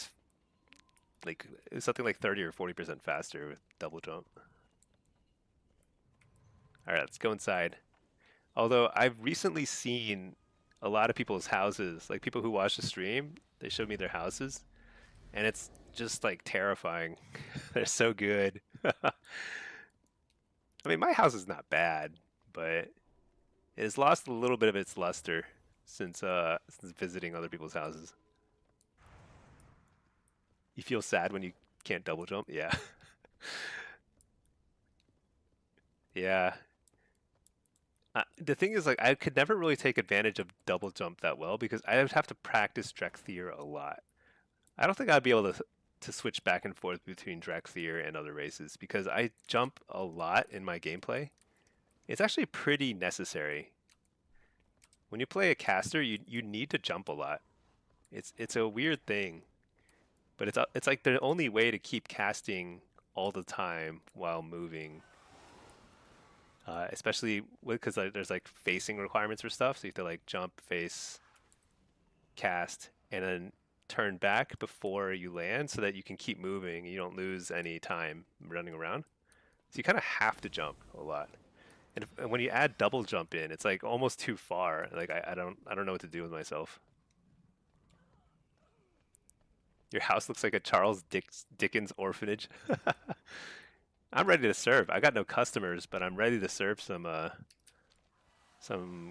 something like 30 or 40% faster with double jump. All right, let's go inside. Although I've recently seen a lot of people's houses, like people who watch the stream, they showed me their houses, and it's just like terrifying. They're so good. I mean, my house is not bad, but it has lost a little bit of its luster since visiting other people's houses. You feel sad when you can't double jump? Yeah. Yeah. The thing is, like, I could never really take advantage of double jump that well because I would have to practice Drexthir a lot. I don't think I'd be able to switch back and forth between Drexthir and other races because I jump a lot in my gameplay. It's actually pretty necessary. When you play a caster, you need to jump a lot. It's a weird thing, but it's like the only way to keep casting all the time while moving. Especially because there's like facing requirements for stuff, so you have to like jump, face, cast, and then turn back before you land so that you can keep moving. You don't lose any time running around. So you kind of have to jump a lot. And when you add double jump in, it's like almost too far. Like I don't know what to do with myself. Your house looks like a Dickens orphanage. I'm ready to serve. I got no customers, but I'm ready to serve some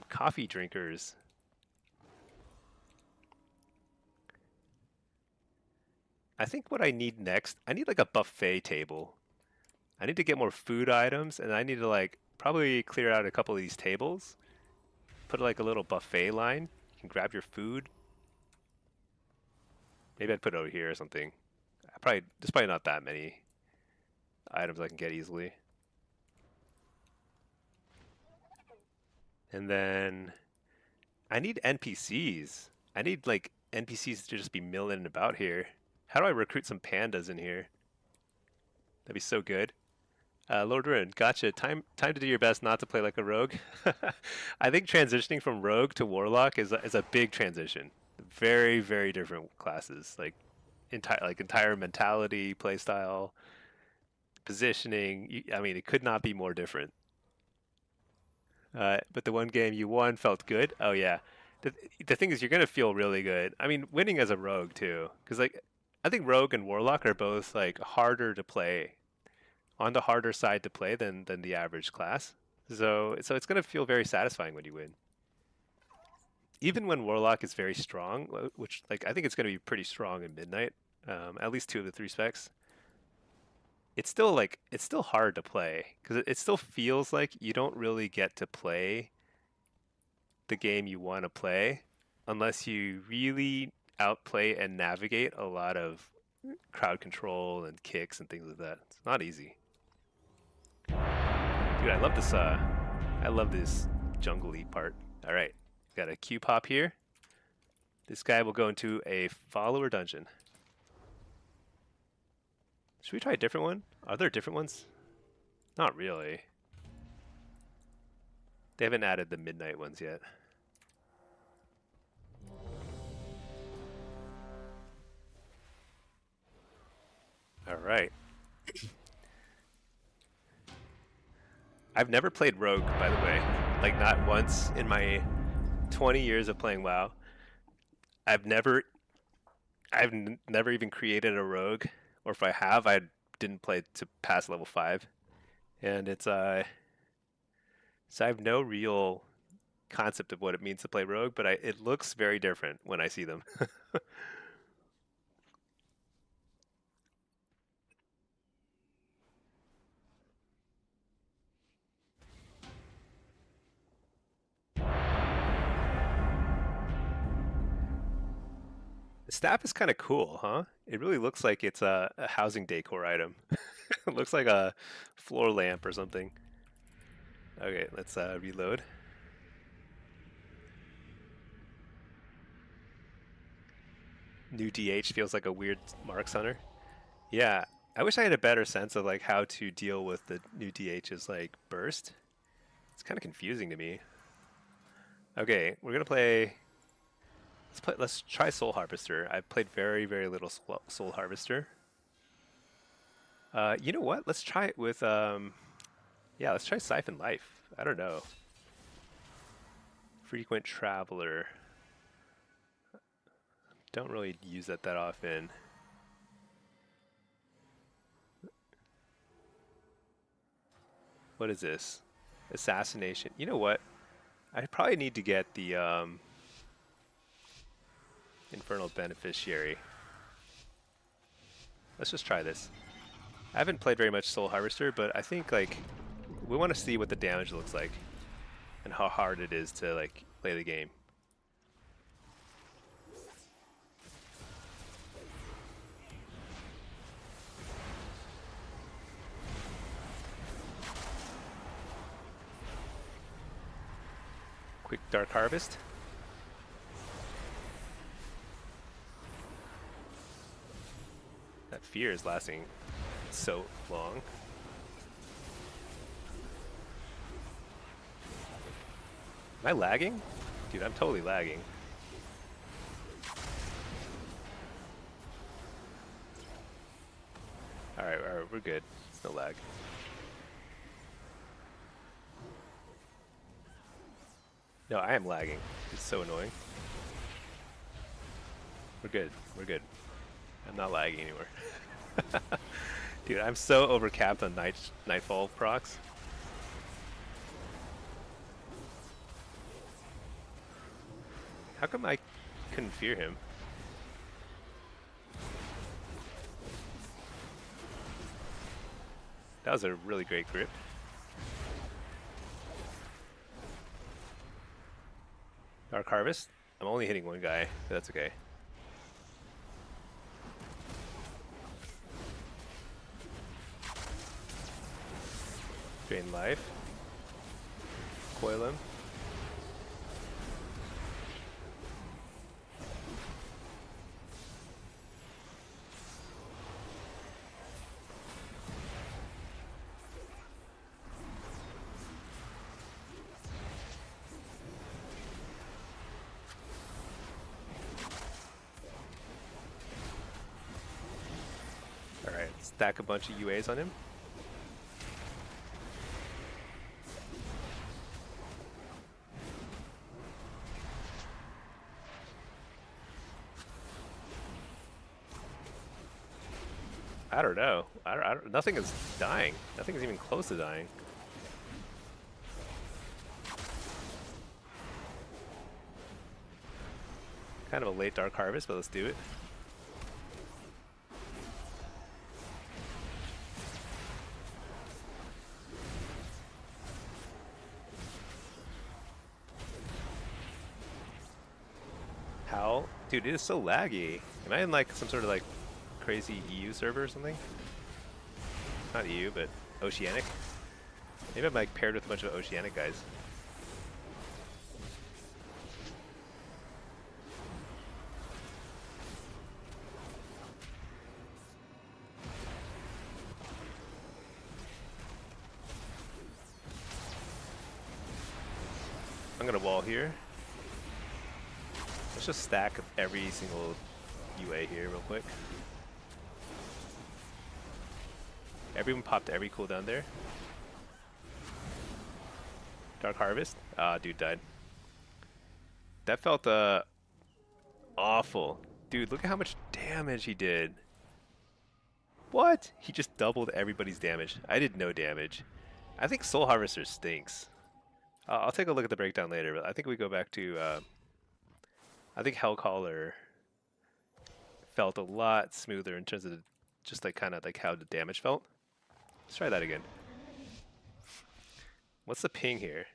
coffee drinkers. I think what I need next, I need like a buffet table. I need to get more food items, and I need to like probably clear out a couple of these tables. Put like a little buffet line. You can grab your food. Maybe I'd put it over here or something. There's probably not that many items I can get easily. And then I need NPCs. I need like NPCs to just be milling about here. How do I recruit some pandas in here? That'd be so good. Lord Ruin, gotcha. Time to do your best not to play like a rogue. I think transitioning from rogue to warlock is a big transition. Very, very different classes. Like entire mentality, playstyle, positioning. I mean, it could not be more different. But the one game you won felt good. Oh yeah. The thing is, you're gonna feel really good. I mean, winning as a rogue too, because like I think rogue and warlock are both like harder to play, on the harder side to play than the average class. So it's gonna feel very satisfying when you win. Even when warlock is very strong, which like I think it's gonna be pretty strong in midnight, at least 2 of the 3 specs. It's still hard to play because it still feels like you don't really get to play the game you want to play unless you really outplay and navigate a lot of crowd control and kicks and things like that. It's not easy. Dude, I love this jungle-y part. All right, got a Q pop here. This guy will go into a follower dungeon. Should we try a different one? Are there different ones? Not really. They haven't added the midnight ones yet. All right. I've never played Rogue, by the way. Like, not once in my 20 years of playing WoW. I've never even created a Rogue, or if I have, I didn't play to past level 5. And so I have no real concept of what it means to play Rogue, but it looks very different when I see them. The staff is kind of cool, huh? It really looks like it's a housing decor item. It looks like a floor lamp or something. Okay, let's reload. New DH feels like a weird Marks Hunter. Yeah, I wish I had a better sense of like how to deal with the new DH's like burst. It's kind of confusing to me. Okay, we're gonna play. Let's try Soul Harvester. I've played very, very little Soul Harvester. You know what? Let's try it with yeah, let's try Siphon Life. I don't know. Frequent Traveler. Don't really use that often. What is this? Assassination. You know what? I probably need to get the Infernal Beneficiary. Let's just try this. I haven't played very much Soul Harvester, but I think like we want to see what the damage looks like and how hard it is to like play the game. Quick Dark Harvest. That fear is lasting so long. Am I lagging? Dude, I'm totally lagging. Alright, we're good. It's no lag. No, I am lagging. It's so annoying. We're good. We're good. I'm not lagging anymore. Dude, I'm so overcapped on Nightfall procs. How come I couldn't fear him? That was a really great grip. Dark Harvest. I'm only hitting one guy, but that's okay. Drain life. Coil him. Alright, stack a bunch of UAs on him. I don't know. Nothing is dying. Nothing is even close to dying. Kind of a late Dark Harvest, but let's do it. How? Dude, it is so laggy. Am I in like some sort of like crazy EU server or something? Not EU, but Oceanic. Maybe I'm like paired with a bunch of Oceanic guys. I'm gonna wall here. Let's just stack every single UA here real quick. Everyone popped every cooldown there. Dark Harvest. Ah, dude died. That felt awful. Dude, look at how much damage he did. What? He just doubled everybody's damage. I did no damage. I think Soul Harvester stinks. I'll take a look at the breakdown later, but I think we go back to I think Hellcaller felt a lot smoother in terms of just like kind of like how the damage felt. Let's try that again. What's the ping here?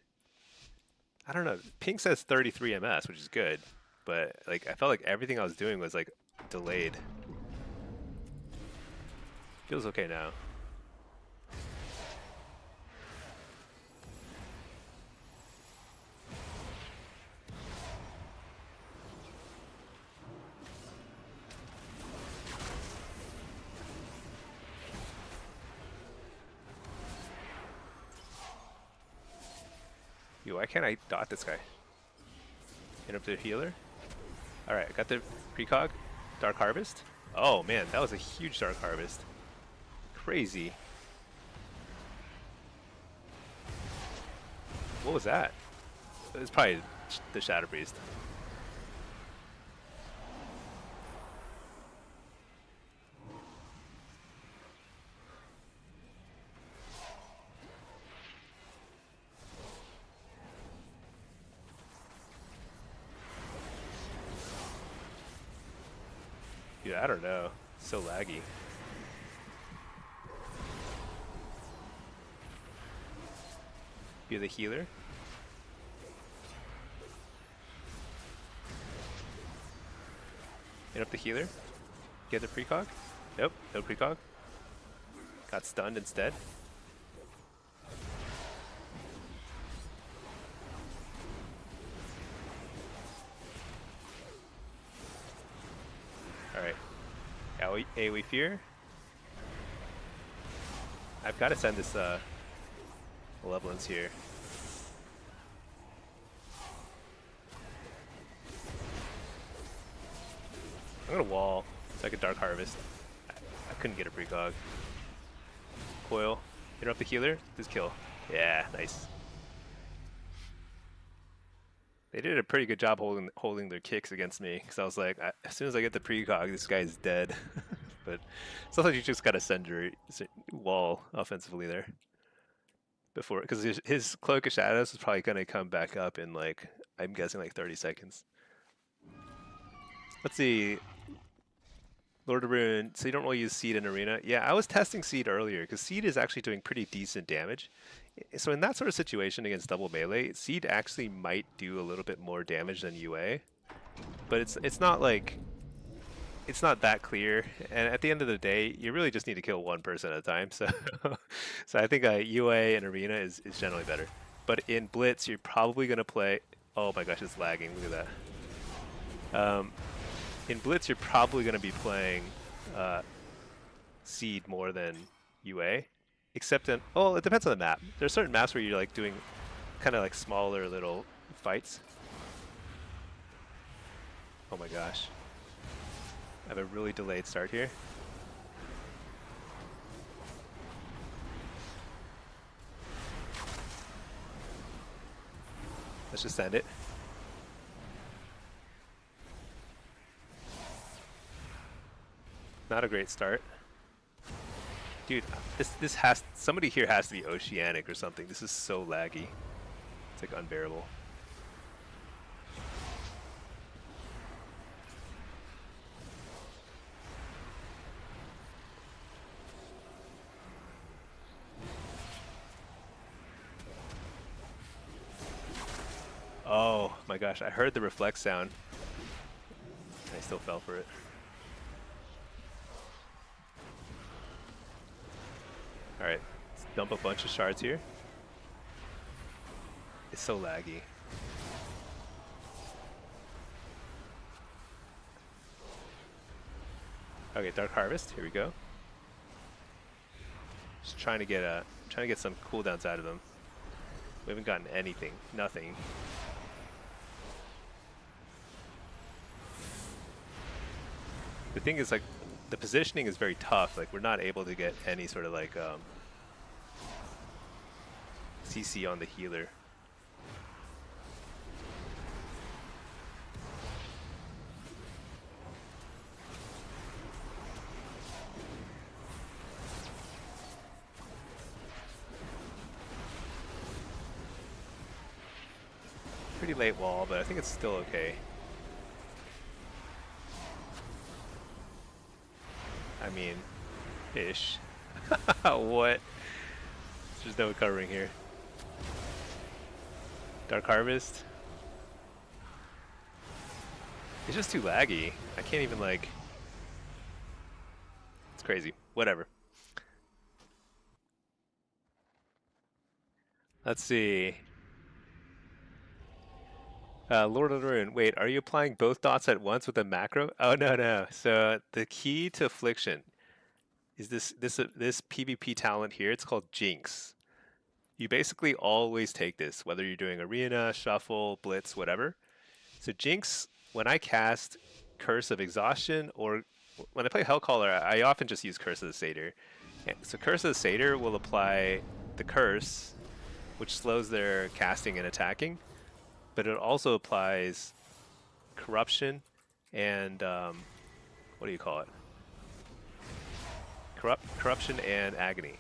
I don't know. Ping says 33 ms, which is good, but like I felt like everything I was doing was like delayed. Feels okay now. Yo, why can't I dot this guy? Interrupt the healer. Alright, got the precog. Dark Harvest. Oh man, that was a huge Dark Harvest. Crazy. What was that? It was probably the Shadow Priest. Dude, I don't know. So laggy. Be the healer. Hit up the healer. Get the precog. Nope, no precog. Got stunned instead. Alright. AoE Fear. I've got to send this Malevolence here. I'm gonna wall so I can Dark Harvest. I couldn't get a precog. Coil. Interrupt the healer. Just kill. Yeah, nice. They did a pretty good job holding their kicks against me, because I was like, as soon as I get the precog, this guy's dead. But sometimes you just gotta send your wall offensively there. Before, because his Cloak of Shadows is probably gonna come back up in like, I'm guessing like 30 seconds. Let's see. Lord of Ruin, so you don't really use Seed in Arena? Yeah, I was testing Seed earlier, because Seed is actually doing pretty decent damage. So in that sort of situation against double melee, Seed actually might do a little bit more damage than UA. But it's not like, it's not that clear, and at the end of the day, you really just need to kill one person at a time, so so I think UA and Arena is generally better. But in Blitz, you're probably going to play... Oh my gosh, it's lagging, look at that. In Blitz, you're probably going to be playing Seed more than UA, except in... Oh, it depends on the map. There are certain maps where you're like doing kind of like smaller little fights. Oh my gosh. I have a really delayed start here. Let's just end it. Not a great start. Dude, this has... Somebody here has to be Oceanic or something. This is so laggy. It's like unbearable. Oh my gosh, I heard the reflect sound. I still fell for it. Alright, let's dump a bunch of shards here. It's so laggy. Okay, Dark Harvest, here we go. Just trying to get some cooldowns out of them. We haven't gotten anything, nothing. The thing is, like, the positioning is very tough. Like, we're not able to get any sort of like CC on the healer. Pretty late wall, but I think it's still okay. I mean, ish. What? There's no covering here. Dark Harvest. It's just too laggy. I can't even like... It's crazy. Whatever. Let's see. Lord of the Ruin. Wait, are you applying both dots at once with a macro? Oh, no. So the key to affliction is this PvP talent here. It's called Jinx. You basically always take this, whether you're doing Arena, Shuffle, Blitz, whatever. So Jinx, when I cast Curse of Exhaustion, or when I play Hellcaller, I often just use Curse of the Satyr. So Curse of the Satyr will apply the Curse, which slows their casting and attacking. But it also applies corruption and what do you call it? Corruption and agony.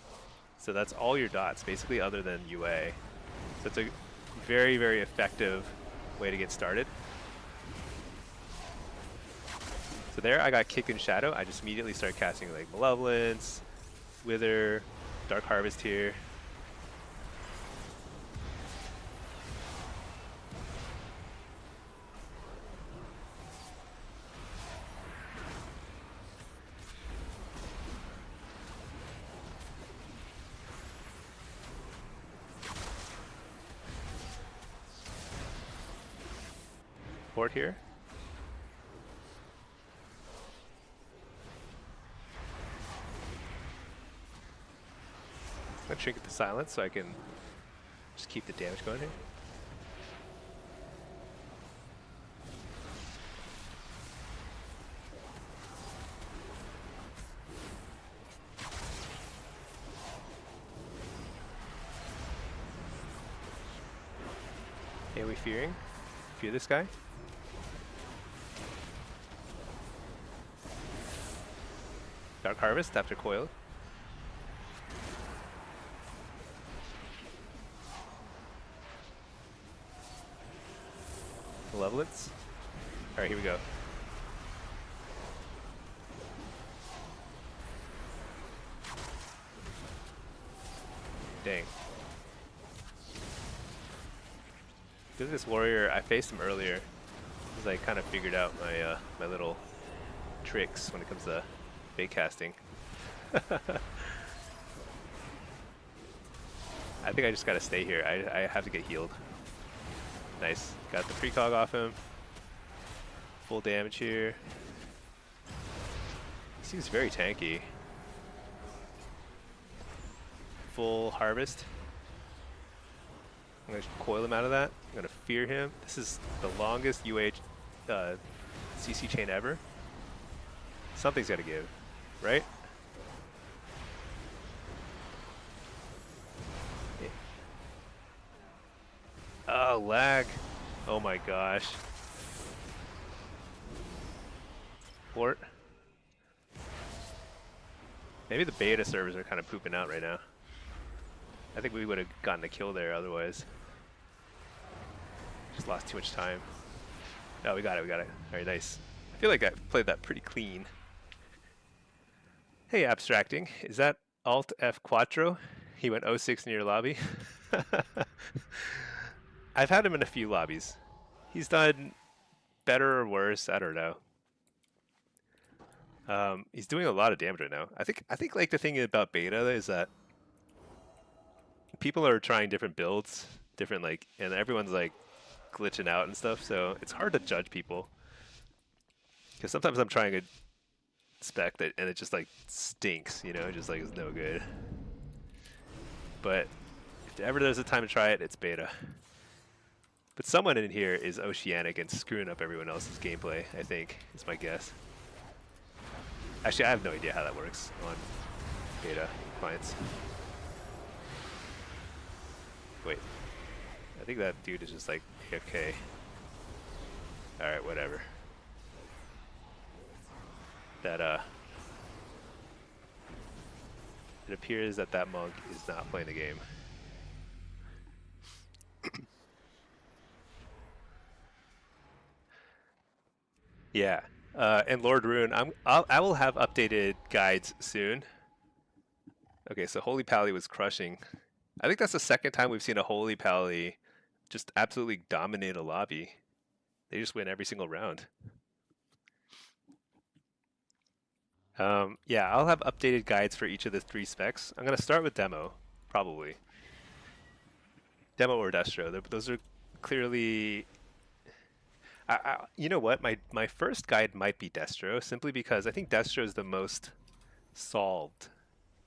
So that's all your dots, basically, other than UA. So it's a very, very effective way to get started. So there, I got kicked in shadow. I just immediately started casting like Malevolence, Wither, Dark Harvest here. Port here. I'm gonna Trinket to silence so I can just keep the damage going here. Okay, we fearing? Fear this guy? Dark Harvest after Coil. Malevolence. Alright, here we go. Dang. Look at this warrior. I faced him earlier because I kind of figured out my my little tricks when it comes to bait casting. I think I just gotta stay here. I have to get healed. Nice. Got the precog off him. Full damage here. Seems very tanky. Full harvest. I'm gonna coil him out of that. I'm gonna fear him. This is the longest CC chain ever. Something's gotta give, right? Yeah. Oh, lag. Oh my gosh. Port. Maybe the beta servers are kind of pooping out right now. I think we would have gotten a kill there otherwise. Just lost too much time. No, we got it, we got it. Alright, nice. I feel like I played that pretty clean. Hey, abstracting. Is that Alt F Quattro? He went 06 in your lobby. I've had him in a few lobbies. He's done better or worse, I don't know. He's doing a lot of damage right now. I think like the thing about beta is that people are trying different builds, different like, and everyone's like glitching out and stuff. So it's hard to judge people because sometimes I'm trying a spec that and it just like stinks, you know, just like is no good. But if ever there's a time to try it, it's beta. But someone in here is oceanic and screwing up everyone else's gameplay. I think is my guess. Actually, I have no idea how that works on beta clients. Wait, I think that dude is just like AFK. Alright, whatever. That, it appears that that monk is not playing the game. Yeah. And Lord Rune, I will have updated guides soon. Okay, so Holy Pally was crushing. I think that's the second time we've seen a Holy Pally just absolutely dominate a lobby. They just win every single round. Yeah, I'll have updated guides for each of the 3 specs. I'm going to start with Demo, probably. Demo or Destro. Those are clearly... you know what? My first guide might be Destro, simply because I think Destro is the most solved.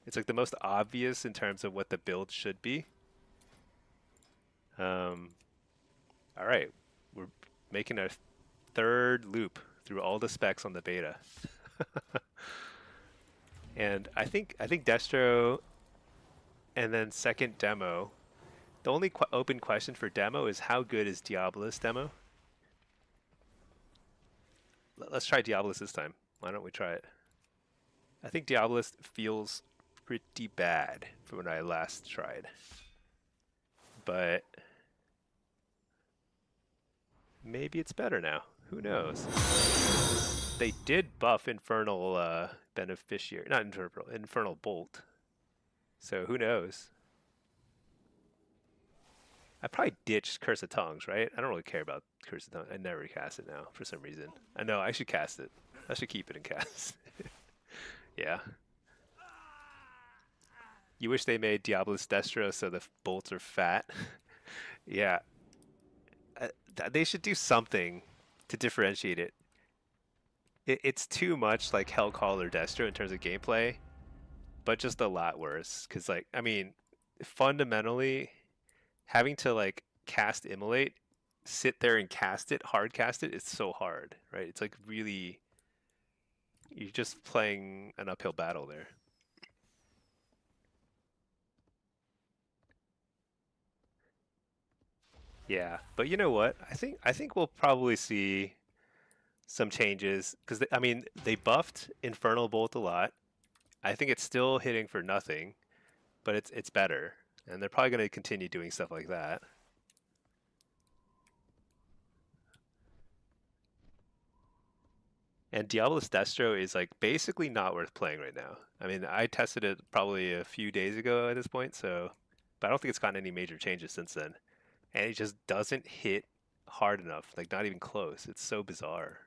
It's like the most obvious in terms of what the build should be. All right, we're making a 3rd loop through all the specs on the beta, and I think Destro, and then second Demo. The only open question for Demo is how good is Diabolus Demo? Let's try Diabolus this time. Why don't we try it? I think Diabolus feels pretty bad from when I last tried. But maybe it's better now. Who knows? They did buff Infernal Beneficiary. Not Infernal Bolt. So who knows? I probably ditched Curse of Tongues, right? I don't really care about Curse of Tongues. I never cast it now for some reason. I know, I should cast it. I should keep it and cast. Yeah. You wish they made Diabolus Destro so the bolts are fat. Yeah. They should do something to differentiate it. It's too much like Hellcall or Destro in terms of gameplay, but just a lot worse. Because, like, I mean, fundamentally, having to like cast Immolate, sit there and cast it, hard cast it, it's so hard, right? It's like really, you're just playing an uphill battle there. Yeah, but you know what? I think we'll probably see some changes because I mean they buffed Infernal Bolt a lot. I think it's still hitting for nothing, but it's better, and they're probably going to continue doing stuff like that. And Diabolus Destro is like basically not worth playing right now. I mean, I tested it probably a few days ago at this point, so but I don't think it's gotten any major changes since then. And it just doesn't hit hard enough, like not even close. It's so bizarre.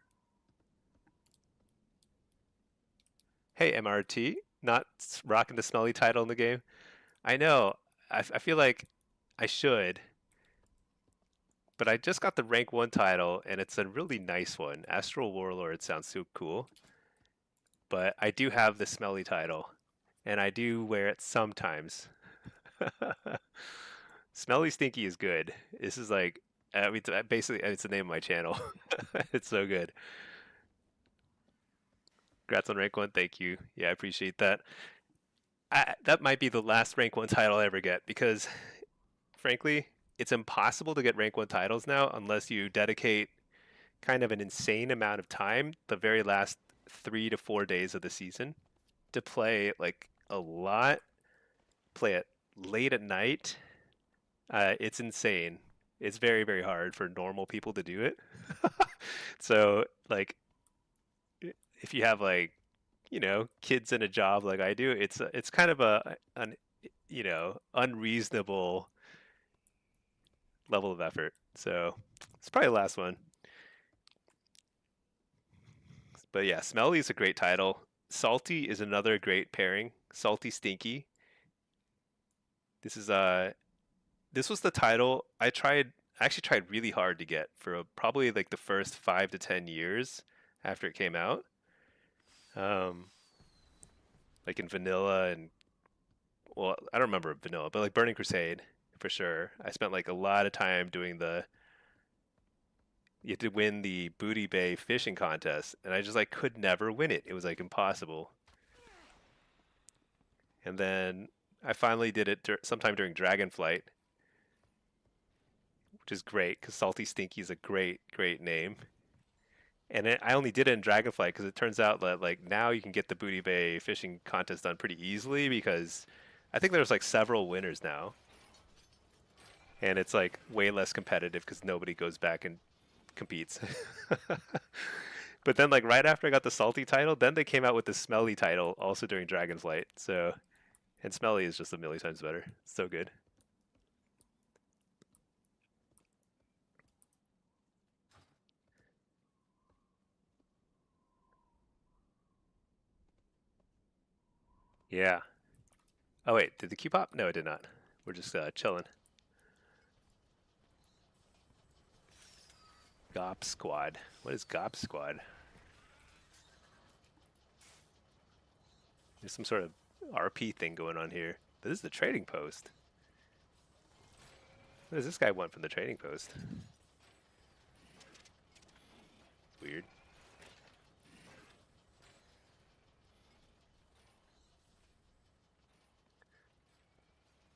Hey, MRT, not rocking the smelly title in the game. I know. I feel like I should, but I just got the rank 1 title, and it's a really nice one. Astral Warlord sounds so cool, but I do have the smelly title, and I do wear it sometimes. Smelly Stinky is good. This is like, I mean, basically, it's the name of my channel. It's so good. Congrats on rank 1. Thank you. Yeah, I appreciate that. That might be the last rank 1 title I ever get because, frankly, it's impossible to get rank 1 titles now unless you dedicate kind of an insane amount of time the very last 3 to 4 days of the season to play like a lot, play it late at night. It's insane. It's very, very hard for normal people to do it. So, like, if you have like, kids and a job like I do, it's kind of an unreasonable level of effort. So, it's probably the last one. But yeah, Smelly is a great title. Salty is another great pairing. Salty Stinky. This is this was the title I actually tried really hard to get for probably like the first 5 to 10 years after it came out. Um, like in vanilla and well, I don't remember vanilla, but like Burning Crusade for sure. I spent like a lot of time doing you had to win the Booty Bay fishing contest, and I just like could never win it. It was like impossible. And then I finally did it sometime during Dragonflight, which is great because Salty Stinky is a great, great name. And I only did it in Dragonflight because it turns out that like now you can get the Booty Bay fishing contest done pretty easily because I think there's like several winners now, and it's like way less competitive because nobody goes back and competes. But then like right after I got the Salty title, then they came out with the Smelly title also during Dragonflight. So and Smelly is just a million times better. It's so good. Yeah. Oh wait, did the queue pop? No, it did not. We're just chilling. Gop Squad. What is Gop Squad? There's some sort of RP thing going on here. But this is the trading post. What does this guy want from the trading post? Weird.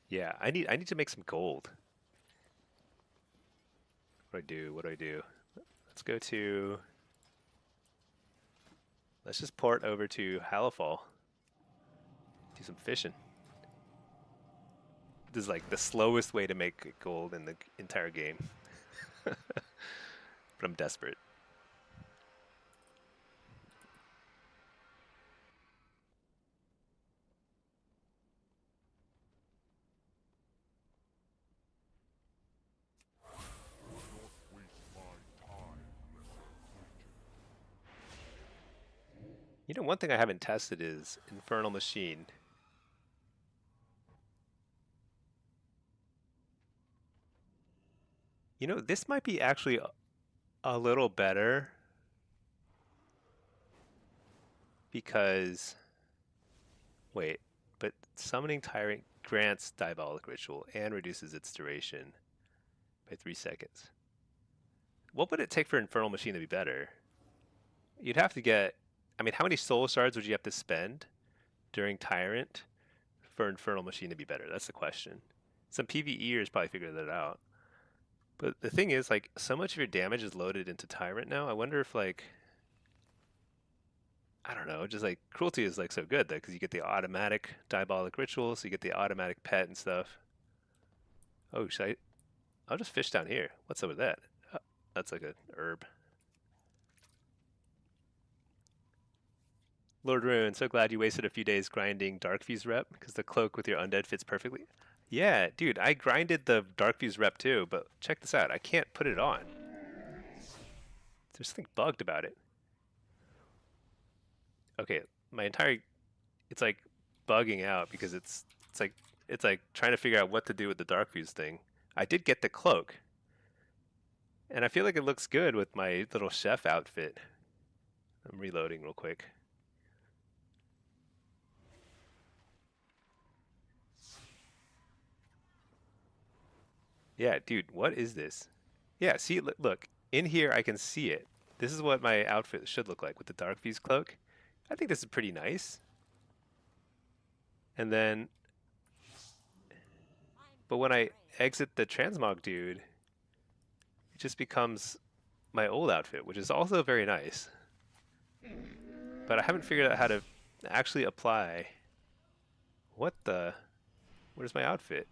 Yeah, I need to make some gold. What do I do? What do I do? Let's go to. Let's just port over to Halifal. Do some fishing. This is like the slowest way to make gold in the entire game. But I'm desperate. You know, one thing I haven't tested is Infernal Machine. You know, this might be actually a little better because, wait, but summoning Tyrant grants Diabolic Ritual and reduces its duration by 3 seconds. What would it take for Infernal Machine to be better? You'd have to get, I mean, how many soul shards would you have to spend during Tyrant for Infernal Machine to be better? That's the question. Some PvEers probably figured that out. But the thing is, like, so much of your damage is loaded into Tyrant now. I wonder if, like, I don't know, just like Cruelty is like so good though, because you get the automatic Diabolic Ritual, so you get the automatic pet and stuff. Oh, should I? I'll just fish down here. What's up with that? That's like a herb. Lord Rune, so glad you wasted a few days grinding Dark Fuse rep, because the cloak with your undead fits perfectly. Yeah, dude, I grinded the Dark Fuse rep too, but check this out. I can't put it on. There's something bugged about it. Okay, my entire it's like bugging out because it's like trying to figure out what to do with the Dark Fuse thing. I did get the cloak, and I feel like it looks good with my little chef outfit. I'm reloading real quick. Yeah, dude, what is this? Yeah, see, look, in here I can see it. This is what my outfit should look like with the Dark Fuse cloak. I think this is pretty nice. And then, but when I exit the transmog dude, it just becomes my old outfit, which is also very nice. But I haven't figured out how to actually apply. What the? Where's my outfit?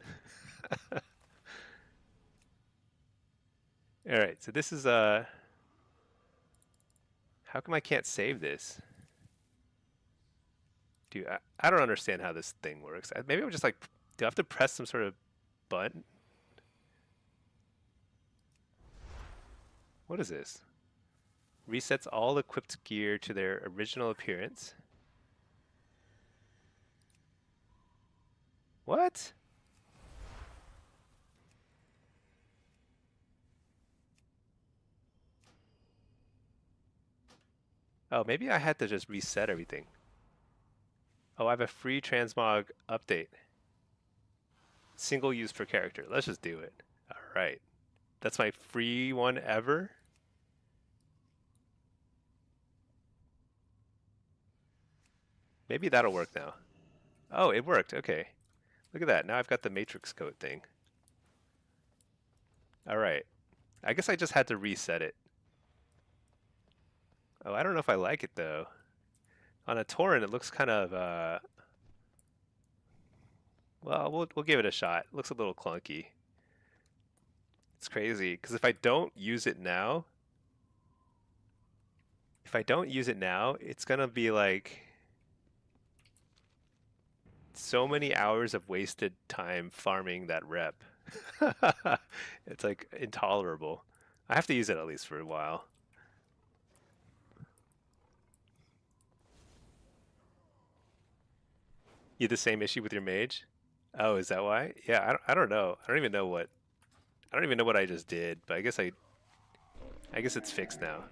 All right, so this is how come I can't save this? Dude, I don't understand how this thing works. Maybe I'm just like, do I have to press some sort of button? What is this? Resets all equipped gear to their original appearance. What? Oh, maybe I had to just reset everything. Oh, I have a free transmog update. Single use per character. Let's just do it. All right. That's my free one ever. Maybe that'll work now. Oh, it worked. Okay. Look at that. Now I've got the matrix code thing. All right. I guess I just had to reset it. Oh, I don't know if I like it though. On a torrent, it looks kind of well, we'll give it a shot. It looks a little clunky. It's crazy because if I don't use it now, it's gonna be like so many hours of wasted time farming that rep. It's like intolerable. I have to use it at least for a while. You have the same issue with your mage? Oh, is that why? Yeah, I don't know. I don't even know what I just did, but I guess it's fixed now.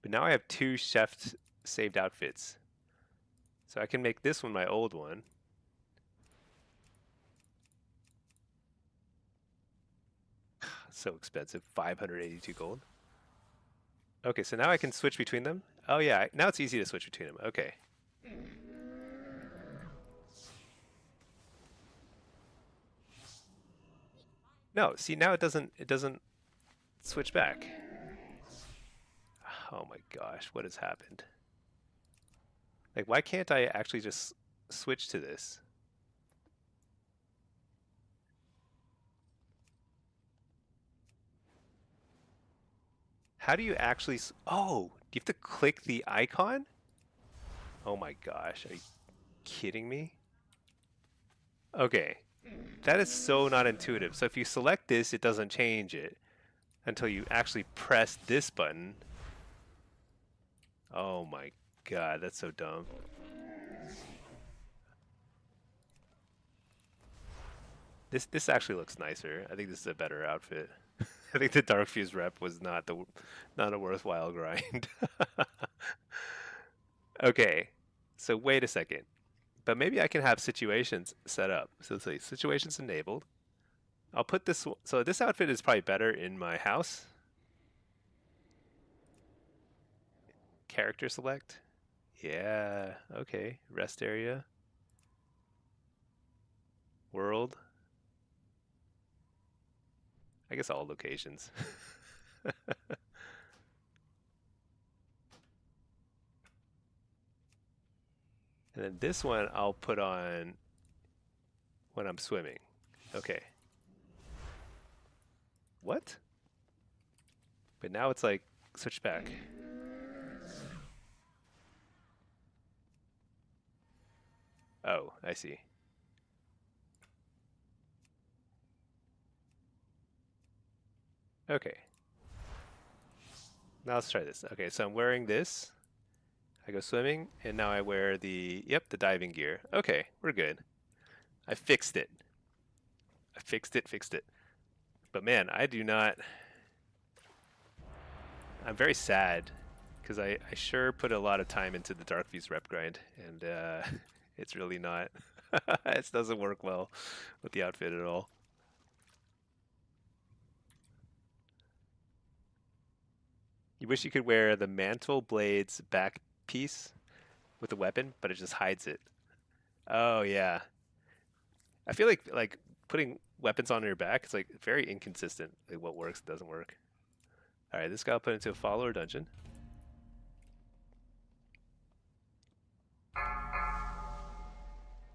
But now I have two chef saved outfits. So I can make this one my old one. So expensive, 582 gold. Okay, so now I can switch between them. Oh yeah, now it's easy to switch between them. Okay. No, see now it doesn't switch back. Oh my gosh, what has happened? Like why can't I actually just switch to this? How do you actually oh, do you have to click the icon? Oh my gosh, are you kidding me? Okay. That is so not intuitive. So if you select this, it doesn't change it until you actually press this button. Oh my god, that's so dumb. This actually looks nicer. I think this is a better outfit. I think the Dark Fuse rep was not a worthwhile grind. Okay, so wait a second. But maybe I can have situations set up. So let's say situations enabled. I'll put this. So this outfit is probably better in my house. Character select. Yeah. Okay. Rest area. World. I guess all locations. And then this one I'll put on when I'm swimming. Okay. What? But now it's like switch back. Oh, I see. Okay. Now let's try this. Okay, so I'm wearing this. I go swimming, and now I wear the, yep, the diving gear. Okay, we're good. I fixed it. I fixed it. But man, I do not... I'm very sad, because I sure put a lot of time into the Dark Fuse rep grind, and it's really not... it doesn't work well with the outfit at all. You wish you could wear the Mantle Blade's back piece with the weapon, but it just hides it. Oh yeah. I feel like putting weapons on your back is like very inconsistent. Like what works doesn't work. All right, this guy I'll put into a follower dungeon.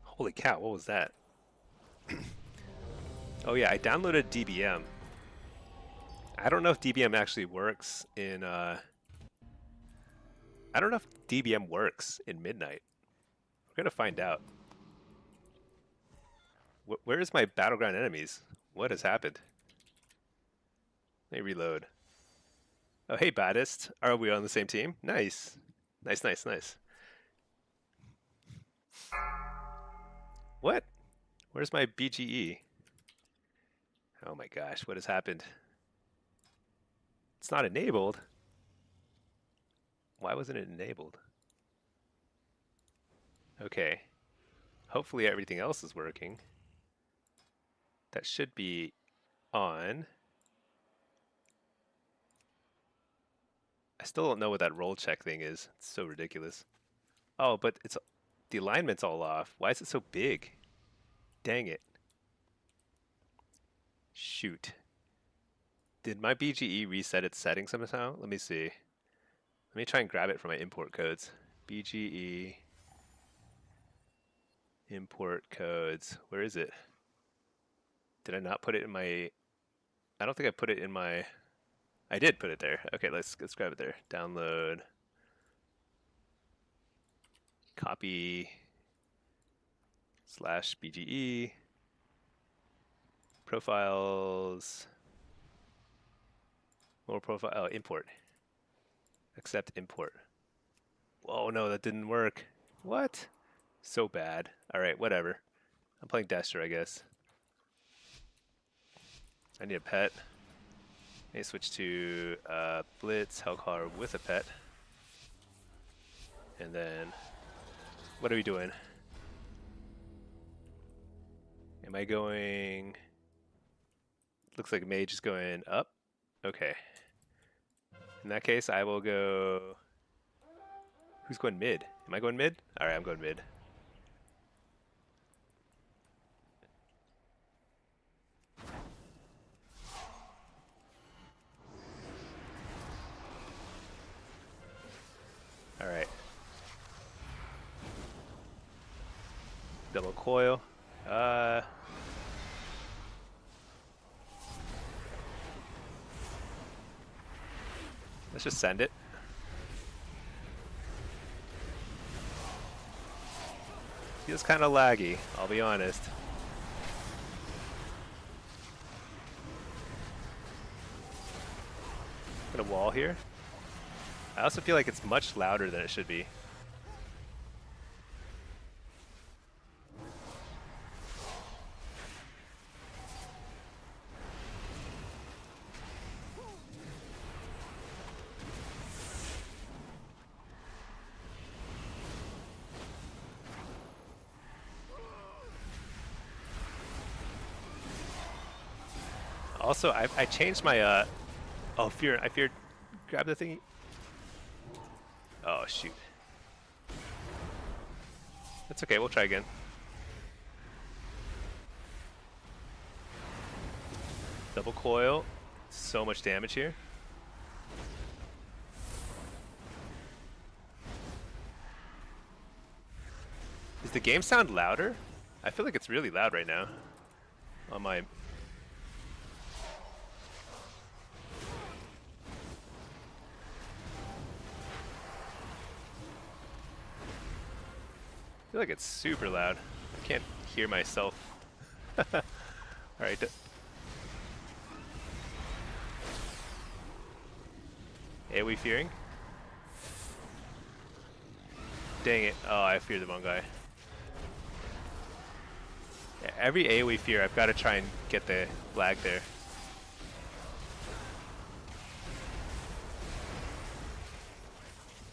Holy cow, what was that? Oh yeah, I downloaded DBM. I don't know if DBM actually works in I don't know if DBM works in Midnight. We're gonna find out. Where is my battleground enemies? What has happened? Let me reload. Oh hey Baddest. Are we on the same team? Nice. Nice. What? Where's my BGE? Oh my gosh, what has happened? It's not enabled. Why wasn't it enabled? Okay. Hopefully everything else is working. That should be on. I still don't know what that roll check thing is. It's so ridiculous. Oh, but it's the alignment's all off. Why is it so big? Dang it. Shoot. Did my BGE reset its settings somehow? Let me see. Let me try and grab it from my import codes. BGE import codes. Where is it? Did I not put it in my... I don't think I put it in my... I did put it there. Okay, let's grab it there. Download. Copy. /BGE. Profiles. More profile. Oh, import. Accept import. Whoa, no, that didn't work. What? So bad. Alright, whatever. I'm playing Destro, I guess. I need a pet. I need to switch to Blitz, Hellcaller with a pet. And then, what are we doing? Am I going... Looks like Mage is going up. Okay. In that case, I will go... Who's going mid? Am I going mid? Alright, I'm going mid. Alright. Double coil. Let's just send it. Feels kind of laggy, I'll be honest. Got a wall here. I also feel like it's much louder than it should be. Also, I changed my oh, I feared. Grab the thingy. Oh shoot. That's okay. We'll try again. Double coil. So much damage here. Does the game sound louder? I feel like it's really loud right now on my... feel like it's super loud. I can't hear myself. Alright. AoE fearing? Dang it. Oh, I feared the wrong guy. Yeah, every AoE fear, I've got to try and get the lag there.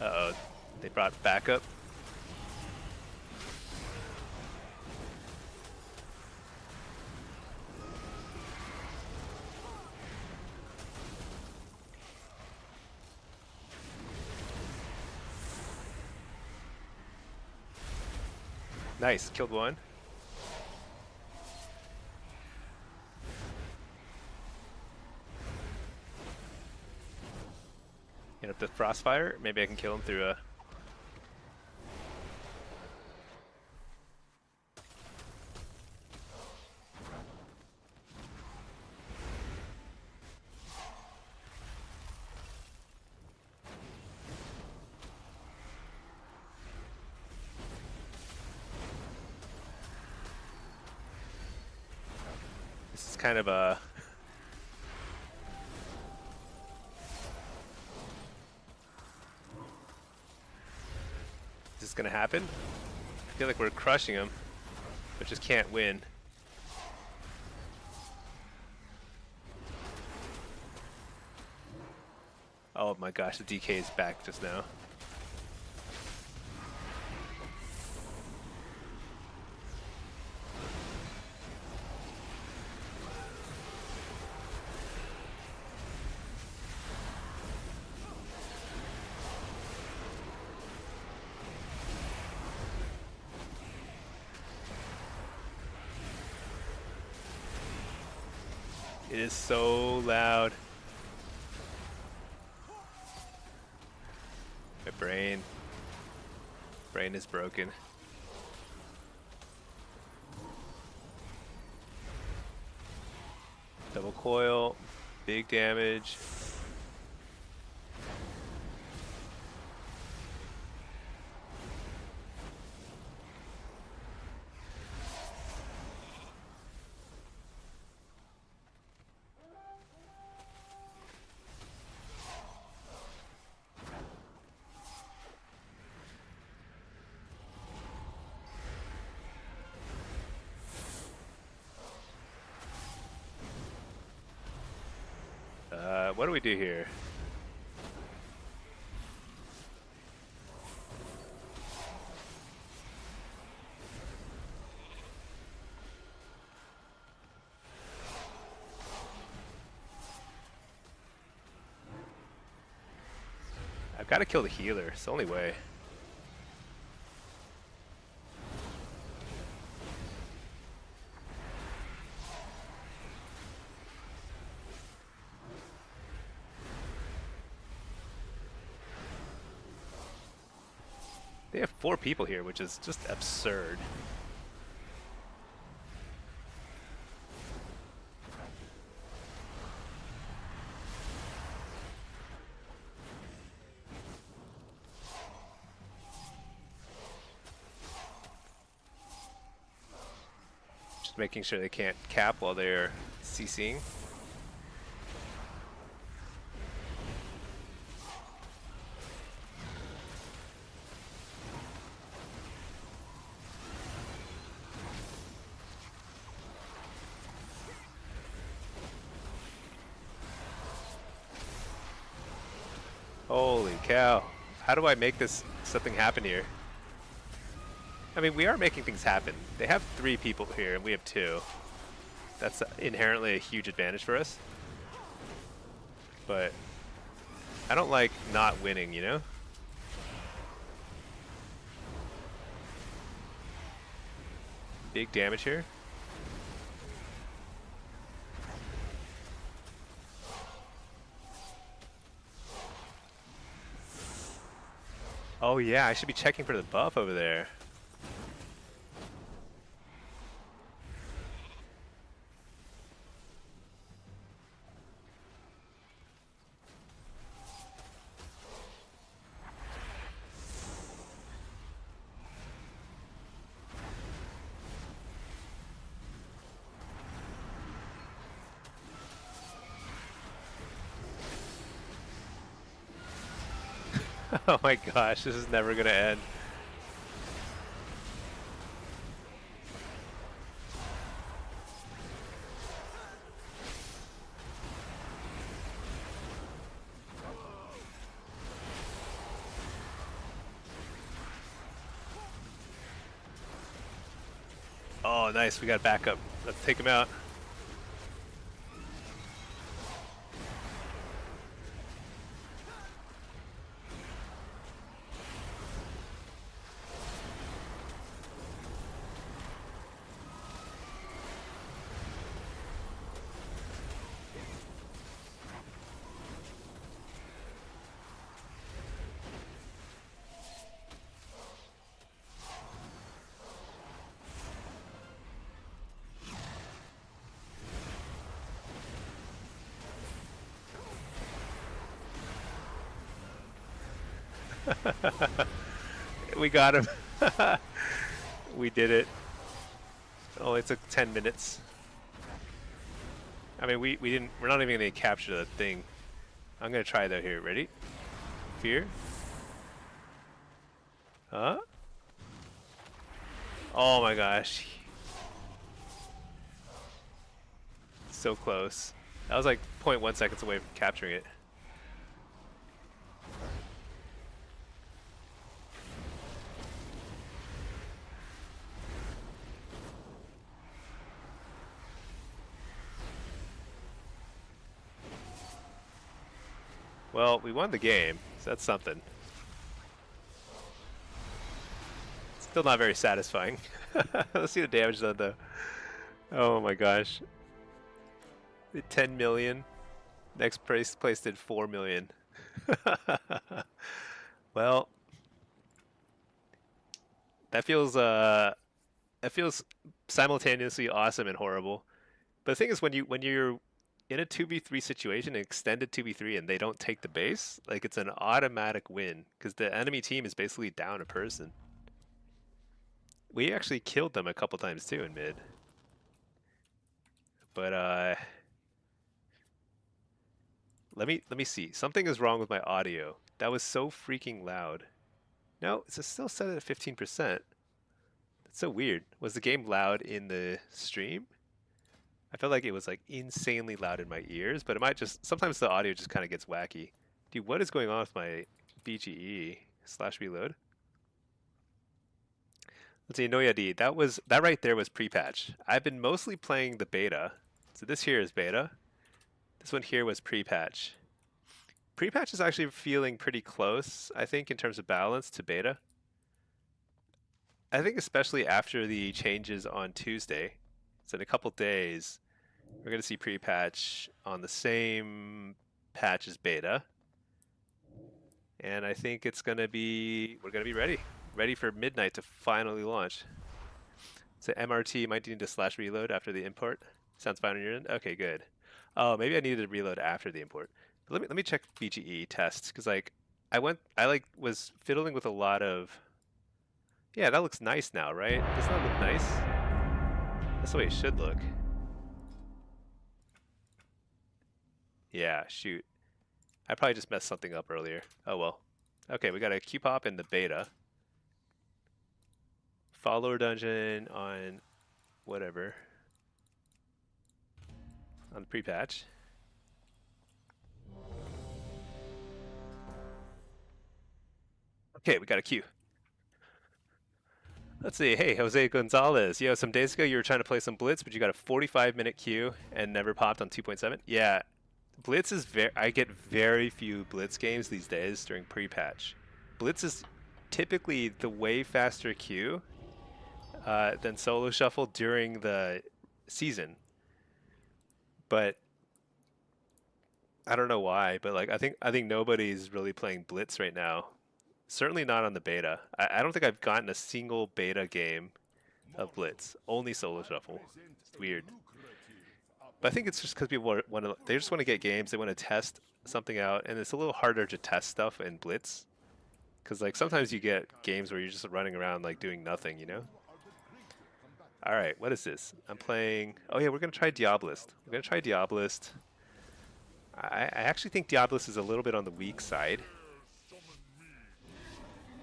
Uh-oh. They brought backup. Nice, killed one. Get up the Frostfire. Maybe I can kill him through a... This is kind of a... Is this gonna happen? I feel like we're crushing him, but just can't win. Oh my gosh, the DK is back just now. It is so loud. My brain is broken. Double coil, big damage. What do we do here? I've got to kill the healer. It's the only way. They have 4 people here, which is just absurd. Just making sure they can't cap while they're CCing. Holy cow. How do I make something happen here? I mean, we are making things happen. They have 3 people here and we have 2. That's inherently a huge advantage for us. But I don't like not winning, you know? Big damage here. Oh yeah, I should be checking for the buff over there. Oh my gosh, this is never gonna end. Oh, nice, we got backup. Let's take him out. We got him. We did it. Only took 10 minutes. I mean, we're not even gonna capture the thing. I'm gonna try though here. Ready? Fear? Huh? Oh my gosh. So close. That was like 0.1 seconds away from capturing it. Well, we won the game, so that's something. Still not very satisfying. Let's see the damage done though. Oh my gosh. 10 million. Next place did 4 million. Well, that feels simultaneously awesome and horrible. But the thing is, when you're in a 2v3 situation, an extended 2v3, and they don't take the base, like it's an automatic win because the enemy team is basically down a person. We actually killed them a couple times too in mid. But let me see. Something is wrong with my audio. That was so freaking loud. No, it's still set at 15%. That's so weird. Was the game loud in the stream? I felt like it was like insanely loud in my ears, but it might just sometimes the audio just kind of gets wacky. Dude, what is going on with my BGE/reload? Let's see, Noyadi, that right there was pre-patch. I've been mostly playing the beta. So this here is beta. This one here was pre-patch. Pre-patch is actually feeling pretty close, I think, in terms of balance to beta. I think especially after the changes on Tuesday. So in a couple days, we're going to see pre-patch on the same patch as beta. And I think we're going to be ready for midnight to finally launch. So MRT might need to /reload after the import. Sounds fine on your end? Okay, good. Oh, maybe I needed to reload after the import. But let me check BGE tests because like I was fiddling with a lot of. Yeah, that looks nice now, right? Doesn't that look nice? That's the way it should look. Yeah, shoot. I probably just messed something up earlier. Oh well. Okay, we got a Q-pop in the beta. Follower dungeon on whatever. On the pre-patch. Okay, we got a queue. Let's see. Hey, Jose Gonzalez. Yo, some days ago you were trying to play some Blitz, but you got a 45-minute queue and never popped on 2.7. Yeah, Blitz is I get very few Blitz games these days during pre-patch. Blitz is typically the way faster queue than solo shuffle during the season. But I don't know why. But like I think nobody's really playing Blitz right now. Certainly not on the beta. I don't think I've gotten a single beta game of Blitz. Only solo shuffle. It's weird. But I think it's just because people they just want to get games. They want to test something out, and it's a little harder to test stuff in Blitz. Because like sometimes you get games where you're just running around like doing nothing, you know? All right, what is this? I'm playing. Oh yeah, we're gonna try Diabolist. We're gonna try Diabolist. I actually think Diabolist is a little bit on the weak side.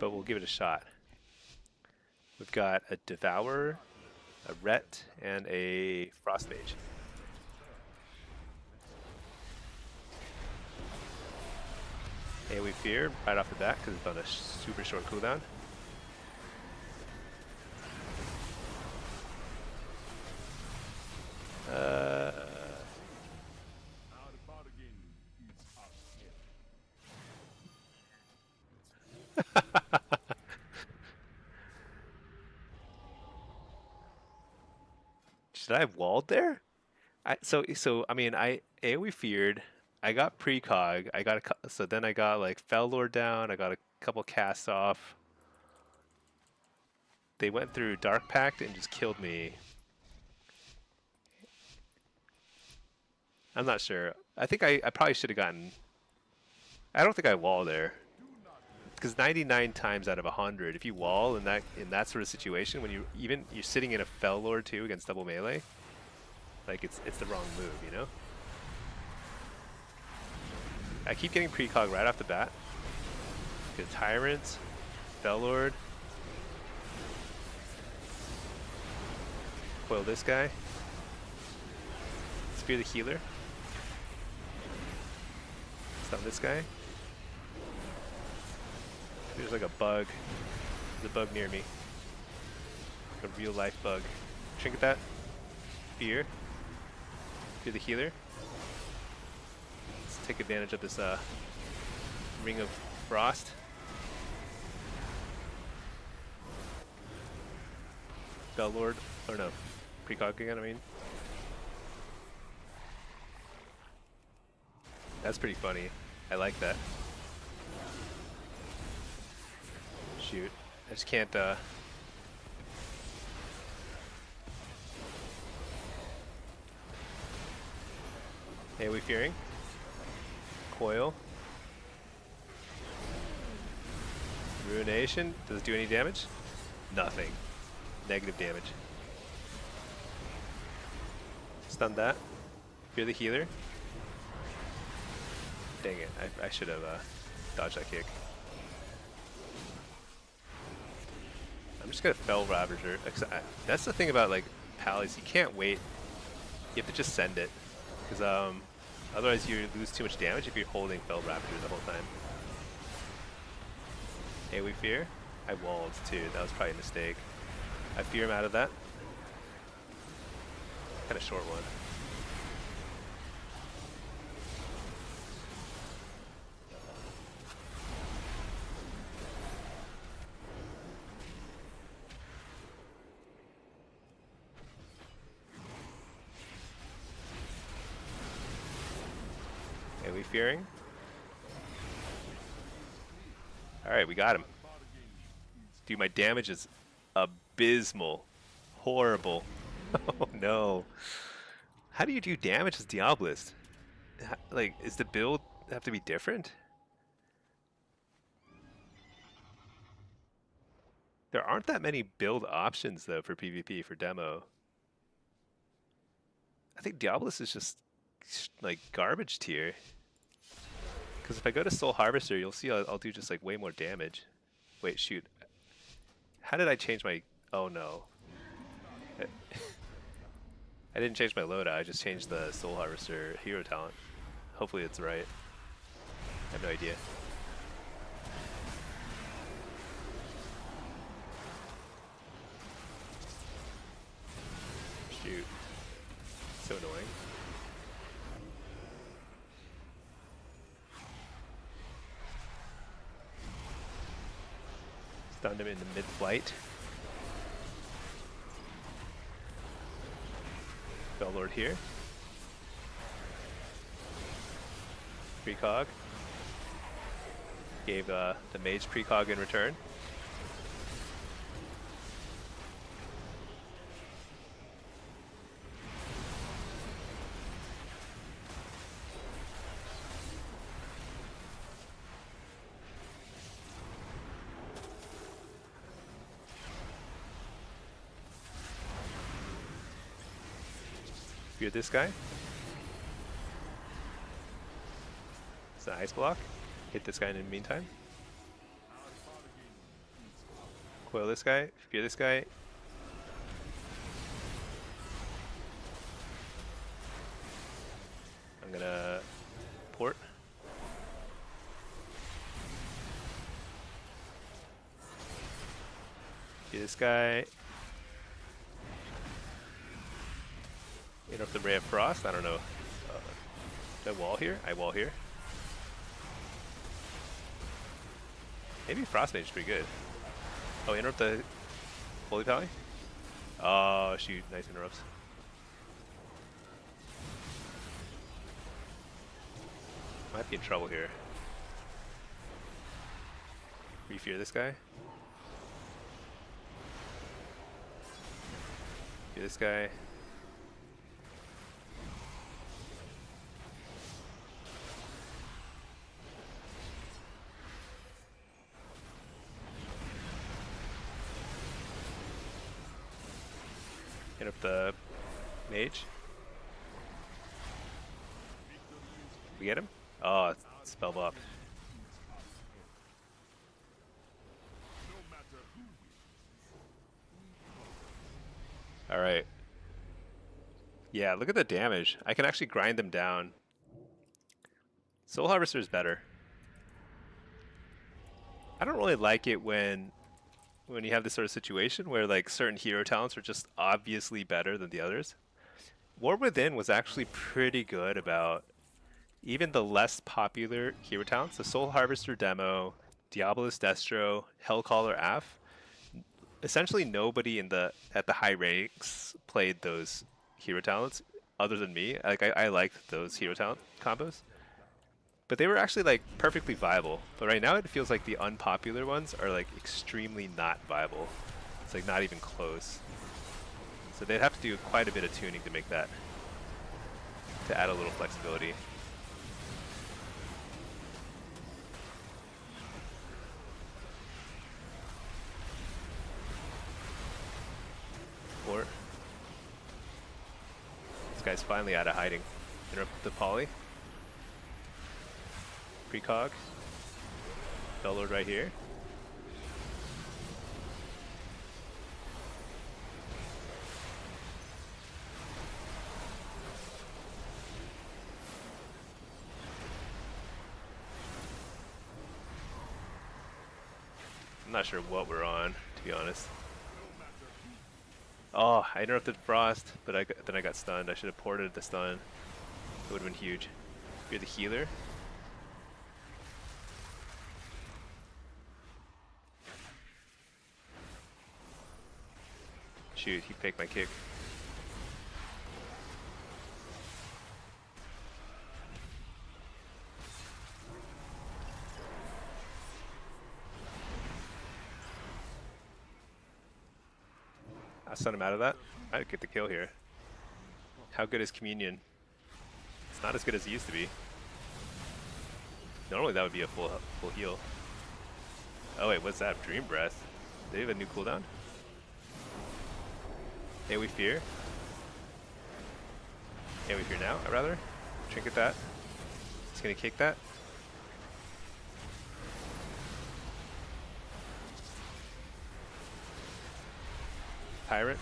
but we'll give it a shot. We've got a Devourer, a Ret, and a Frost Mage. AoE Fear right off the bat because it's on a super short cooldown. Should I have walled there? So I mean I AoE feared. I got precog. So then I got like Fell Lord down. I got a couple casts off. They went through Dark Pact and just killed me. I'm not sure. I think I probably should have gotten. I don't think I wall there. Because 99 times out of 100, if you wall in that sort of situation, when you're sitting in a Fell Lord too against double melee, like it's the wrong move, you know. I keep getting precog right off the bat. Good Tyrant, Fell Lord, coil this guy, spear the healer, stun this guy. There's like a bug. There's a bug near me. Like a real life bug. Trinket that. Fear. Fear the healer. Let's take advantage of this Ring of Frost. Bell Lord. Or no. Precog again, I mean. That's pretty funny. I like that. Shoot. I just can't, AoE Fearing. Coil. Ruination. Does it do any damage? Nothing. Negative damage. Stun that. Fear the healer. Dang it. I should have dodged that kick. I'm just gonna Fell Ravager. That's the thing about like Pallies, you can't wait. You have to just send it, because otherwise you lose too much damage if you're holding Fell Ravager the whole time. AoE Fear. I walled too. That was probably a mistake. I fear him out of that. Kind of short one. AoE Fearing. Alright, we got him. Dude, my damage is abysmal. Horrible. Oh no. How do you do damage as Diabolist? Like, is the build have to be different? There aren't that many build options though for PvP for demo. I think Diabolist is just like garbage tier. Because if I go to Soul Harvester, you'll see I'll do just like way more damage. Wait, shoot. How did I change my... Oh no. I didn't change my loadout, I just changed the Soul Harvester hero talent. Hopefully it's right. I have no idea. Shoot. So annoying. Stunned him in the mid-flight. Fell Lord here. Precog. Gave the mage precog in return. Fear this guy. It's an ice block. Hit this guy in the meantime. Coil this guy. Fear this guy. I'm gonna port. Fear this guy. Interrupt the Ray of Frost. I don't know. Do I wall here? I wall here. Maybe Frost Mage is pretty good. Oh, interrupt the Holy Pally? Oh, shoot. Nice interrupts. Might be in trouble here. Refear this guy. Fear this guy. Hit up the mage. We get him? Oh, spell bop. Alright. Yeah, look at the damage. I can actually grind them down. Soul Harvester is better. I don't really like it when you have this sort of situation where like certain hero talents are just obviously better than the others. War Within was actually pretty good about even the less popular hero talents. The Soul Harvester demo, Diabolus Destro, Hellcaller Af. Essentially nobody at the high ranks played those hero talents other than me. Like I liked those hero talent combos. But they were actually like perfectly viable. But right now it feels like the unpopular ones are like extremely not viable. It's like not even close. So they'd have to do quite a bit of tuning to make that, to add a little flexibility. Or this guy's finally out of hiding. Interrupt the poly. Precog. Bellord right here. I'm not sure what we're on, to be honest. Oh, I interrupted Frost, but then I got stunned. I should have ported the stun. It would have been huge. You're the healer. Shoot, he faked my kick. I sent him out of that. I'd get the kill here. How good is Communion? It's not as good as it used to be. Normally that would be a full heal. Oh wait, what's that? Dream Breath. Do they have a new cooldown? Hey, we fear. Hey, we fear now, rather. Trinket that. He's gonna kick that. Pirate.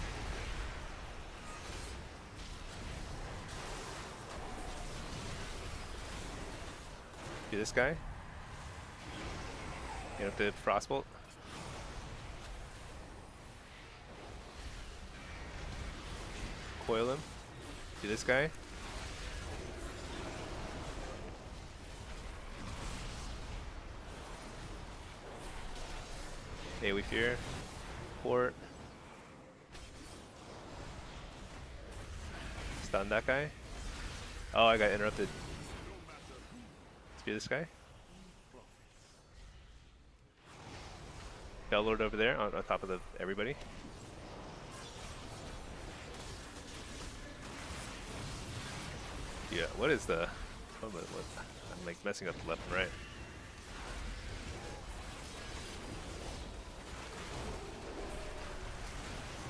Do this guy. You have the Frostbolt. Coil him. Do this guy. Hey, we fear. Port. Stun that guy. Oh, I got interrupted. Let's do this guy. Bellord over there on top of everybody. Yeah, what is the... I'm like messing up the left and right.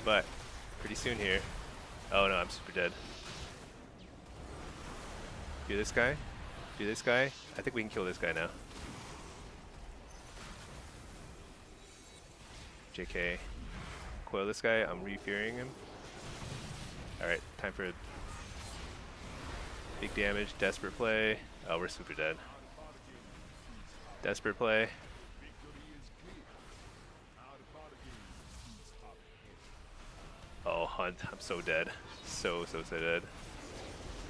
But, pretty soon here... Oh no, I'm super dead. Do this guy. Do this guy. I think we can kill this guy now. JK. Coil this guy. I'm re-fearing him. Alright, time for big damage. Desperate play. Oh, we're super dead. Desperate play. Oh, Hunt. I'm so dead. So dead.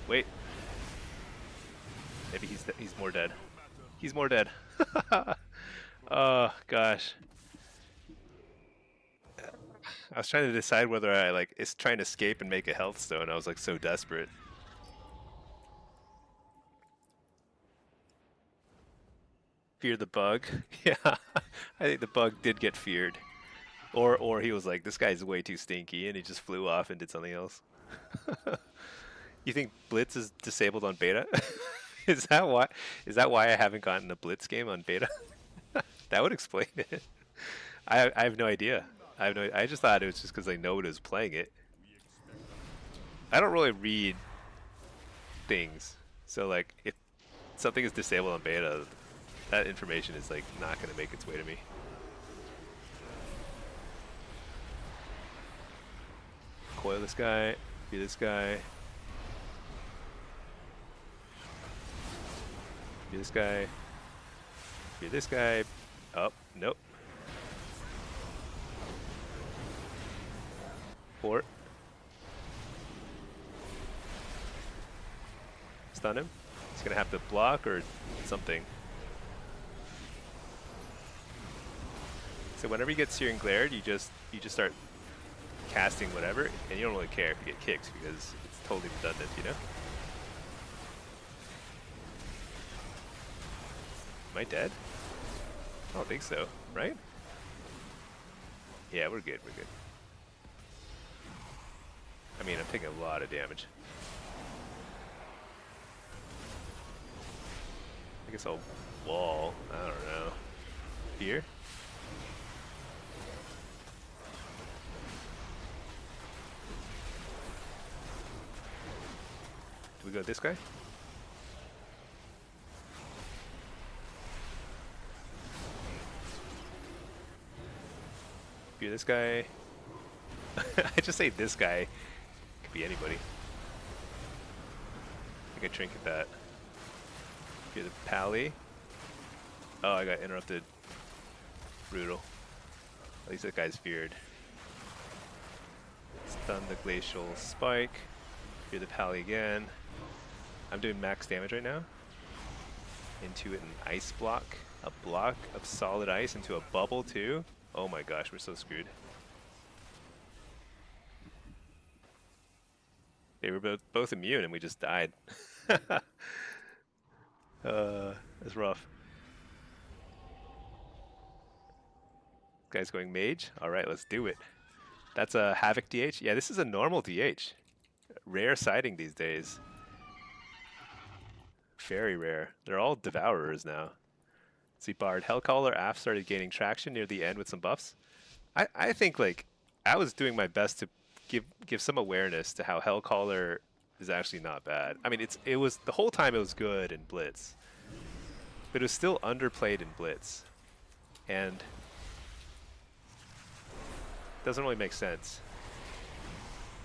Wait. Maybe he's more dead. He's more dead. Oh, gosh. I was trying to decide whether I like is trying to escape and make a health stone. I was like so desperate. Fear the bug. Yeah, I think the bug did get feared. Or he was like, this guy's way too stinky, and he just flew off and did something else. You think Blitz is disabled on beta? Is that why? Is that why I haven't gotten a Blitz game on beta? That would explain it. I have no idea. I just thought it was just because I know was playing it. I don't really read things, so like if something is disabled on beta, that information is like not going to make its way to me. Coil this guy, be this guy, be this guy, be this guy. Oh, nope. Fort. Stun him. He's gonna have to block or something. So whenever you get Searing Glared, you just start casting whatever, and you don't really care if you get kicked because it's totally redundant, you know? Am I dead? I don't think so, right? Yeah, we're good, we're good. I mean, I'm taking a lot of damage. I guess I'll wall. I don't know. Here? Do we go this guy? Fear this guy. I just say this guy. Could be anybody. I could trinket that. Fear the pally. Oh, I got interrupted. Brutal. At least that guy's feared. Stun the glacial spike. Fear the pally again. I'm doing max damage right now. Into an ice block. A block of solid ice into a bubble too. Oh my gosh, we're so screwed. They were both immune and we just died. That's rough. Guy's going mage. All right, let's do it. That's a Havoc DH. Yeah, this is a normal DH. Rare sighting these days. Very rare. They're all Devourers now. See, Bard, Hellcaller, Af started gaining traction near the end with some buffs. I think like I was doing my best to give some awareness to how Hellcaller is actually not bad. I mean, it was the whole time it was good in Blitz, but it was still underplayed in Blitz, and it doesn't really make sense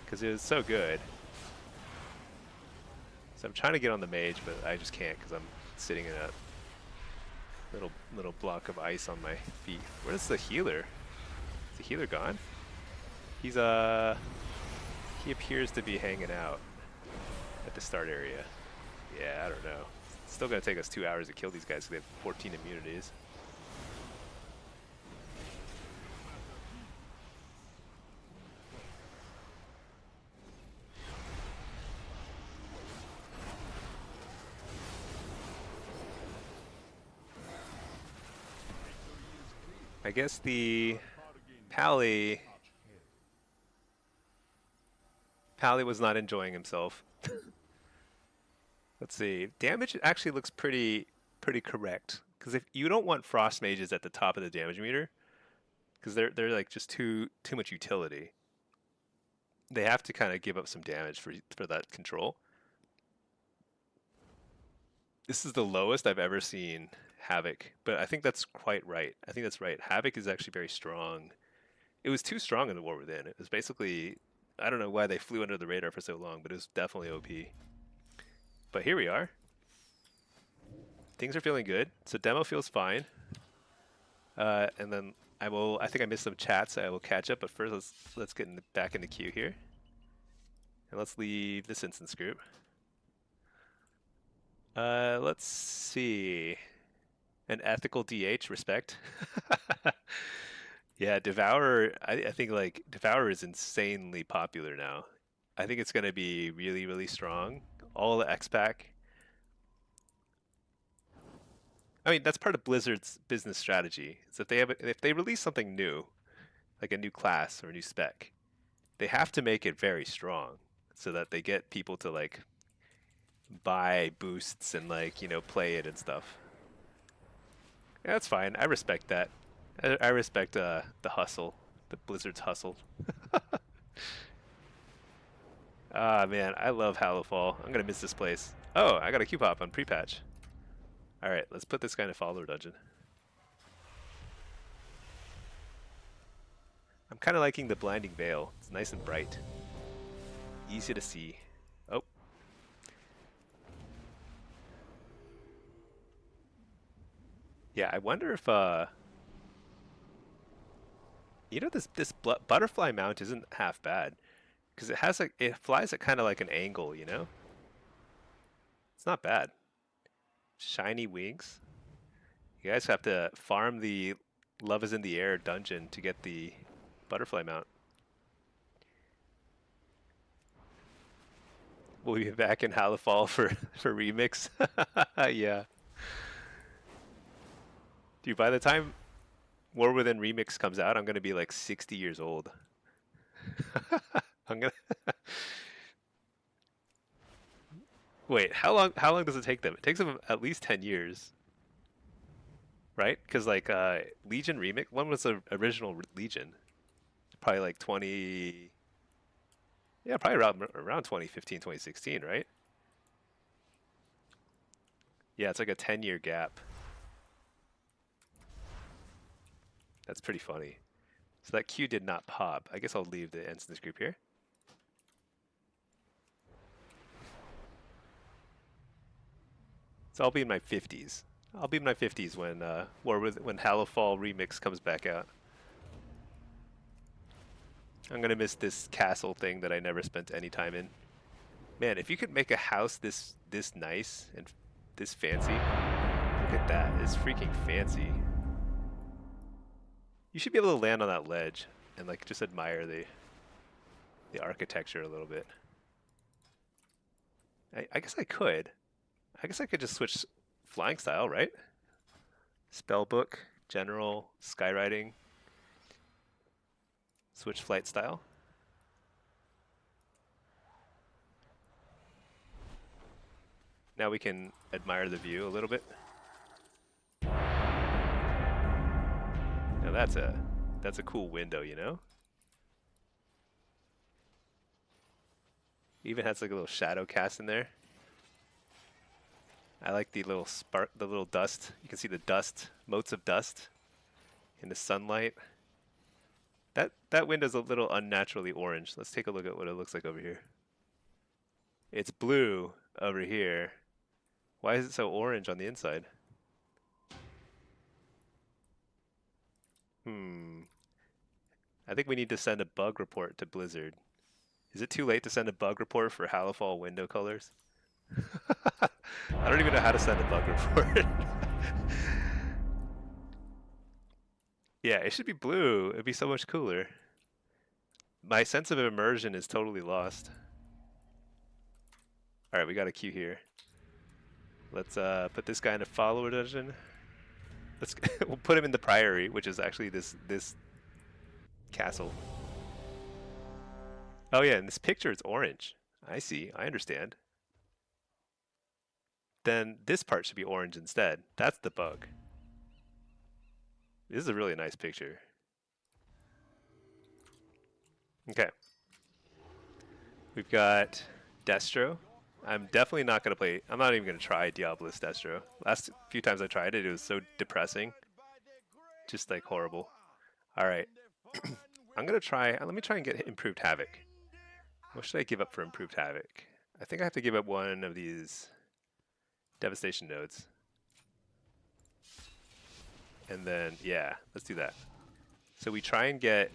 because it was so good. So I'm trying to get on the mage, but I just can't because I'm sitting in a little block of ice on my feet. Where's the healer? Is the healer gone? He's he appears to be hanging out at the start area. Yeah, I don't know. It's still gonna take us 2 hours to kill these guys because they have 14 immunities. I guess the Pally was not enjoying himself. Let's see. Damage actually looks pretty correct because if you don't want frost mages at the top of the damage meter because they're like just too much utility. They have to kind of give up some damage for that control. This is the lowest I've ever seen Havoc, but I think that's quite right. I think that's right. Havoc is actually very strong it was too strong in the War Within. It was basically, I don't know why they flew under the radar for so long, but it was definitely OP. But here we are. Things are feeling good. So demo feels fine. And then I think I missed some chats, so I will catch up. But first, let's get back in the queue here. And let's leave this instance group. Let's see. An ethical DH, respect. Yeah, Devourer, I think like Devourer is insanely popular now. I think it's going to be really, really strong. All the X-Pack. I mean, that's part of Blizzard's business strategy. So if they release something new, like a new class or a new spec, they have to make it very strong so that they get people to like buy boosts and like, you know, play it and stuff. Yeah, that's fine. I respect that. I respect the hustle, the Blizzard's hustle. Ah, man, I love Hallowfall. I'm gonna miss this place. Oh, I got a Q-pop on pre-patch. All right, let's put this guy in a follower dungeon. I'm kind of liking the blinding veil. It's nice and bright, easy to see. Oh, yeah. I wonder if you know, this butterfly mount isn't half bad because it flies at kind of like an angle, you know. It's not bad. Shiny wings. You guys have to farm the Love is in the Air dungeon to get the butterfly mount. We'll be back in Hallowfall for remix. Yeah. Dude, by the time War Within Remix comes out, I'm gonna be like 60 years old. I'm gonna wait. How long does it take them? It takes them at least 10 years, right? Because like Legion Remix, when was the original Legion? Probably like 20. Yeah, probably around 2015, 2016, right? Yeah, it's like a 10-year gap. That's pretty funny. So that Q did not pop. I guess I'll leave the instance group here. So I'll be in my 50s. I'll be in my 50s when when Hallowfall Remix comes back out. I'm gonna miss this castle thing that I never spent any time in. Man, if you could make a house this nice and this fancy, look at that. It's freaking fancy. You should be able to land on that ledge and like just admire the architecture a little bit. I guess I could. I guess I could just switch flying style, right? Spellbook, general, skywriting, switch flight style. Now we can admire the view a little bit. Now that's a cool window, you know? Even has like a little shadow cast in there. I like the little spark, the little dust. You can see the dust, motes of dust in the sunlight. That window's a little unnaturally orange. Let's take a look at what it looks like over here. It's blue over here. Why is it so orange on the inside? I think we need to send a bug report to Blizzard. Is it too late to send a bug report for Hallowfall window colors? I don't even know how to send a bug report. Yeah, it should be blue. It'd be so much cooler. My sense of immersion is totally lost. Alright, we got a queue here. Let's put this guy in a follower dungeon. We'll put him in the Priory, which is actually this castle. Oh yeah, in this picture it's orange. I see, I understand. Then this part should be orange instead. That's the bug. This is a really nice picture. Okay. We've got Destro. I'm definitely not going to play, I'm not even going to try Diablo's Destro. Last few times I tried it, it was so depressing. Just like horrible. Alright. I'm gonna try. Let me try and get improved havoc. What should I give up for improved havoc? I think I have to give up one of these devastation nodes. And then, yeah, let's do that. So we try and get,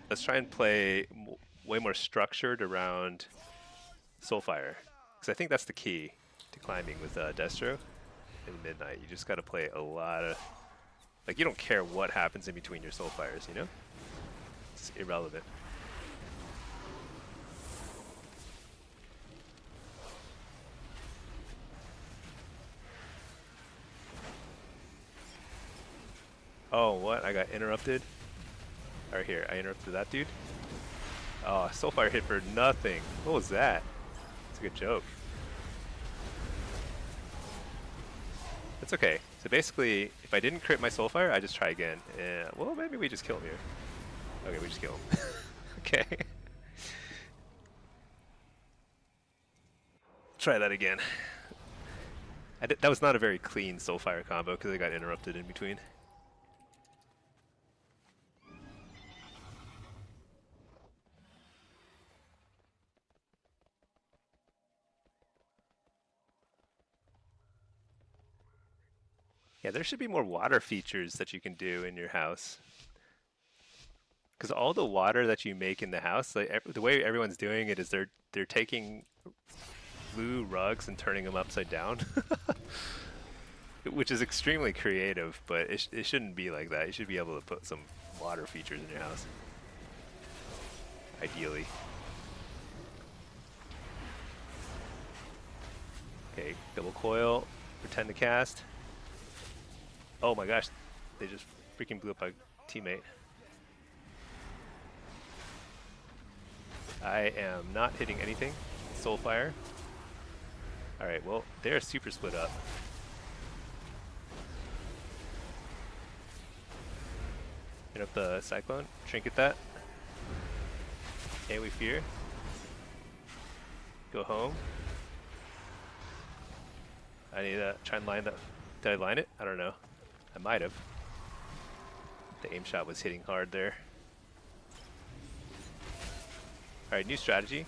let's try and play way more structured around Soulfire. Because I think that's the key to climbing with Destro in Midnight. You just got to play a lot of, like, you don't care what happens in between your Soulfires, you know? It's irrelevant. Oh, what? I got interrupted? Right here, I interrupted that dude. Oh, Soulfire hit for nothing. What was that? It's a good joke. It's okay. So basically, if I didn't crit my Soulfire, I just try again. Well, maybe we just kill him here. Okay, we just kill him. Okay. Try that again. That was not a very clean Soulfire combo because I got interrupted in between. Yeah, there should be more water features that you can do in your house. Because all the water that you make in the house, like the way everyone's doing it is they're taking blue rugs and turning them upside down, which is extremely creative. But it shouldn't be like that. You should be able to put some water features in your house, ideally. Okay, double coil, pretend to cast. Oh my gosh, they just freaking blew up my teammate. I am not hitting anything. Soulfire. Alright, well, they're super split up. Hit up the Cyclone, trinket that. AoE Fear. Go home. I need to try and line that. Did I line it? I don't know. I might have. The aim shot was hitting hard there. Alright, new strategy.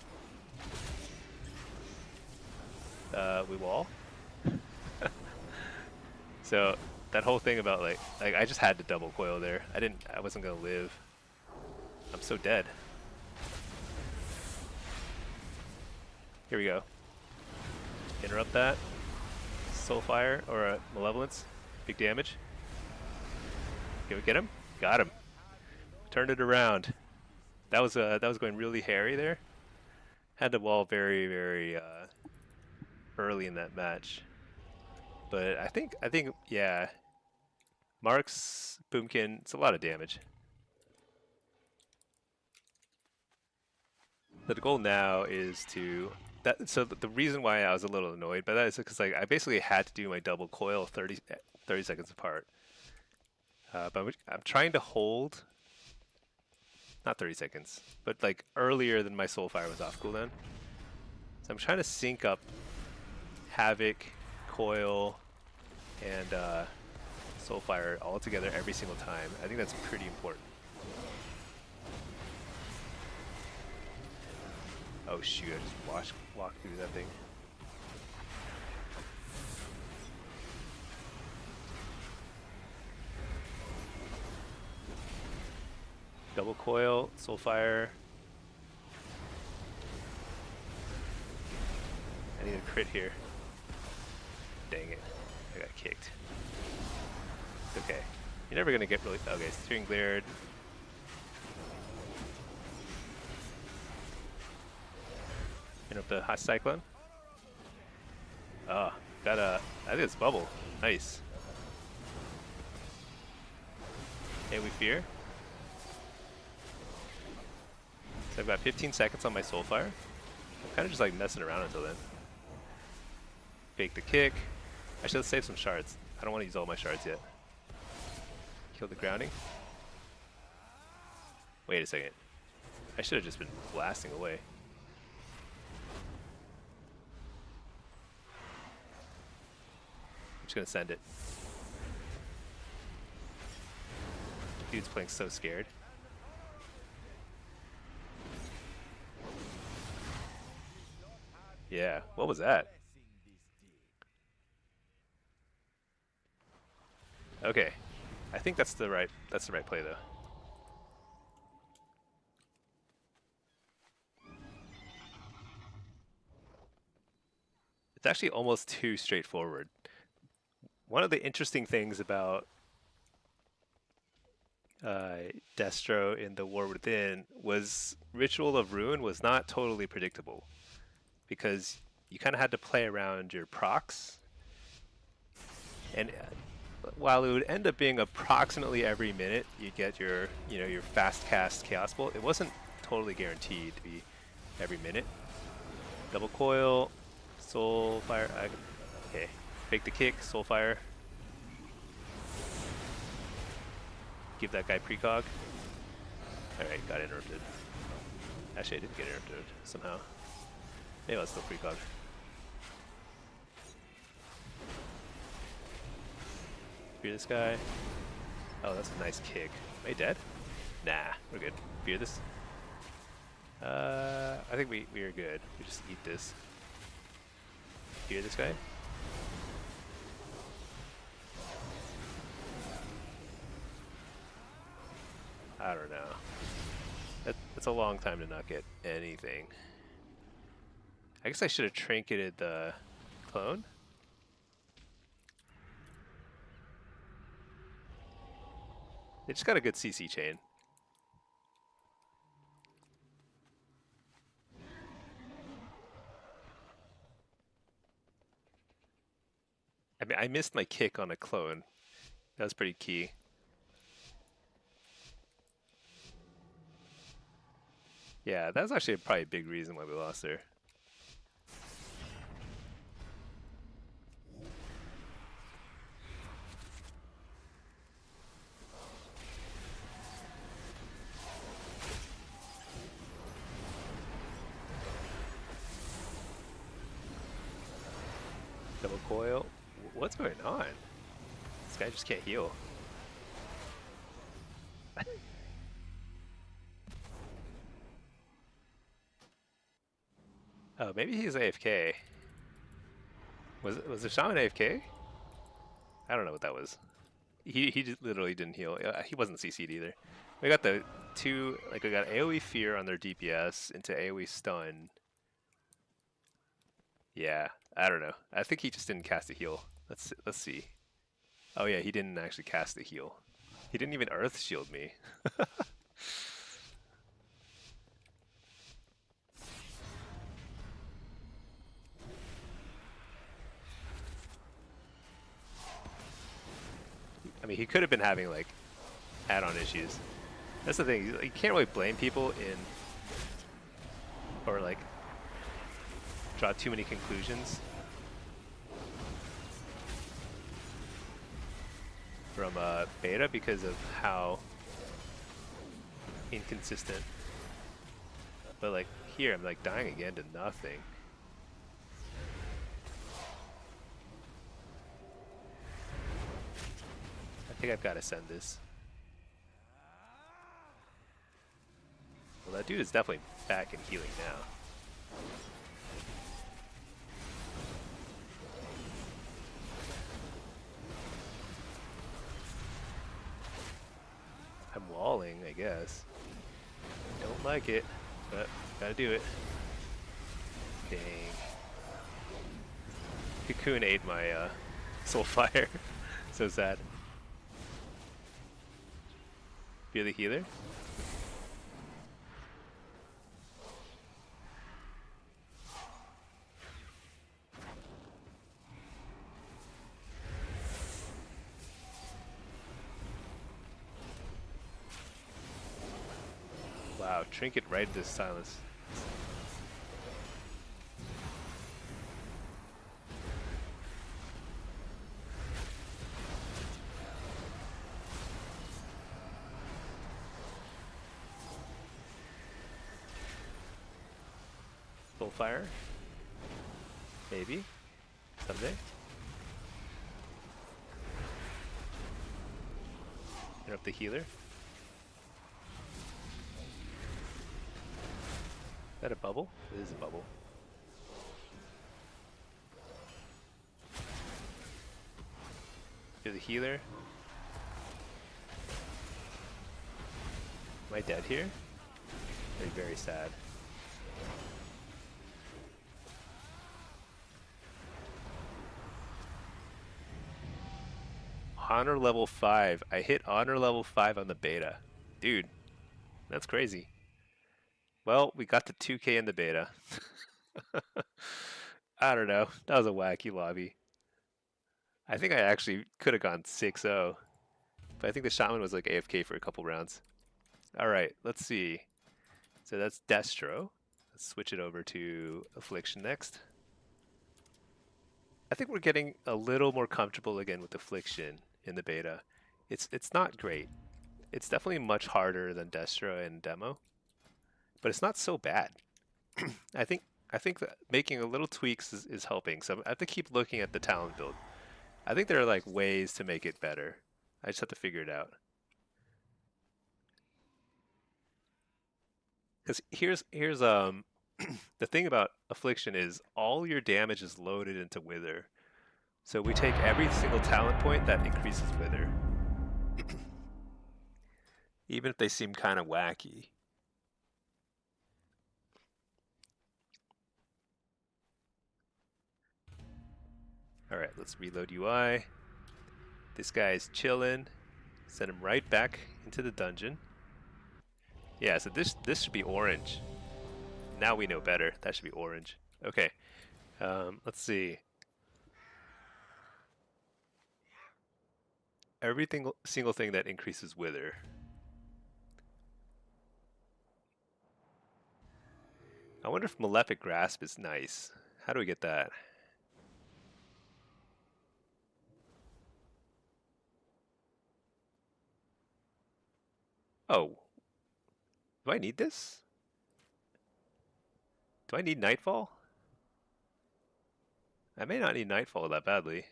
We wall. So that whole thing about like I just had to double coil there. I wasn't gonna live. I'm so dead. Here we go. Interrupt that. Soulfire or Malevolence. Big damage. Can we get him? Got him. Turned it around. That was going really hairy there. Had to wall very, very early in that match. But I think yeah. Mark's Boomkin, it's a lot of damage. So the goal now is to so the reason why I was a little annoyed by that is because like I basically had to do my double coil 30 seconds apart. But I'm trying to hold, not 30 seconds, but like earlier than my Soulfire was off cooldown. So I'm trying to sync up Havoc, Coil, and Soulfire all together every single time. I think that's pretty important. Oh shoot, I just walked through that thing. Double coil, Soulfire. I need a crit here. Dang it, I got kicked. It's okay. You're never gonna get really. Okay, steering glared. Hit up the hot cyclone. Ah, got a. I think it's bubble. Nice. Hey, we fear. So I've got 15 seconds on my Soulfire. I'm kind of just like messing around until then. Fake the kick. I should have saved some shards. I don't want to use all my shards yet. Kill the grounding. Wait a second. I should have just been blasting away. I'm just gonna send it. Dude's playing so scared. Yeah, what was that? Okay, I think that's the right play though. It's actually almost too straightforward. One of the interesting things about uh, Destro in the War Within was Ritual of Ruin was not totally predictable because you kind of had to play around your procs, and while it would end up being approximately every minute you get your your fast cast Chaos Bolt, it wasn't totally guaranteed to be every minute. Double coil, Soul Fire. Okay, fake the kick, Soul Fire. Give that guy precog. Alright, got interrupted. Actually, I didn't get interrupted somehow. Maybe I was still precog. Fear this guy. Oh, that's a nice kick. Am I dead? Nah, we're good. Fear this. I think we are good. We just eat this. Fear this guy. I don't know. That's a long time to not get anything. I guess I should have trinketed the clone. They just got a good CC chain. I mean, I missed my kick on a clone. That was pretty key. Yeah, that's actually probably a big reason why we lost there. Double coil. What's going on? This guy just can't heal. Oh, maybe he's AFK. Was the shaman AFK? I don't know what that was. He just literally didn't heal. He wasn't CC'd either. We got the two, like we got AoE Fear on their DPS into AoE Stun. Yeah, I don't know. I think he just didn't cast a heal. Let's see. Oh yeah, he didn't actually cast the heal. He didn't even Earth Shield me. I mean, he could have been having like add-on issues. That's the thing. You can't really blame people or like draw too many conclusions from beta because of how inconsistent. But like here, I'm like dying again to nothing. I think I've got to send this. Well, that dude is definitely back and healing now. I'm walling, I guess. Don't like it, but gotta do it. Dang. Cocoon ate my soul fire. So sad. Fear the healer? Wow, trinket right into silence. Full fire? Maybe. Someday. Interrupt the healer. Is that a bubble? It is a bubble. You're the healer. Am I dead here? Very, very sad. Honor level 5. I hit honor level 5 on the beta. Dude, that's crazy. Well, we got to 2K in the beta. I don't know. That was a wacky lobby. I think I actually could have gone 6-0. But I think the shaman was like AFK for a couple rounds. Alright, let's see. So that's Destro. Let's switch it over to Affliction next. I think we're getting a little more comfortable again with Affliction in the beta. It's not great. It's definitely much harder than Destro and demo, but it's not so bad. I think that making a little tweaks is helping. So I have to keep looking at the talent build. I think there are like ways to make it better. I just have to figure it out. Because here's the thing about Affliction is all your damage is loaded into Wither. So we take every single talent point that increases Wither. Even if they seem kind of wacky. Alright, let's reload UI. This guy's chilling. Send him right back into the dungeon. Yeah, so this should be orange. Now we know better. That should be orange. Okay. Let's see. Every single thing that increases Wither. I wonder if Malefic Grasp is nice. How do we get that? Oh. Do I need this? Do I need Nightfall? I may not need Nightfall that badly.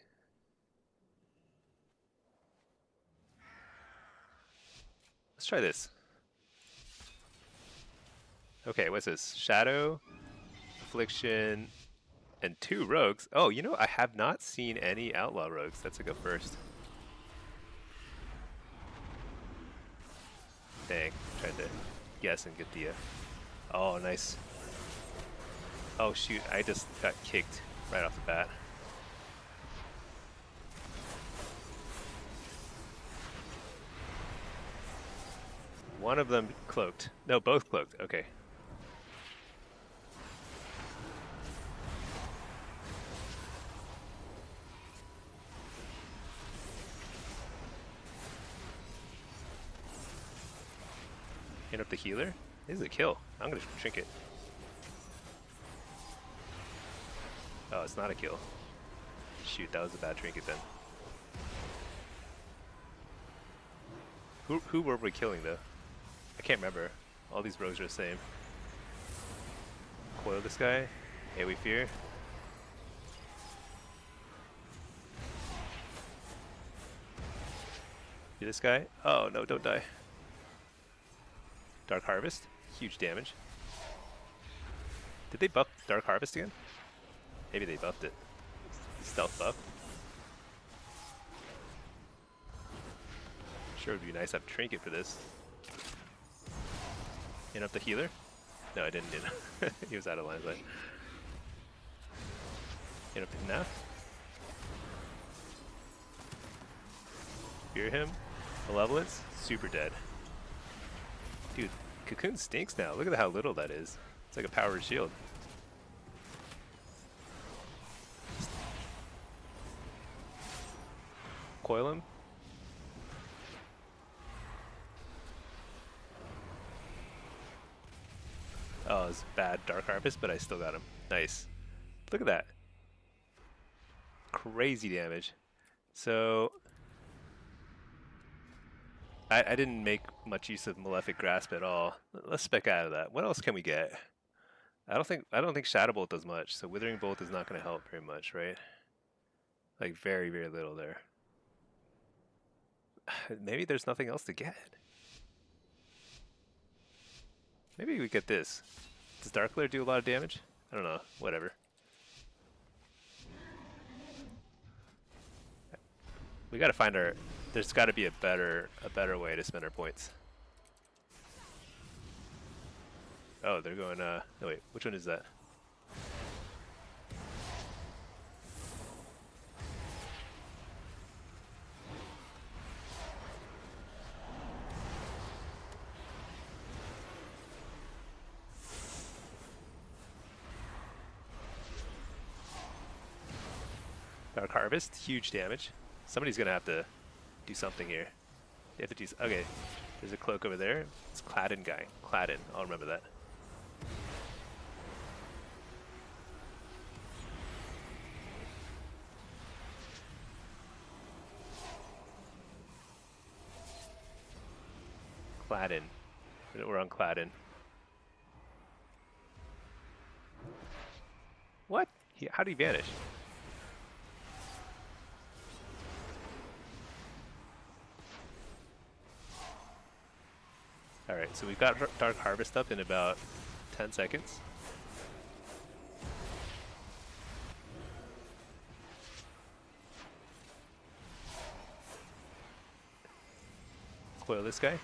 Let's try this. Okay, what's this? Shadow, Affliction, and 2 rogues. Oh, you know, I have not seen any outlaw rogues. That's a go first. Dang, tried to guess and get the... Oh, nice. Oh shoot, I just got kicked right off the bat. One of them cloaked. No, both cloaked. Okay. Hit up the healer. This is a kill. I'm gonna trinket. Oh, it's not a kill. Shoot, that was a bad trinket then. Who were we killing though? I can't remember. All these rogues are the same. Coil this guy. AoE fear. Do this guy. Oh no, don't die. Dark Harvest. Huge damage. Did they buff Dark Harvest again? Maybe they buffed it. Stealth buff. Sure would be nice to have Trinket for this. In up the healer? No, I didn't. He was out of line of sight. In up the Knaf. Fear him. Malevolence. Super dead. Dude, Cocoon stinks now. Look at how little that is. It's like a powered shield. Coil him. Oh, it's bad Dark Harvest, but I still got him. Nice. Look at that. Crazy damage. So I didn't make much use of Malefic Grasp at all. Let's spec out of that. What else can we get? I don't think Shadow Bolt does much, so Withering Bolt is not going to help very much, right? Like very, very little there. Maybe there's nothing else to get. Maybe we get this. Does Dark Lair do a lot of damage? I don't know. Whatever. We gotta find our. There's got to be a better way to spend our points. Oh, they're going. No wait, which one is that? Dark Harvest, huge damage. Somebody's gonna have to do something here. They have to do. Okay, there's a cloak over there. It's Cladden guy. Cladden, I'll remember that. Cladden. We're on Cladden. What? How did he vanish? Alright, so we've got Dark Harvest up in about 10 seconds. Coil this guy.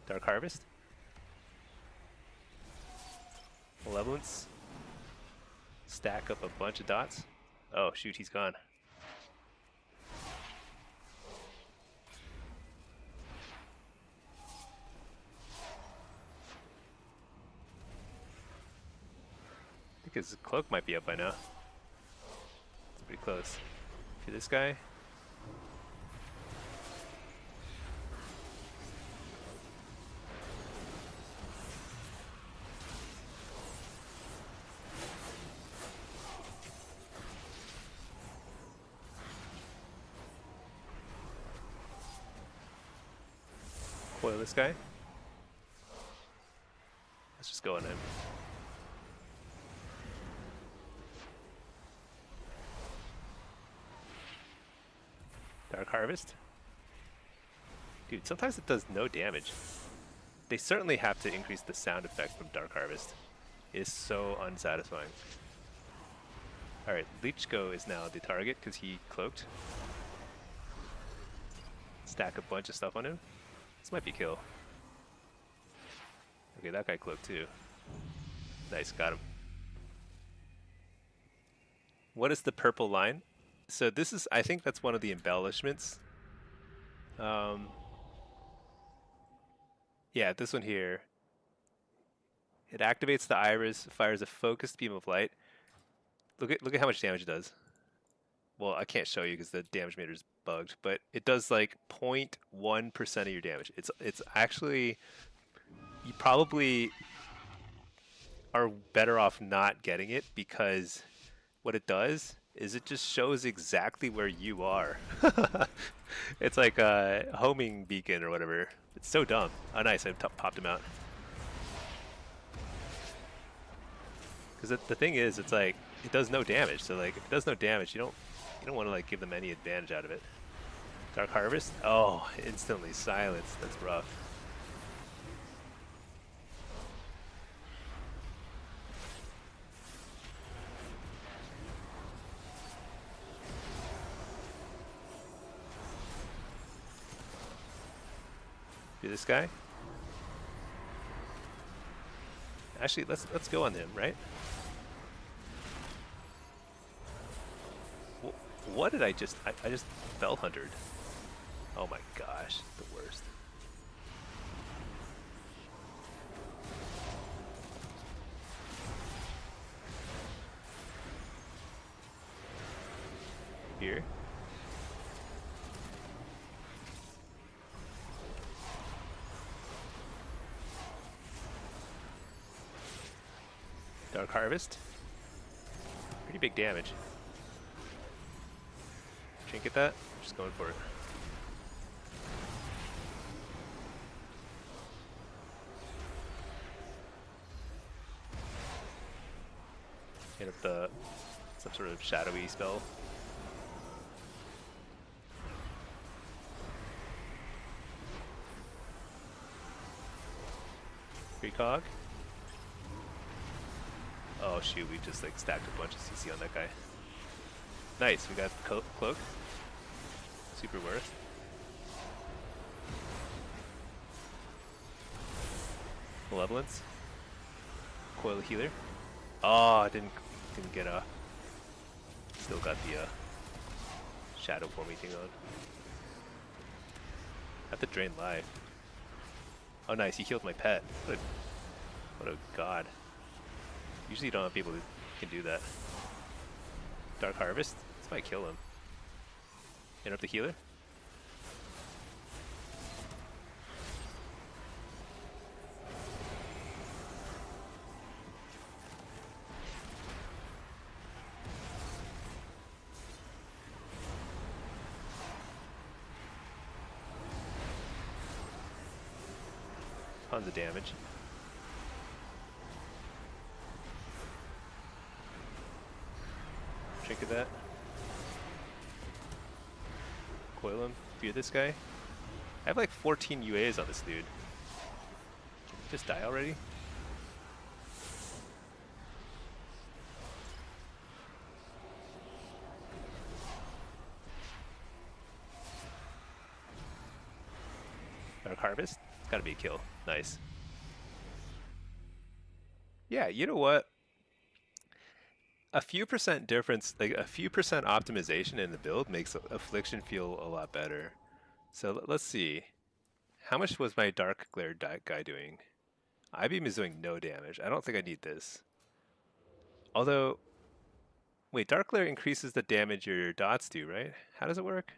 Dark Harvest. Malevolence. Stack up a bunch of dots. Oh shoot, he's gone. I think his cloak might be up by now. It's pretty close. To this guy. Coil this guy. Let's just go on him. Dark Harvest. Dude, sometimes it does no damage. They certainly have to increase the sound effect from Dark Harvest. It is so unsatisfying. Alright, Leechko is now the target because he cloaked. Stack a bunch of stuff on him. This might be kill. Okay, that guy cloaked too. Nice, got him. What is the purple line? So this is, I think that's one of the embellishments. Yeah, this one here. It activates the iris, fires a focused beam of light. Look at how much damage it does. Well, I can't show you because the damage meter is bugged, but it does like 0.1% of your damage. It's actually, you probably are better off not getting it because what it does is it just shows exactly where you are. It's like a homing beacon or whatever. It's so dumb. Oh nice, I popped him out. Because the thing is, it's like, it does no damage, so like, if it does no damage, you don't want to like give them any advantage out of it. Dark Harvest? Oh, instantly silenced. That's rough. Do this guy. Actually, let's go on him, right? What did I just? I just fell huntered. Oh my gosh, the worst. Here. Dark Harvest. Pretty big damage. Trinket that? Just going for it. Hit up some sort of shadowy spell. Precog. Oh shoot, we just like stacked a bunch of CC on that guy. Nice, we got cloak. Super worth. Malevolence. Coil healer. Oh, didn't get a. Still got the shadow forming thing on. Have to drain life. Oh, nice! He healed my pet. What a god. Usually, you don't have people who can do that. Dark Harvest. This might kill him. Interrupt the healer. Tons of damage. Trinket that. Coil him. Fear this guy. I have like 14 UAs on this dude. Just die already? Dark Harvest? Gotta be a kill. Nice. Yeah, you know what? A few percent difference, like a few percent optimization in the build makes Affliction feel a lot better. So let's see. How much was my Dark Glare guy doing? I-Beam is doing no damage. I don't think I need this. Although, wait, Dark Glare increases the damage your dots do, right? How does it work?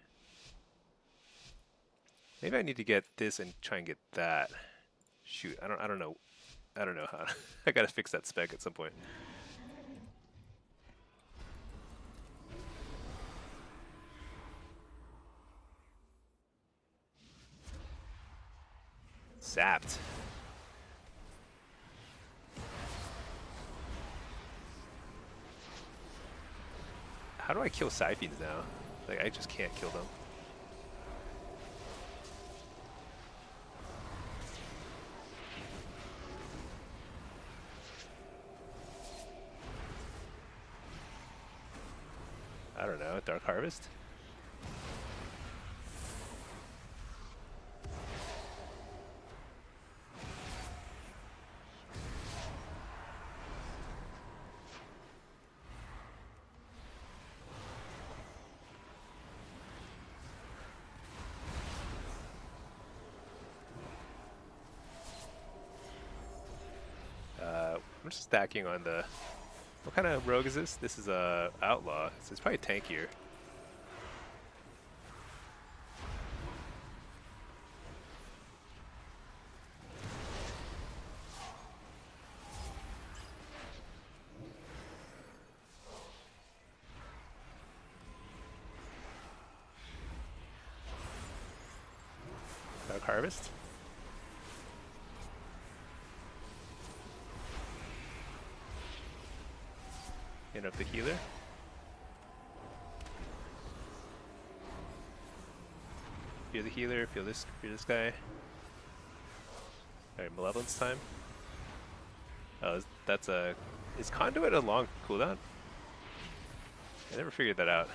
Maybe I need to get this and try and get that. Shoot, I don't know. I don't know how. I gotta fix that spec at some point. Zapped. How do I kill Siphons now? Like, I just can't kill them. I don't know, Dark Harvest? I'm just stacking on the... What kind of rogue is this? This is a outlaw, so it's probably tankier. Dark Harvest. Up the healer. Fear the healer, fear this guy. Alright, Malevolence time. Oh, that's a... Is Conduit a long cooldown? I never figured that out.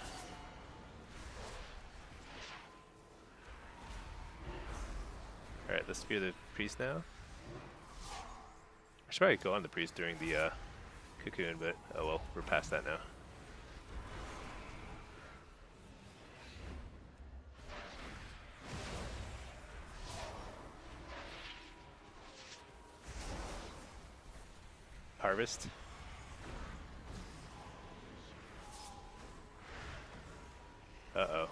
Alright, let's fear the priest now. I should probably go on the priest during the cocoon, but oh well, we're past that now. Harvest. Uh-oh.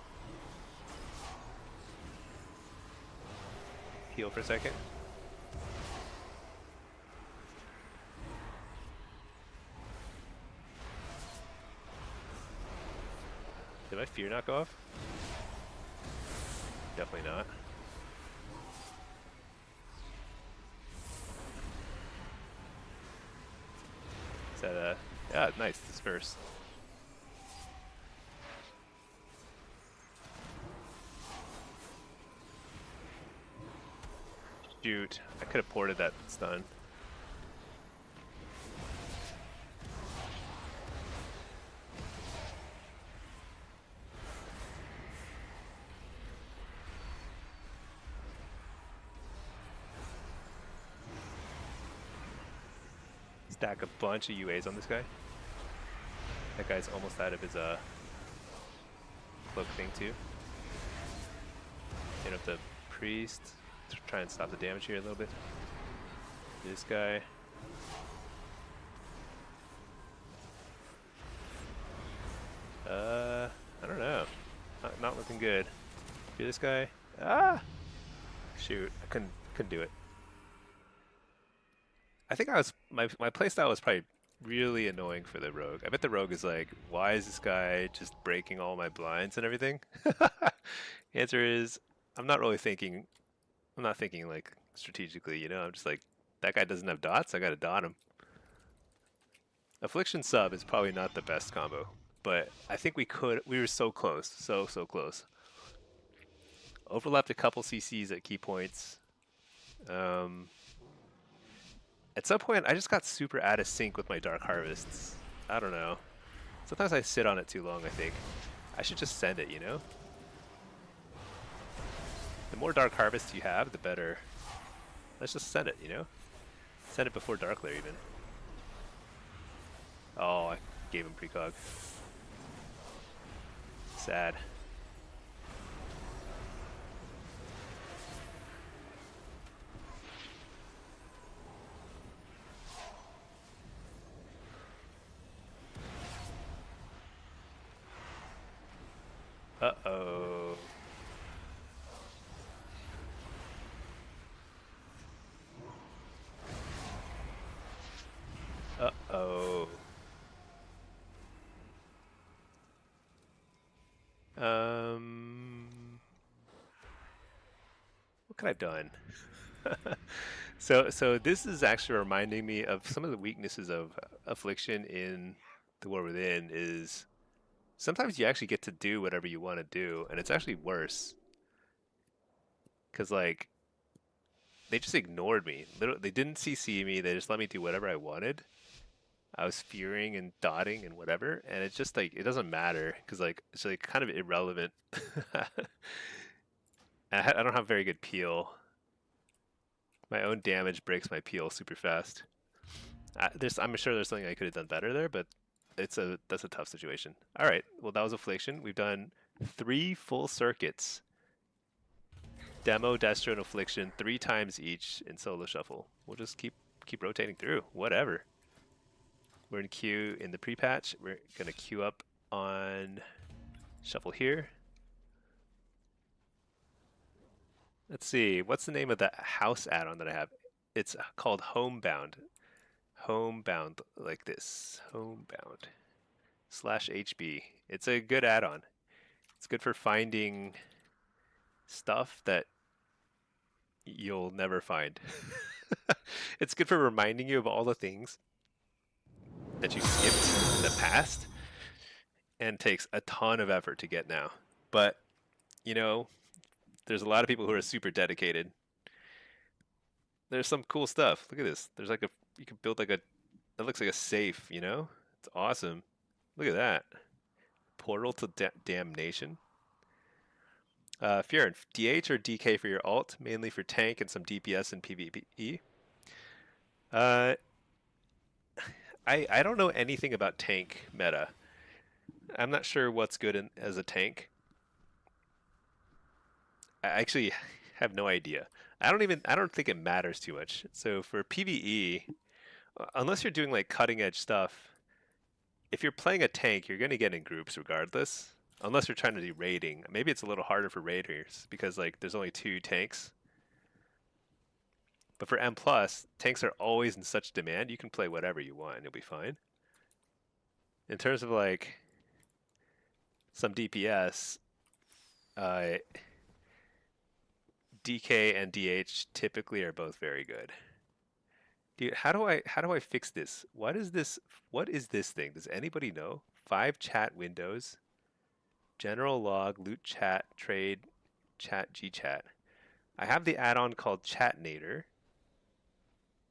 Heal for a second. Did my fear not go off? Definitely not. Is that a... Yeah, nice, disperse. Shoot, I could have ported that stun. stack a bunch of UAs on this guy. That guy's almost out of his cloak thing too. Hit up the priest to try and stop the damage here a little bit. This guy. I don't know. Not looking good. Do this guy. Ah! Shoot, I couldn't do it. I think my playstyle was probably really annoying for the rogue. I bet the rogue is like, why is this guy just breaking all my blinds and everything? The answer is, I'm not thinking like strategically, you know. I'm just like, that guy doesn't have dots, I gotta dot him. Affliction sub is probably not the best combo, but I think we were so close, so close. Overlapped a couple CCs at key points. At some point, I just got super out of sync with my Dark Harvests. I don't know. Sometimes I sit on it too long, I think. I should just send it, you know? The more Dark Harvests you have, the better. Let's just send it, you know? Send it before Dark Lair, even. Oh, I gave him precog. Sad. Uh-oh. Uh-oh. What could I have done? So this is actually reminding me of some of the weaknesses of Affliction in the War Within is sometimes you actually get to do whatever you want to do, and it's actually worse. Because, like, they just ignored me. Literally, they didn't CC me, they just let me do whatever I wanted. I was fearing and dotting and whatever, and it's just like, it doesn't matter, because, like, it's like kind of irrelevant. I don't have very good peel. My own damage breaks my peel super fast. I'm sure there's something I could have done better there, but that's a tough situation. All right, well, that was Affliction. We've done 3 full circuits. Demo, Destro, and Affliction 3 times each in solo shuffle. We'll just keep rotating through, whatever. We're in queue in the pre-patch. We're gonna queue up on shuffle here. Let's see, what's the name of the house add-on that I have? It's called Homebound. Homebound, like this. Homebound /HB. It's a good add-on. It's good for finding stuff that you'll never find. It's good for reminding you of all the things that you skipped in the past and takes a ton of effort to get now. But, you know, there's a lot of people who are super dedicated. There's some cool stuff. Look at this. There's like you can build like that looks like a safe, you know? It's awesome. Look at that. Portal to Damnation. Furin, DH or DK for your ult, mainly for tank and some DPS and PvE. I don't know anything about tank meta. I'm not sure what's good as a tank. I actually have no idea. I don't think it matters too much. So for PvE, unless you're doing like cutting edge stuff, if you're playing a tank, you're going to get in groups regardless. Unless you're trying to do raiding. Maybe it's a little harder for raiders because like there's only 2 tanks. But for M+, tanks are always in such demand, you can play whatever you want, you'll be fine. In terms of like some DPS, DK and DH typically are both very good. Dude, how do I fix this? What is this thing? Does anybody know? 5 chat windows, general log, loot chat, trade, chat, gchat. I have the add-on called Chatnator.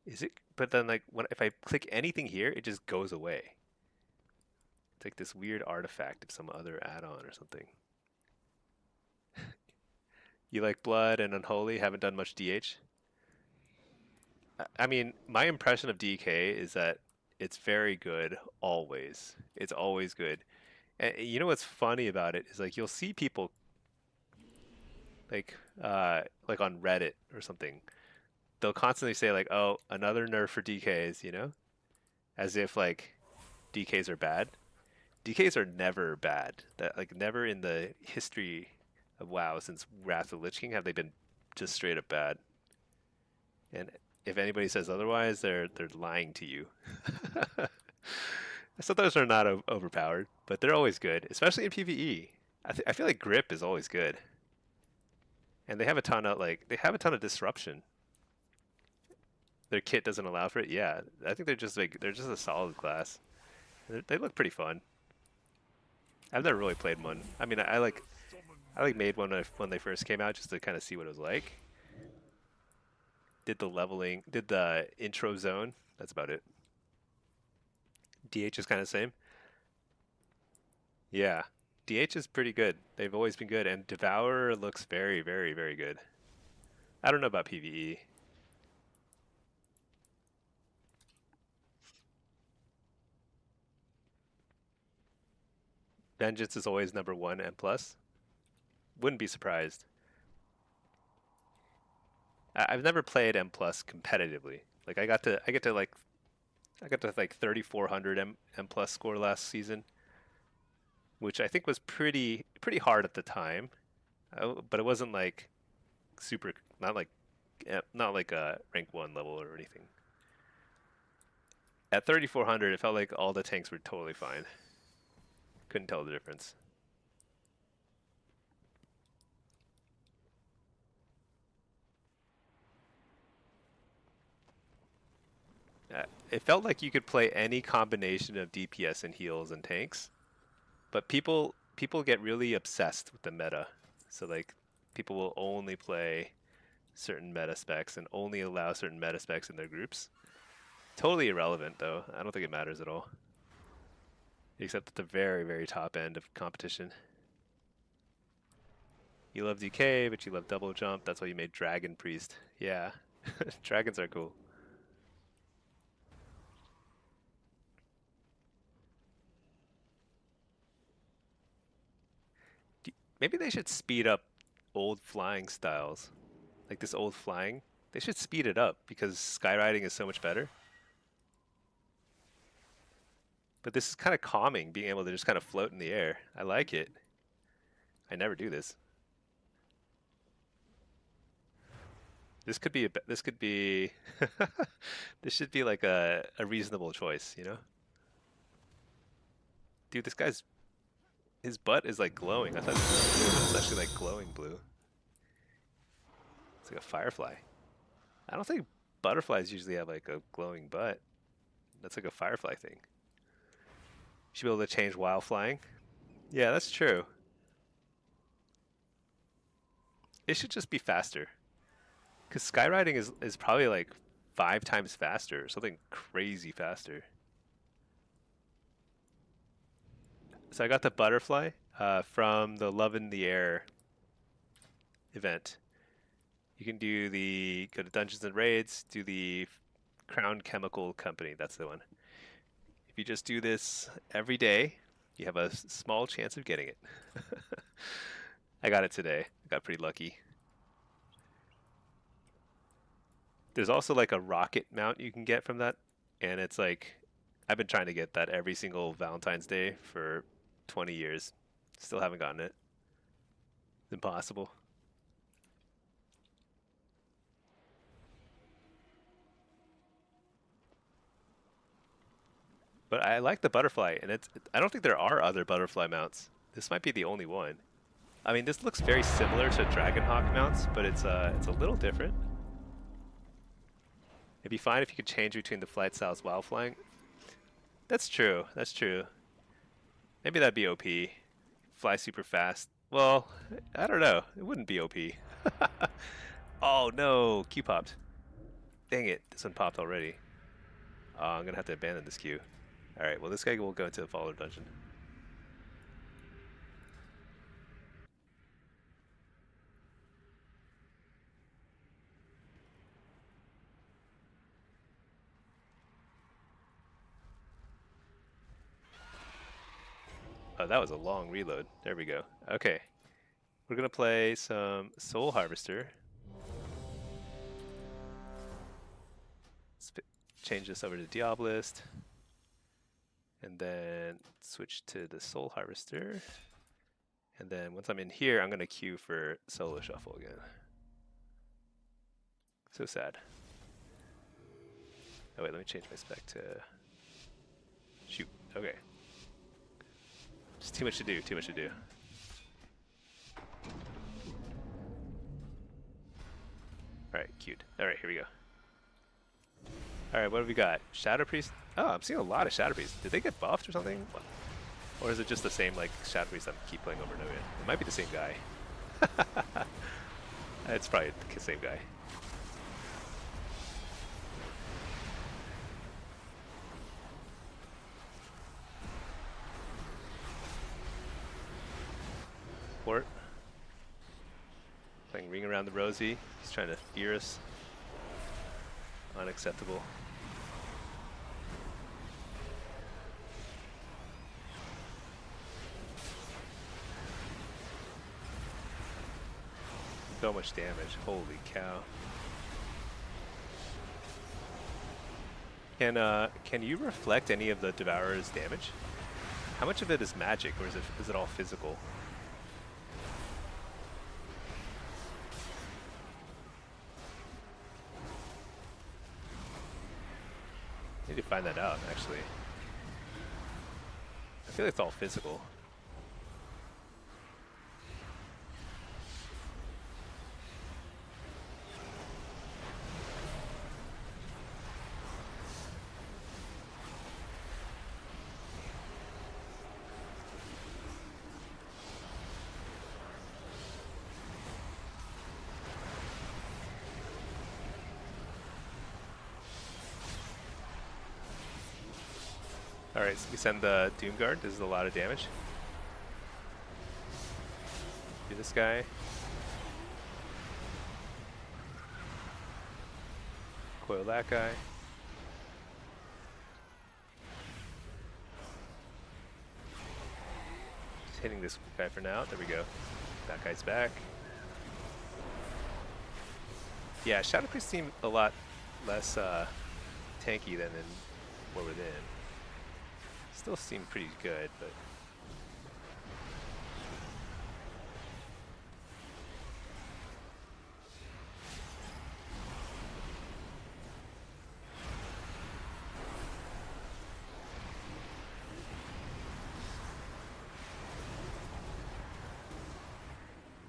Is it? But then like if I click anything here, it just goes away. It's like this weird artifact of some other add-on or something. You like Blood and Unholy? Haven't done much DH? I mean, my impression of DK is that It's very good always. It's always good. And you know what's funny about it is like you'll see people like like on Reddit or something. They'll constantly say like, "Oh, another nerf for DKs," you know, as if like DKs are bad. DKs are never bad. That like never in the history of WoW since Wrath of the Lich King have they been just straight up bad. And if anybody says otherwise, they're lying to you. Sometimes they're not overpowered, but they're always good, especially in PvE. I feel like grip is always good, and they have a ton of disruption. Their kit doesn't allow for it. Yeah, I think they're just a solid class. They look pretty fun. I've never really played one. I mean, I like made one when they first came out just to kind of see what it was like. Did the leveling, did the intro zone. That's about it. DH is kind of the same. Yeah, DH is pretty good. They've always been good, and Devourer looks very, very, very good. I don't know about PvE. Vengeance is always number one and plus. Wouldn't be surprised. I've never played M plus competitively. Like I got to like 3400 M plus score last season, which I think was pretty hard at the time. But it wasn't like super not like a rank 1 level or anything. At 3400 it felt like all the tanks were totally fine. Couldn't tell the difference. It felt like you could play any combination of DPS and heals and tanks, but people get really obsessed with the meta. So like people will only play certain meta specs and only allow certain meta specs in their groups. Totally irrelevant though. I don't think it matters at all. Except at the very, very top end of competition. You love DK, but you love double jump. That's why you made Dragon Priest. Yeah. Dragons are cool. Maybe they should speed up old flying styles. Like this old flying. They should speed it up because skywriting is so much better. But this is kind of calming, being able to just kind of float in the air. I like it. I never do this. This could be this should be like a reasonable choice, you know? Dude, this guy's his butt is like glowing. I thought it was blue, but it's actually like glowing blue. It's like a firefly. I don't think butterflies usually have like a glowing butt. That's like a firefly thing. You should be able to change while flying. Yeah, that's true. It should just be faster. Because skywriting is probably like 5 times faster, or something crazy faster. So I got the butterfly from the Love in the Air event. You can go to Dungeons and Raids, do the Crown Chemical Company. That's the one. If you just do this every day, you have a small chance of getting it. I got it today. I got pretty lucky. There's also like a rocket mount you can get from that, and it's like I've been trying to get that every single Valentine's Day for 20 years. Still haven't gotten it. It's impossible. But I like the butterfly, and I don't think there are other butterfly mounts. This might be the only one. I mean, this looks very similar to Dragonhawk mounts, but it's a little different. It'd be fine if you could change between the flight styles while flying. That's true. That's true. Maybe that'd be OP. Fly super fast. Well, I don't know. It wouldn't be OP. Oh no, Q popped. Dang it, this one popped already. I'm gonna have to abandon this queue. Alright, well this guy will go into the follower dungeon. Oh, that was a long reload. There we go. Okay. We're going to play some Soul Harvester. Let's change this over to Diabolist. And then switch to the Soul Harvester. And then once I'm in here, I'm going to queue for Solo Shuffle again. So sad. Oh wait, let me change my spec to... Shoot. Okay. Just too much to do, too much to do. Alright, cute. Alright, here we go. Alright, what have we got? Shadow Priest? Oh, I'm seeing a lot of Shadow Priests. Did they get buffed or something? Or is it just the same like Shadow Priest that I keep playing over and over again? It might be the same guy. It's probably the same guy. Port. Playing Ring Around the Rosie. He's trying to fear us. Unacceptable. So much damage. Holy cow. Can you reflect any of the Devourer's damage? How much of it is magic, or is it all physical? I need to find that out, actually. I feel like it's all physical. Alright, so we send the Doomguard. This is a lot of damage. Do this guy. Coil that guy. Just hitting this guy for now. There we go. That guy's back. Yeah, Shadow Priest seem a lot less tanky than in War Within. Still seem pretty good, but...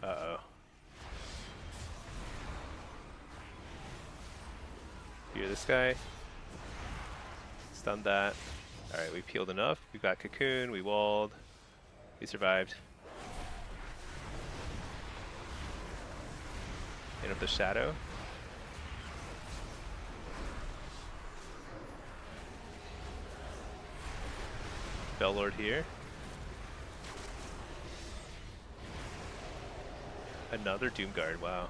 Uh-oh. Hear this guy. Stun that. Alright, we peeled enough. We got Cocoon, we walled. We survived. In with the Shadow. Bellord here. Another Doomguard, wow.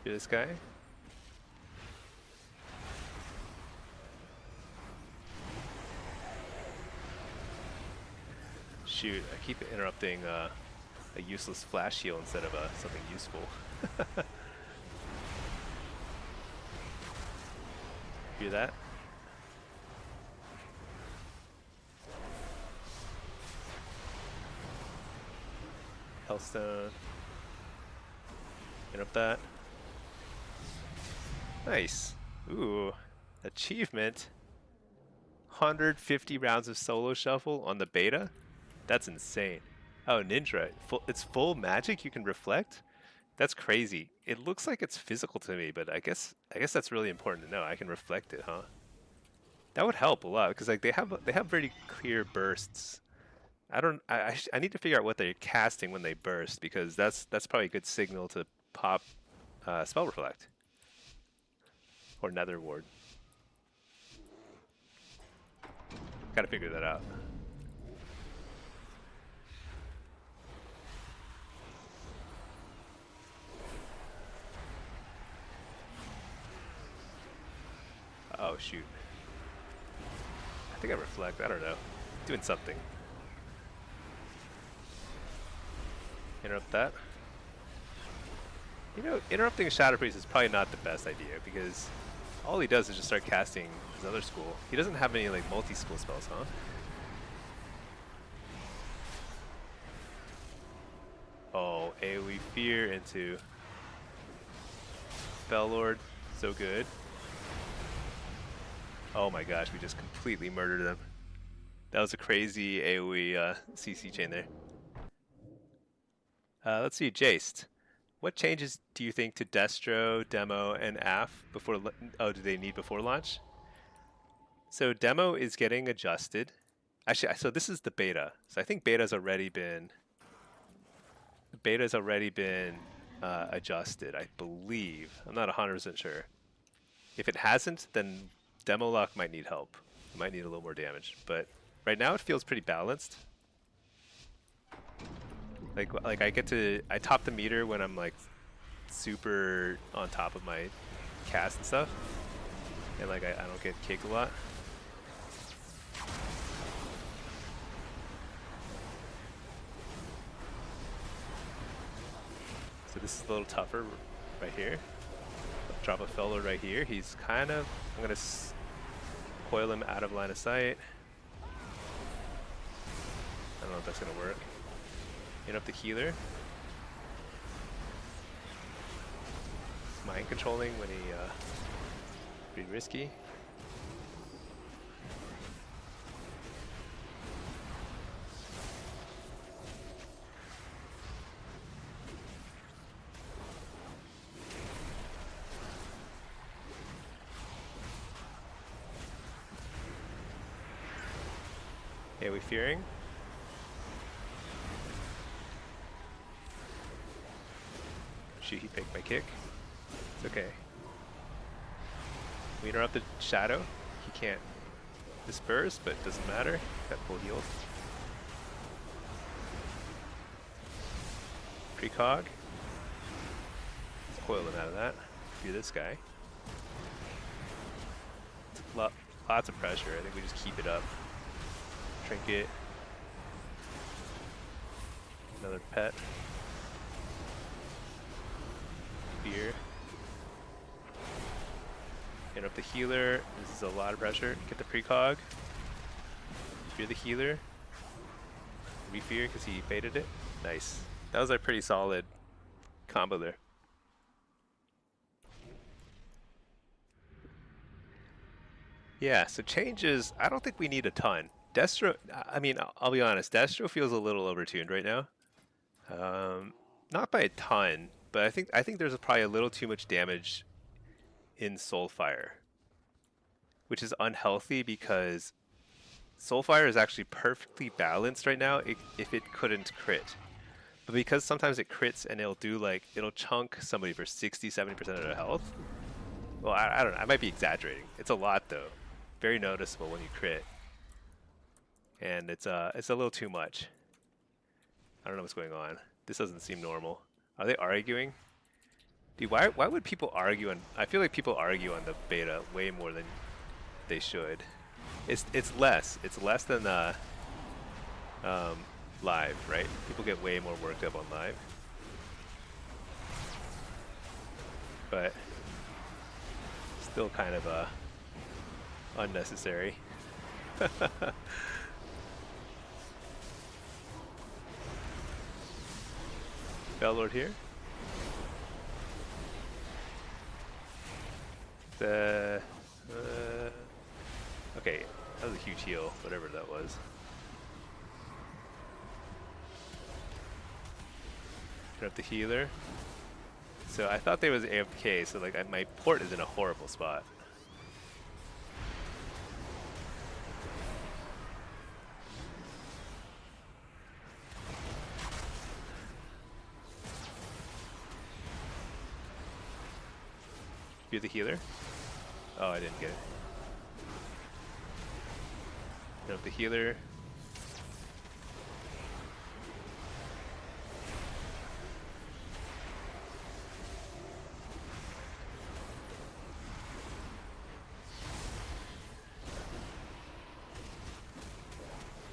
Do this guy. Shoot, I keep interrupting a useless flash heal instead of something useful. Hear that? Hellstone. Interrupt that. Nice. Ooh, achievement. 150 rounds of solo shuffle on the beta? That's insane. Oh, Ninja. It's full magic you can reflect? That's crazy. It looks like it's physical to me, but I guess that's really important to know. I can reflect it, huh? That would help a lot because like they have very clear bursts. I need to figure out what they're casting when they burst because that's probably a good signal to pop spell reflect. Or Nether Ward. Gotta figure that out. Oh shoot. I think I reflect. I don't know. Doing something. Interrupt that. You know, interrupting Shadow Priest is probably not the best idea because all he does is just start casting his other school. He doesn't have any like multi-school spells, huh? Oh, AoE Fear into Bellord. So good. Oh my gosh, we just completely murdered them. That was a crazy AoE CC chain there. Let's see, Jaced. What changes do you think to Destro, Demo, and AF before? Oh, do they need before launch? So Demo is getting adjusted. Actually, so this is the beta. So I think beta's already been adjusted. I believe. I'm not 100% sure. If it hasn't, then Demo Lock might need help. It might need a little more damage. But right now it feels pretty balanced. Like I top the meter when I'm like super on top of my cast and stuff, and like I don't get kicked a lot. So this is a little tougher right here. Drop a fellow right here. He's kind of, I'm gonna coil him out of line of sight. I don't know if that's gonna work. Hit up the healer. Mind controlling when he pretty risky. Okay, we fearing. Shoot, he picked my kick. It's okay. We interrupt the shadow. He can't disperse, but it doesn't matter. Got full heals. Precog. Let's coil him out of that. Do this guy. Lots of pressure. I think we just keep it up. Trinket. Another pet. Fear. Interrupt the healer. This is a lot of pressure. Get the precog. Fear the healer. Refear because he baited it. Nice. That was a pretty solid combo there. Yeah, so changes, I don't think we need a ton. Destro, I mean, I'll be honest, Destro feels a little overtuned right now. Not by a ton, but I think there's probably a little too much damage in Soulfire, which is unhealthy because Soulfire is actually perfectly balanced right now if it couldn't crit. But because sometimes it crits and it'll chunk somebody for 60-70% of their health. Well, I don't know, I might be exaggerating. It's a lot though. Very noticeable when you crit. And it's a little too much. I don't know what's going on. This doesn't seem normal. Are they arguing? Dude, why would people argue on... I feel like people argue on the beta way more than they should. It's less. It's less than live, right? People get way more worked up on live. But still kind of unnecessary. Bellord here. Okay, that was a huge heal, whatever that was. Turn up the healer. So I thought they was AFK, so like my port is in a horrible spot. You're the healer? Oh, I didn't get it. Turn up the healer.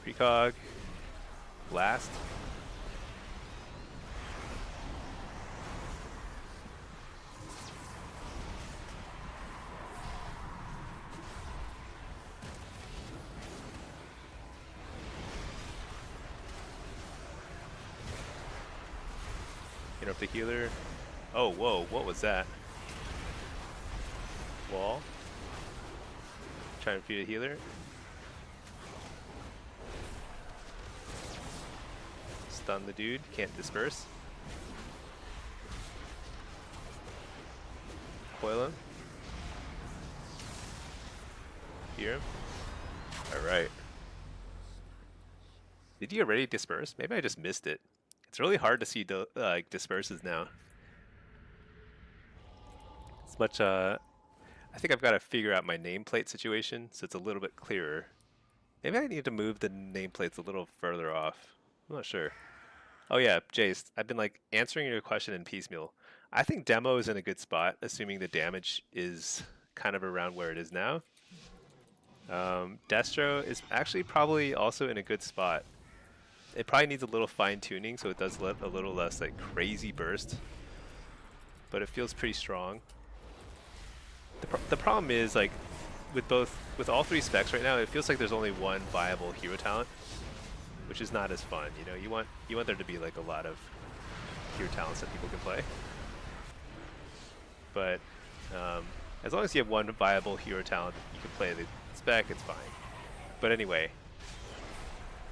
Precog. Blast. Interrupt the healer. Oh, whoa, what was that? Wall. Try and feed a healer. Stun the dude, can't disperse. Coil him. Fear him. Alright. Did he already disperse? Maybe I just missed it. It's really hard to see like disperses now. It's much I think I've got to figure out my nameplate situation so it's a little bit clearer. Maybe I need to move the nameplates a little further off. I'm not sure. Oh yeah, Jace, I've been like answering your question in piecemeal. I think demo is in a good spot, assuming the damage is kind of around where it is now. Destro is actually probably also in a good spot. It probably needs a little fine tuning, so it does let a little less like crazy burst, but it feels pretty strong. The problem is like with all three specs right now, it feels like there's only one viable hero talent, which is not as fun. You know, you want there to be like a lot of hero talents that people can play. But as long as you have one viable hero talent that you can play the spec, it's fine. But anyway,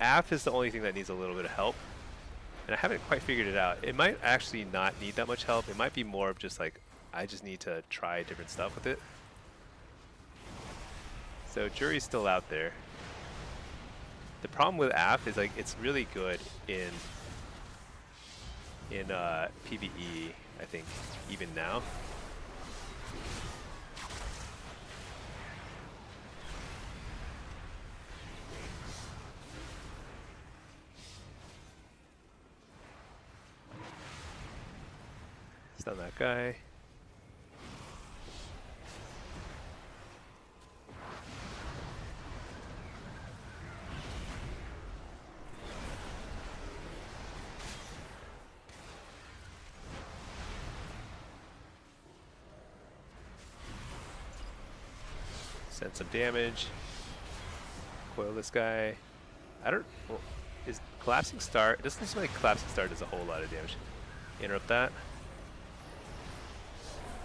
AF is the only thing that needs a little bit of help, and I haven't quite figured it out. It might actually not need that much help. It might be more of just like, I just need to try different stuff with it. So jury's still out there. The problem with AF is like it's really good in PvE, I think, even now. Stun that guy. Send some damage. Coil this guy. I don't. Well, is collapsing star? It doesn't seem like collapsing star does a whole lot of damage. Interrupt that.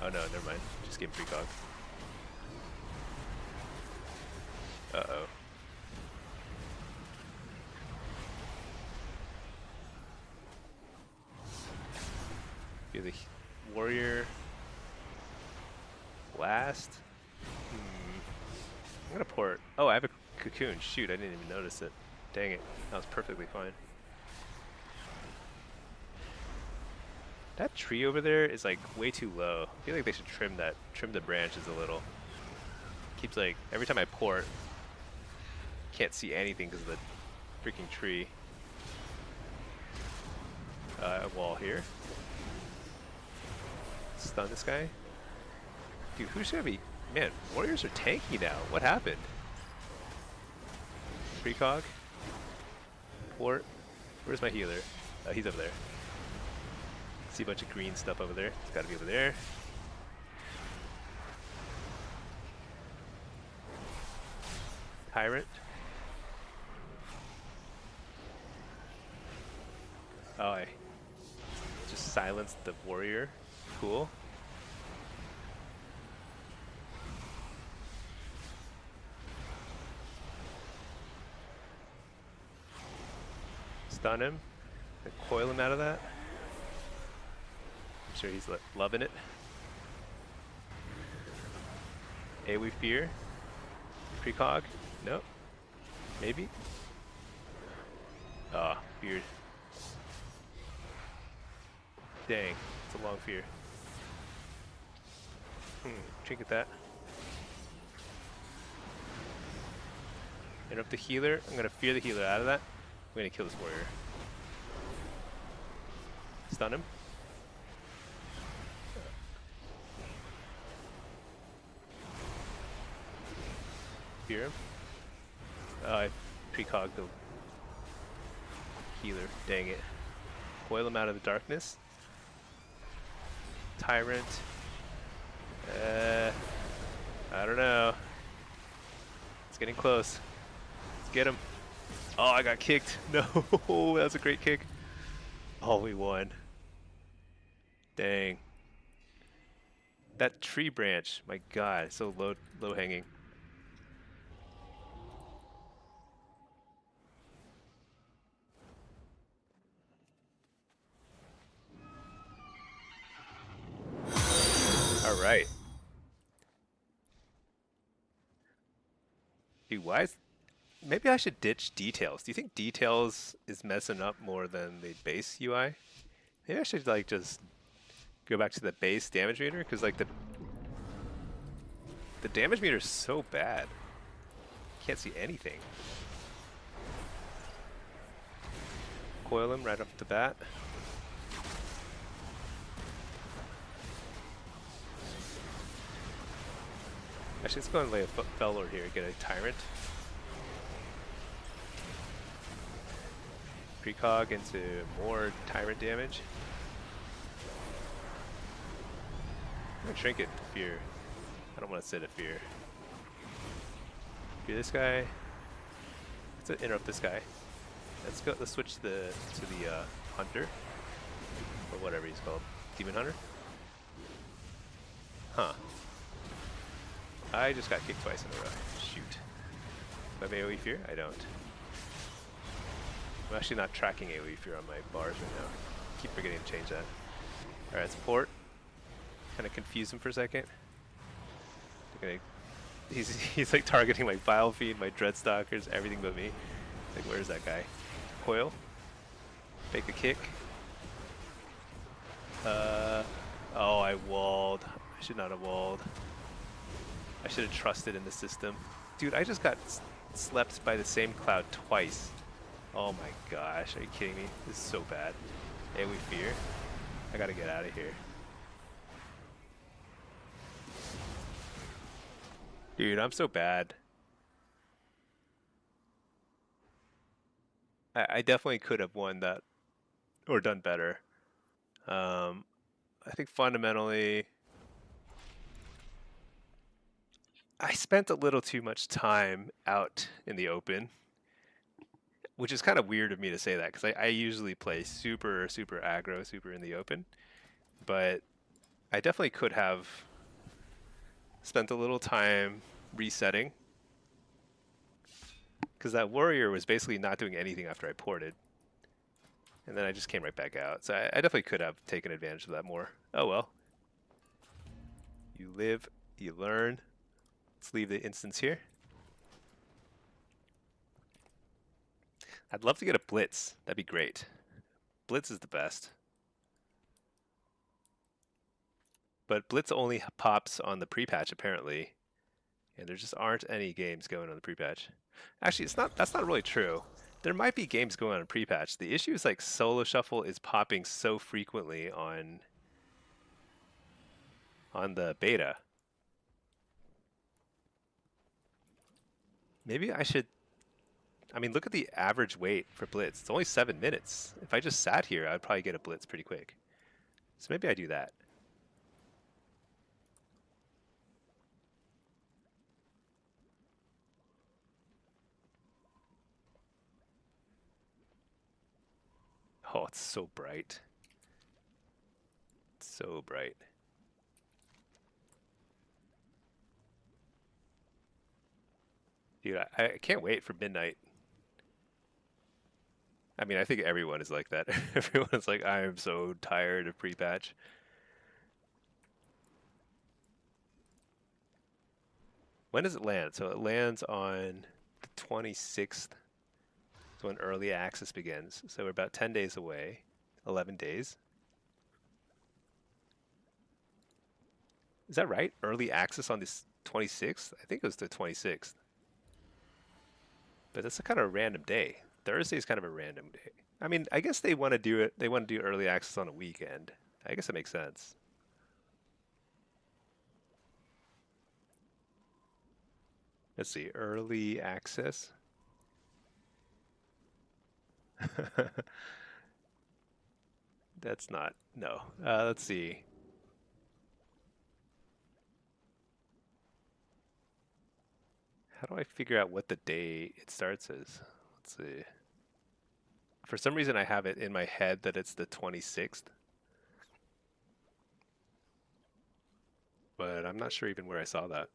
Oh no, never mind. Just give him precog. Uh oh. You're the warrior. Blast. I'm gonna port. Oh, I have a cocoon. Shoot, I didn't even notice it. Dang it. That was perfectly fine. That tree over there is like way too low. I feel like they should trim the branches a little. Keeps like, every time I port, can't see anything because of the freaking tree. A wall here. Stun this guy. Dude, who's gonna be... Man, warriors are tanky now. What happened? Precog. Port. Where's my healer? He's over there. See a bunch of green stuff over there. It's gotta be over there. Tyrant. Oh, I just silenced the warrior. Cool. Stun him and coil him out of that. I'm sure he's loving it. AoE fear. Precog. Nope. Maybe. Ah, oh, feared. Dang, it's a long fear. Trinket that. Interrupt the healer. I'm gonna fear the healer out of that. I'm gonna kill this warrior. Stun him. Fear him. Oh, I precogged the healer. Dang it. Coil him out of the darkness. Tyrant. I don't know. It's getting close. Let's get him. Oh, I got kicked. No, that was a great kick. Oh, we won. Dang. That tree branch, my god, so low hanging. All right. Dude, why is... Maybe I should ditch details. Do you think details is messing up more than the base UI? Maybe I should like just go back to the base damage meter, because like the damage meter is so bad. Can't see anything. Coil him right off the bat. Actually, let's go and lay a Fellor here and get a Tyrant. Precog into more Tyrant damage. I'm gonna Trinket to Fear. I don't want to sit at Fear. Fear this guy. Let's interrupt this guy. Let's go. Let's switch to the Hunter, or whatever he's called, Demon Hunter. Huh. I just got kicked twice in a row. Shoot. Do I have AoE Fear? I don't. I'm actually not tracking AoE Fear on my bars right now. Keep forgetting to change that. Alright, support. Kind of confuse him for a second. He's like targeting my Vile Fiend, my Dreadstalkers, everything but me. Like, where's that guy? Coil. Make a kick. Oh, I walled. I should not have walled. I should have trusted in the system. Dude, I just got slept by the same cloud twice. Oh my gosh, are you kidding me? This is so bad. AoE Fear. I gotta get out of here. Dude, I'm so bad. I definitely could have won that or done better. I think fundamentally I spent a little too much time out in the open, which is kind of weird of me to say that because I usually play super aggro, super in the open, but I definitely could have spent a little time resetting, because that warrior was basically not doing anything after I ported, and then I just came right back out. So I definitely could have taken advantage of that more. Oh well. You live, you learn. Let's leave the instance here. I'd love to get a Blitz. That'd be great. Blitz is the best. But Blitz only pops on the pre-patch apparently, and there just aren't any games going on the pre-patch. Actually, that's not really true. There might be games going on in pre-patch. The issue is like Solo Shuffle is popping so frequently on the beta. Maybe I should... I mean, look at the average wait for Blitz. It's only 7 minutes. If I just sat here, I'd probably get a Blitz pretty quick. So maybe I do that. Oh, it's so bright. It's so bright. Dude, I can't wait for midnight. I mean, I think everyone is like that. Everyone's like, I am so tired of pre-patch. When does it land? So it lands on the 26th. That's when early access begins. So we're about 10 days away. 11 days. Is that right? Early access on this 26th? I think it was the 26th. But that's a kind of a random day. Thursday is kind of a random day. I mean, I guess they want to do it. They want to do early access on a weekend. I guess it makes sense. Let's see, early access. That's not, no. Let's see. How do I figure out what the day it starts as? Let's see. For some reason, I have it in my head that it's the 26th, but I'm not sure even where I saw that.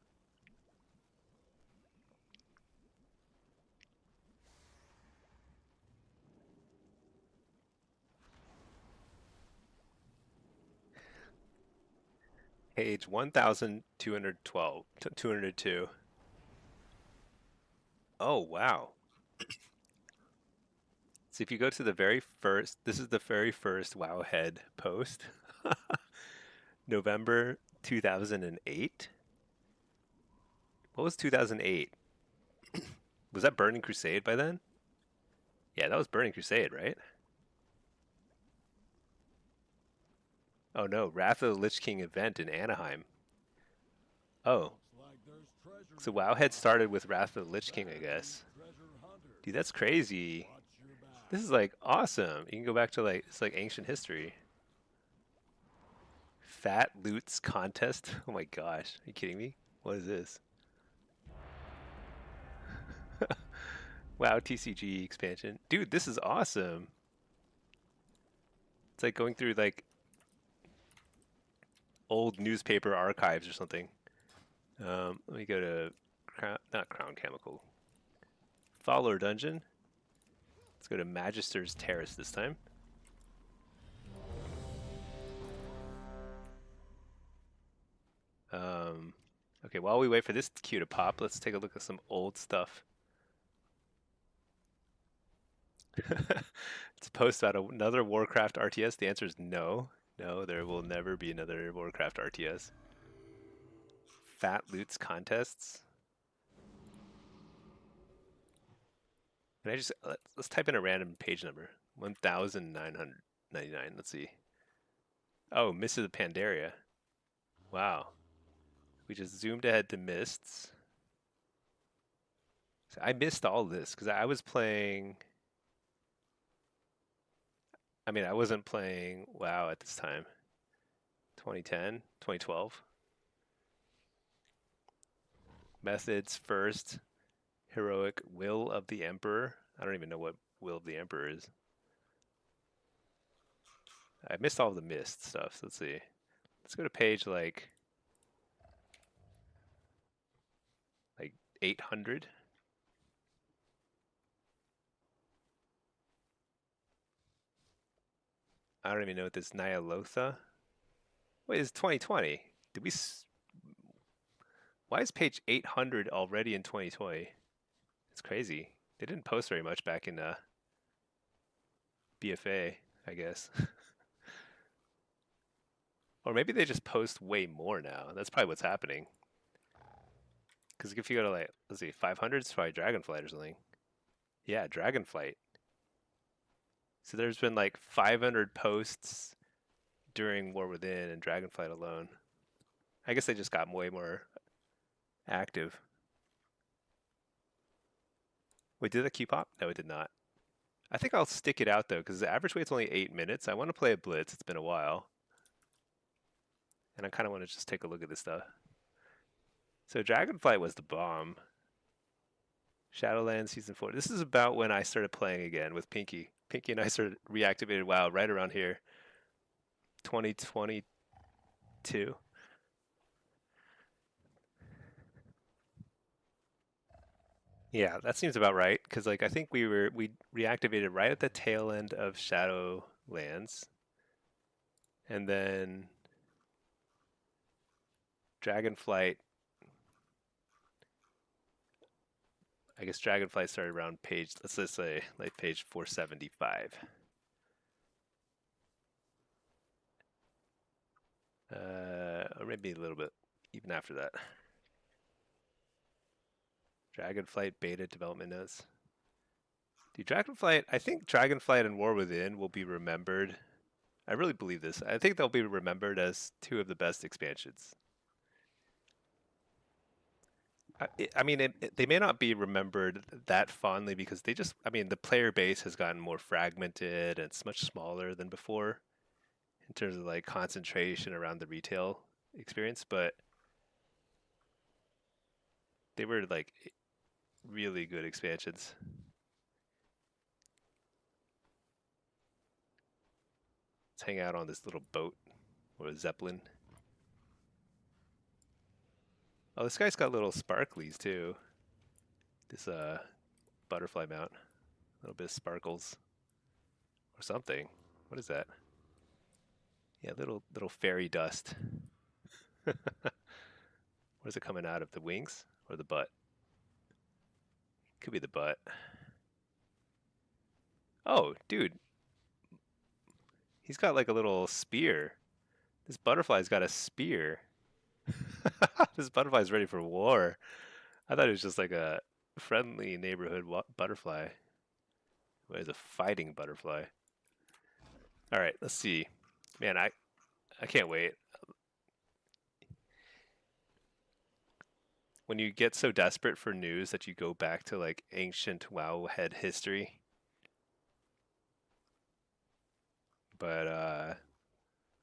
Page 1212, 202. Oh, wow. So if you go to the very first, this is the very first Wowhead post, November 2008. What was 2008? Was that Burning Crusade by then? Yeah, that was Burning Crusade, right? Oh no, Wrath of the Lich King event in Anaheim. Oh, so Wowhead started with Wrath of the Lich King, I guess. Dude, that's crazy. This is like awesome. You can go back to like, it's like ancient history. Fat Loots contest? Oh my gosh. Are you kidding me? What is this? Wow, TCG expansion. Dude, this is awesome. It's like going through like old newspaper archives or something. Let me go to, not Crown Chemical. Fowler Dungeon. Let's go to Magister's Terrace this time. Okay, while we wait for this queue to pop, let's take a look at some old stuff. It's a post about another Warcraft RTS. The answer is no. No, there will never be another Warcraft RTS. Fat Loots contests. Can I just, let's type in a random page number. 1999. Let's see. Oh, Mists of the Pandaria. Wow. We just zoomed ahead to Mists. So I missed all this because I was playing. I mean, I wasn't playing WoW at this time. 2010, 2012. Methods first. Heroic Will of the Emperor. I don't even know what Will of the Emperor is. I missed all the Mist stuff. So let's see. Let's go to page like 800. I don't even know what this Nyalotha. Wait, it's 2020. Did we? Why is page 800 already in 2020? It's crazy. They didn't post very much back in BFA, I guess. Or maybe they just post way more now. That's probably what's happening. Because if you go to like, let's see, 500, it's probably Dragonflight or something. Yeah, Dragonflight. So there's been like 500 posts during War Within and Dragonflight alone. I guess they just got way more active. Wait, did that queue pop? No, it did not. I think I'll stick it out though, because the average wait's only 8 minutes. I want to play a Blitz. It's been a while. And I kind of want to just take a look at this stuff. So Dragonflight was the bomb. Shadowlands Season 4. This is about when I started playing again with Pinky. Pinky and I started reactivated WoW right around here. 2022. Yeah, that seems about right. Because like I think we reactivated right at the tail end of Shadowlands. And then Dragonflight. I guess Dragonflight started around page, let's just say like page 475. Or maybe a little bit even after that. Dragonflight beta development notes. Dude, Dragonflight, I think Dragonflight and War Within will be remembered. I really believe this. I think they'll be remembered as two of the best expansions. I mean, they may not be remembered that fondly because they just, I mean, the player base has gotten more fragmented and it's much smaller than before in terms of like concentration around the retail experience, but they were like really good expansions. Let's hang out on this little boat or a zeppelin. Oh, this guy's got little sparklies too. This butterfly mount, a little bit of sparkles or something. What is that? Yeah, little fairy dust. Where's it coming out of? The wings or the butt? Could be the butt. Oh, dude, he's got like a little spear. This butterfly's got a spear. This butterfly's ready for war. I thought it was just like a friendly neighborhood butterfly. Well, it's a fighting butterfly. All right, let's see. Man, I can't wait. When you get so desperate for news that you go back to like ancient Wowhead history. But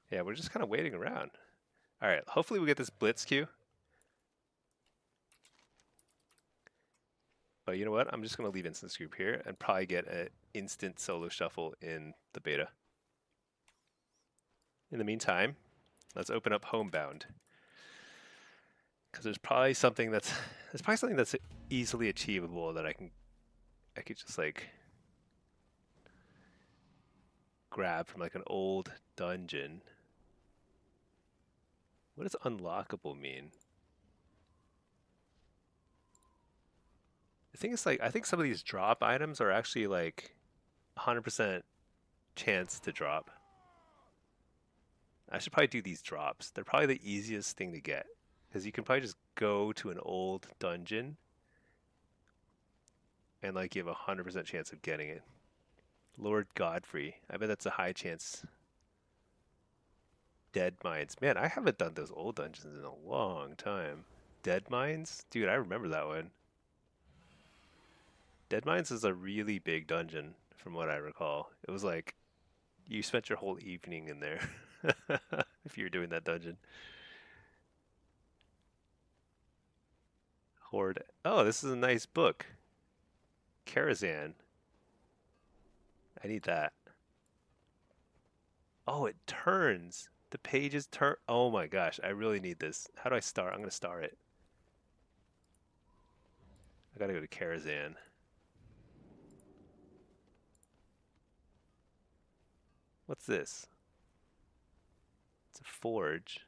yeah, we're just kind of waiting around. All right, hopefully we get this blitz queue. But you know what? I'm just going to leave instance group here and probably get an instant solo shuffle in the beta. In the meantime, let's open up Homebound. Because there's probably something that's easily achievable that I could just like grab from like an old dungeon. What does unlockable mean? The thing is, like, I think some of these drop items are actually like 100% chance to drop. I should probably do these drops. They're probably the easiest thing to get because you can probably just go to an old dungeon and like you have 100% chance of getting it. Lord Godfrey. I bet that's a high chance. Dead Mines. Man, I haven't done those old dungeons in a long time. Dead Mines? Dude, I remember that one. Dead Mines is a really big dungeon from what I recall. It was like you spent your whole evening in there if you were doing that dungeon. Horde. Oh, this is a nice book. Karazhan. I need that. Oh, it turns. The pages turn. Oh my gosh, I really need this. How do I start? I'm going to star it. I got to go to Karazhan. What's this? It's a forge.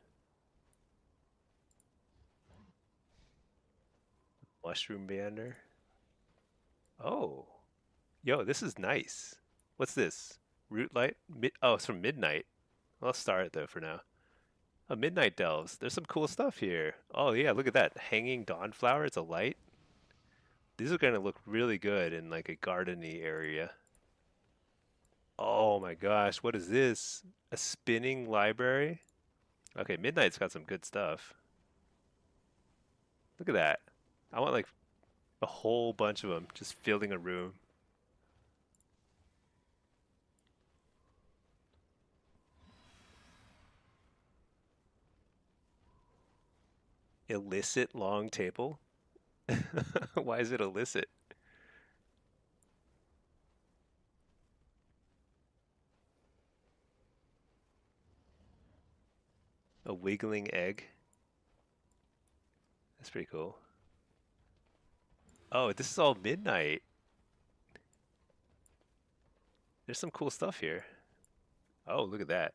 Mushroom banner. Oh. Yo, this is nice. What's this? Root light? Oh, it's from Midnight. I'll star it though for now. Oh, Midnight Delves. There's some cool stuff here. Oh yeah, look at that. Hanging dawn flower. It's a light. These are gonna look really good in like a gardeny area. Oh my gosh, what is this? A spinning library? Okay, Midnight's got some good stuff. Look at that. I want like a whole bunch of them just filling a room. Illicit long table? Why is it illicit? A wiggling egg? That's pretty cool. Oh, this is all Midnight. There's some cool stuff here. Oh, look at that.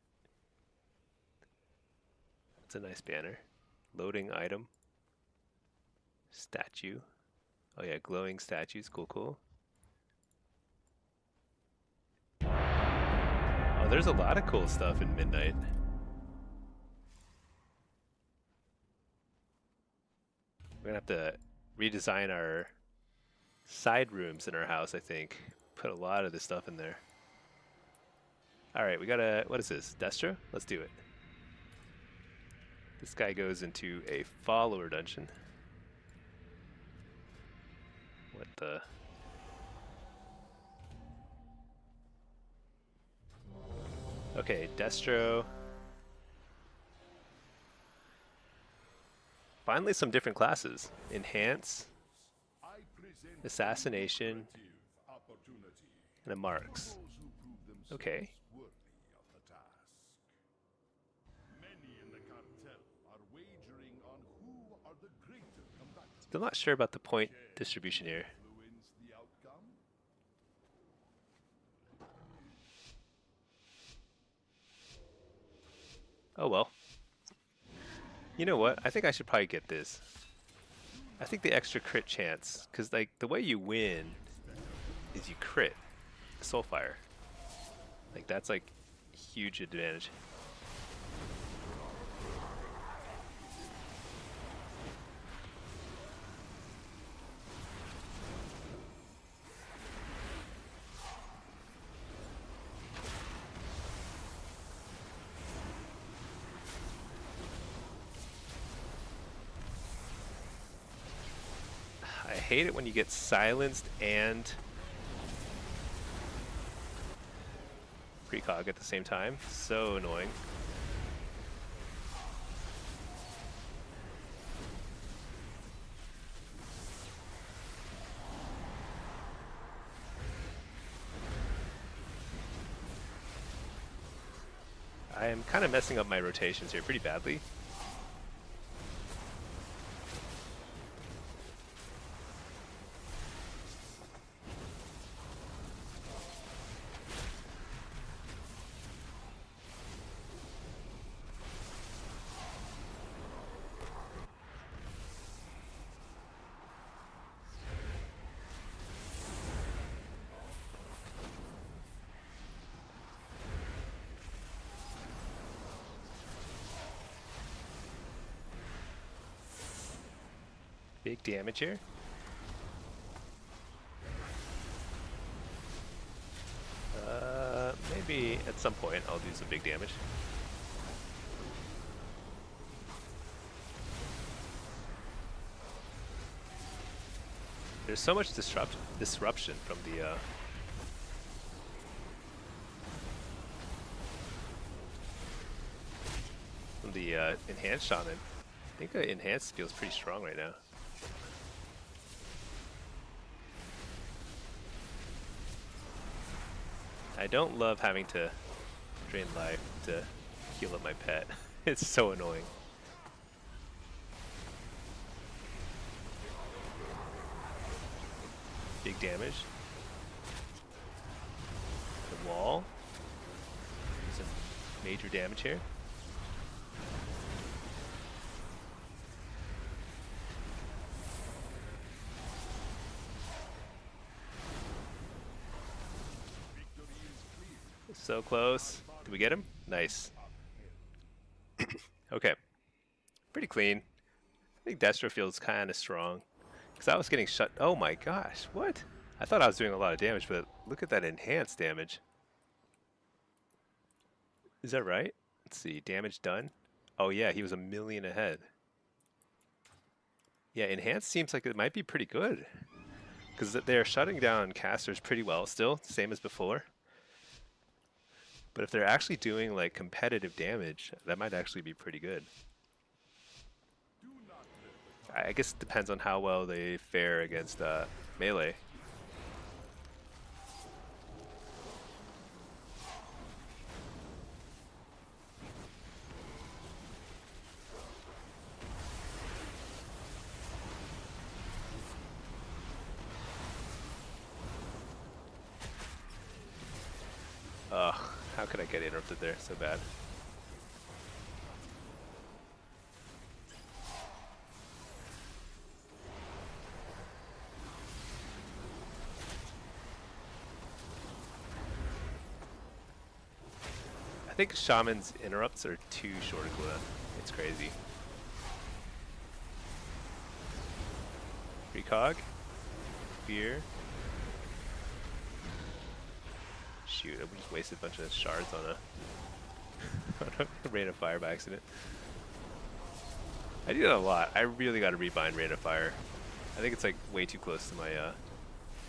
That's a nice banner. Loading item. Statue. Oh yeah, glowing statues. Cool, cool. Oh, there's a lot of cool stuff in Midnight. We're gonna have to redesign our side rooms in our house, I think. Put a lot of this stuff in there. Alright, we gotta, what is this? Destra? Let's do it. This guy goes into a follower dungeon. What the? Okay, Destro. Finally some different classes. Enhance, Assassination, and a Marks. Okay. Still not sure about the point distribution here. Oh well. You know what? I think I should probably get this. I think the extra crit chance, because like the way you win is you crit Soulfire. Like that's like huge advantage. I hate it when you get silenced and precog at the same time. So annoying. I am kind of messing up my rotations here pretty badly. Big damage here. Maybe at some point I'll do some big damage. There's so much disruption from the enhanced shaman. I think the enhanced feels pretty strong right now. I don't love having to drain life to heal up my pet. It's so annoying. Big damage. The wall. Some major damage here. So close. Did we get him? Nice. Okay. Pretty clean. I think Destro feels kind of strong. Because I was getting shut. Oh my gosh. What? I thought I was doing a lot of damage, but look at that enhanced damage. Is that right? Let's see. Damage done. Oh yeah, he was a million ahead. Yeah, enhanced seems like it might be pretty good. Because they're shutting down casters pretty well still. Same as before. But if they're actually doing like competitive damage, that might actually be pretty good. I guess it depends on how well they fare against melee. Ugh, how could I get interrupted there so bad? I think Shaman's interrupts are too short a cooldown. It's crazy. Precog. Fear. Shoot, I just wasted a bunch of shards on a Rain of Fire by accident. I do that a lot. I really got to rebind Rain of Fire. I think it's like way too close to my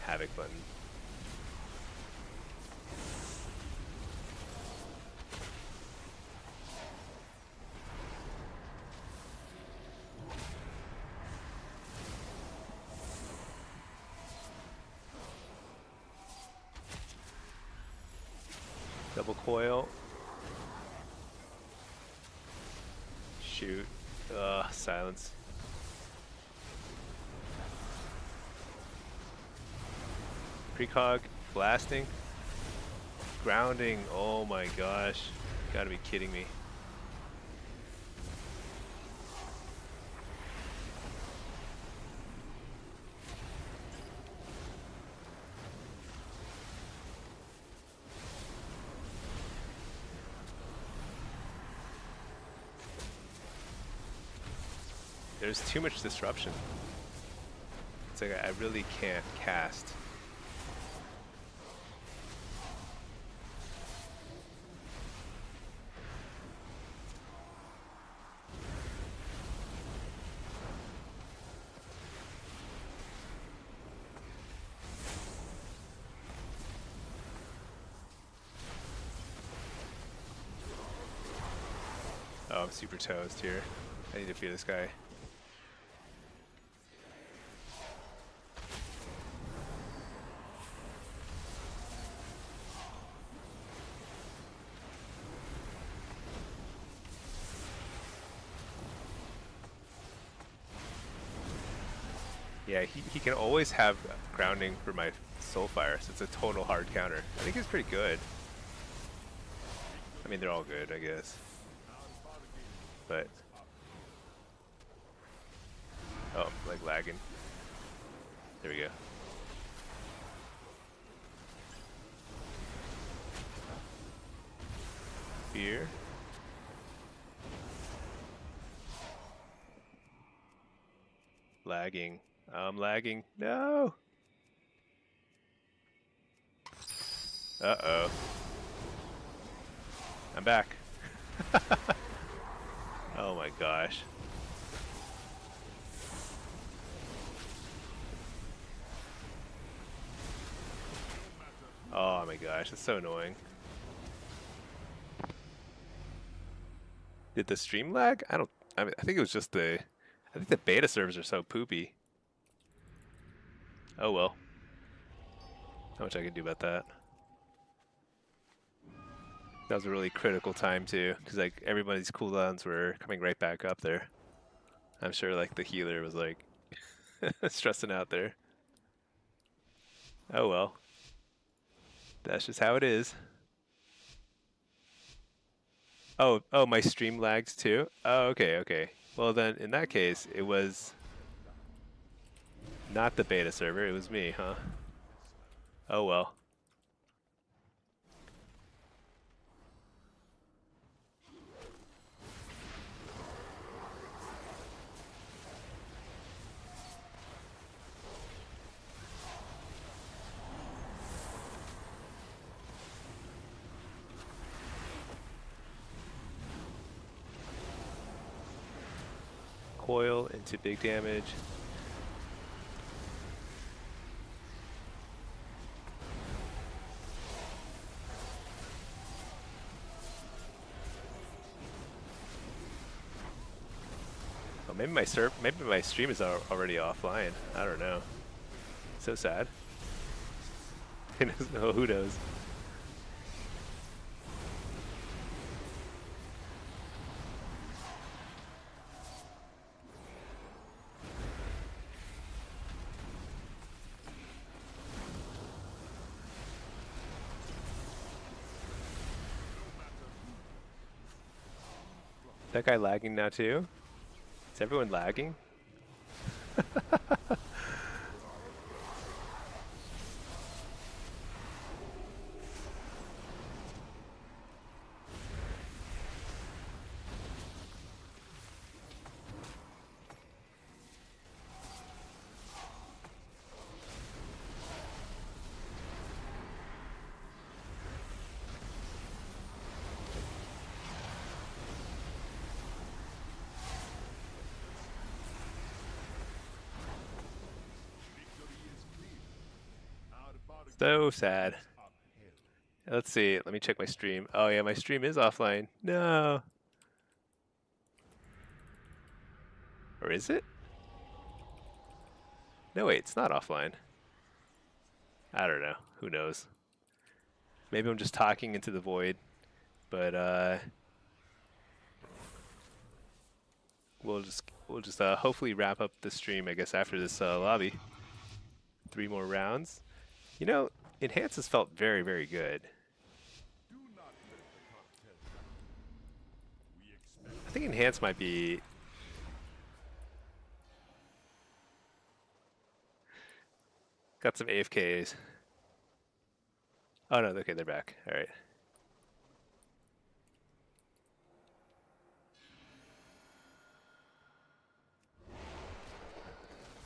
Havoc button. Double coil. Shoot. Silence. Precog. Blasting. Grounding. Oh my gosh. Gotta be kidding me. There's too much disruption. It's like I really can't cast. Oh, I'm super toast here. I need to feed this guy. Yeah, he can always have grounding for my Soulfire, so it's a total hard counter. I think he's pretty good. I mean, they're all good, I guess. But... oh, I'm like lagging. There we go. Fear. Lagging. I'm lagging. No! Uh-oh. I'm back. Oh my gosh. Oh my gosh, it's so annoying. Did the stream lag? I mean, I think it was just I think the beta servers are so poopy. Oh well. Not much I can do about that. That was a really critical time too, because like everybody's cooldowns were coming right back up there. I'm sure like the healer was like stressing out there. Oh well. That's just how it is. Oh, my stream lags too? Oh, okay. Well then, in that case, it was not the beta server, it was me, huh? Oh well. Coil into big damage. Oh, maybe my stream is already offline. I don't know. So sad. Who knows? Is that guy lagging now too? Is everyone lagging? So sad. Let's see. Let me check my stream. Oh yeah, my stream is offline. No. Or is it? No, wait, it's not offline. I don't know. Who knows? Maybe I'm just talking into the void. But we'll just hopefully wrap up the stream, I guess, after this lobby. 3 more rounds. You know, Enhance has felt very, very good. I think Enhance might be... Got some AFKs. Oh no, okay, they're back. All right.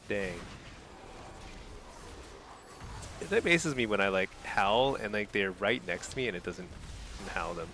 Dang. That bases me when I like howl and like they're right next to me and it doesn't howl them.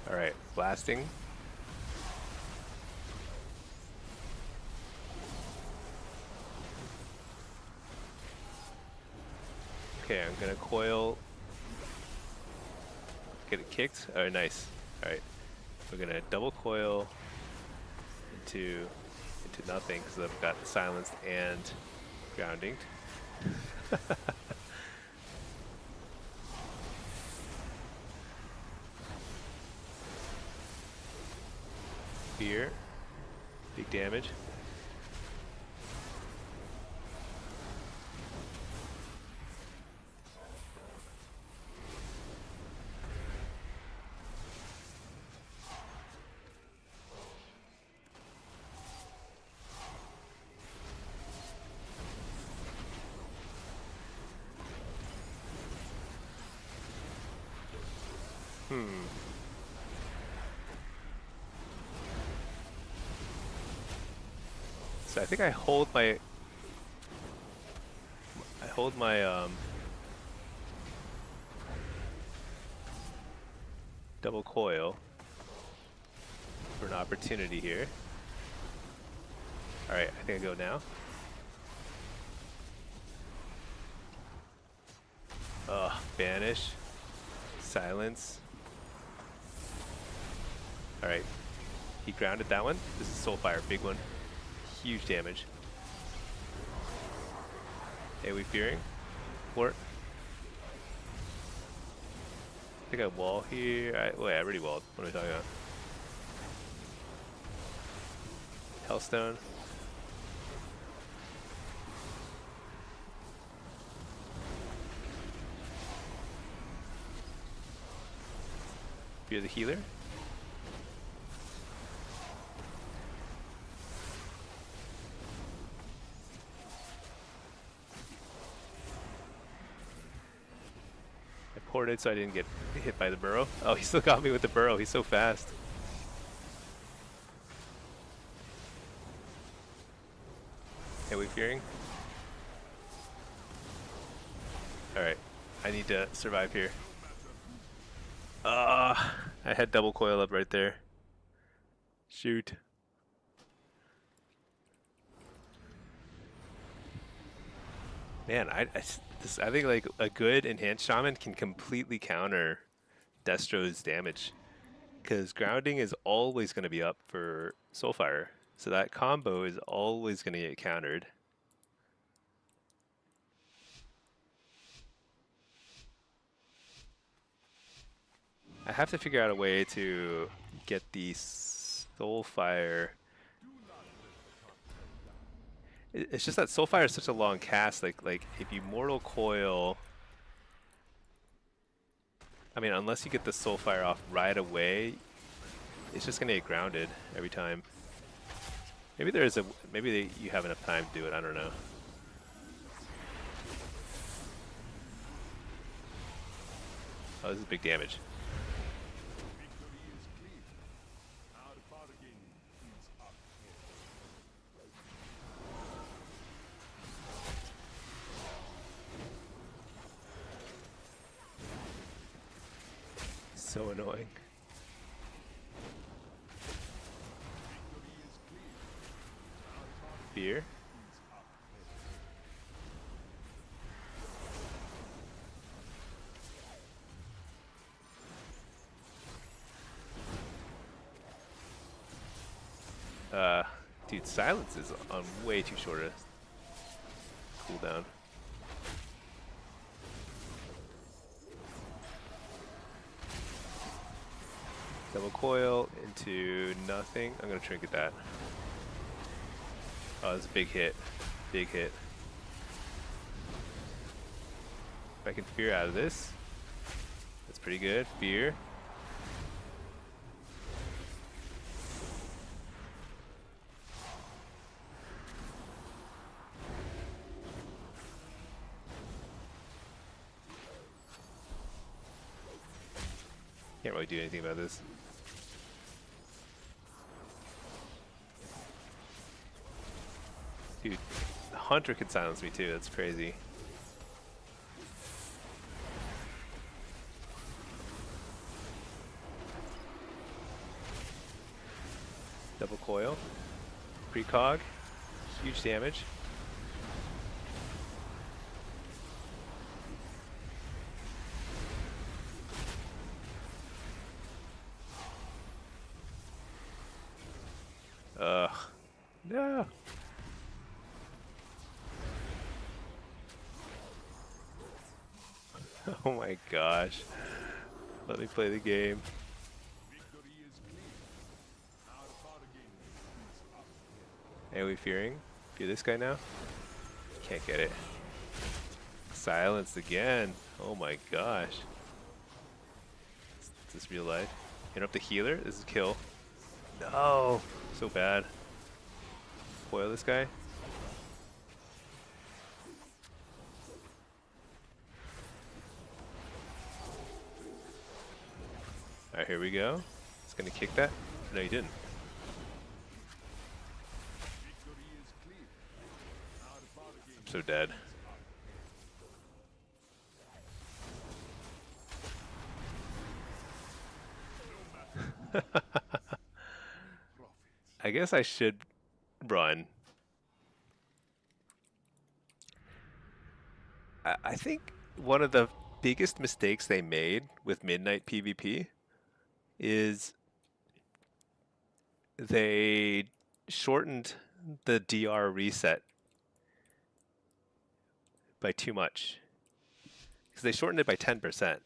All right, blasting. Okay, I'm gonna coil. Get it kicked. Oh, nice. All right, we're gonna double coil into nothing because I've got silenced and grounding. Fear, big damage. So I think I hold my double coil for an opportunity here. All right, I think I go now. Banish, silence. All right, he grounded that one. This is Soulfire, big one, huge damage. AoE Fearing, Flirt. I think I wall here. Wait, I already walled. What am I talking about? Hellstone. Fear the healer. I ported so I didn't get hit by the burrow. Oh, he still got me with the burrow. He's so fast. AoE Fearing. Alright, I need to survive here. I had double coil up right there. Shoot. Man, I think like a good enhanced shaman can completely counter Destro's damage, because grounding is always going to be up for Soulfire, so that combo is always going to get countered. I have to figure out a way to get the Soulfire. It's just that Soulfire is such a long cast. Like if you Mortal Coil, I mean, unless you get the Soulfire off right away, it's just gonna get grounded every time. Maybe there is a. Maybe you have enough time to do it. I don't know. Oh, this is big damage. So annoying. Fear. Dude, silence is on way too short a cooldown. Double coil into nothing. I'm gonna trinket that. Oh, that's a big hit. Big hit. If I can fear out of this, that's pretty good. Fear. Can't really do anything about this. Dude, the Hunter can silence me too, that's crazy. Double coil. Precog. Huge damage. Ugh. No. Oh my gosh. Let me play the game. AoE fearing. Fear this guy now. Can't get it. Silenced again. Oh my gosh. Is this real life? Interrupt the healer? This is kill. No! So bad. Foil this guy. Alright, here we go. It's gonna kick that. No, you didn't. I'm so dead. I guess I should run. I think one of the biggest mistakes they made with Midnight PvP is they shortened the DR reset by too much. Because they shortened it by 10%.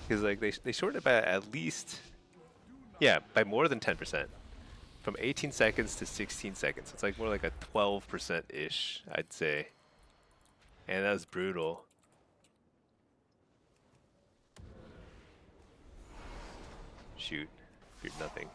Because like they shortened it by at least, yeah, by more than 10%. From 18 seconds to 16 seconds. It's like more like a 12%-ish, I'd say. And that was brutal. Shoot. Feared nothing.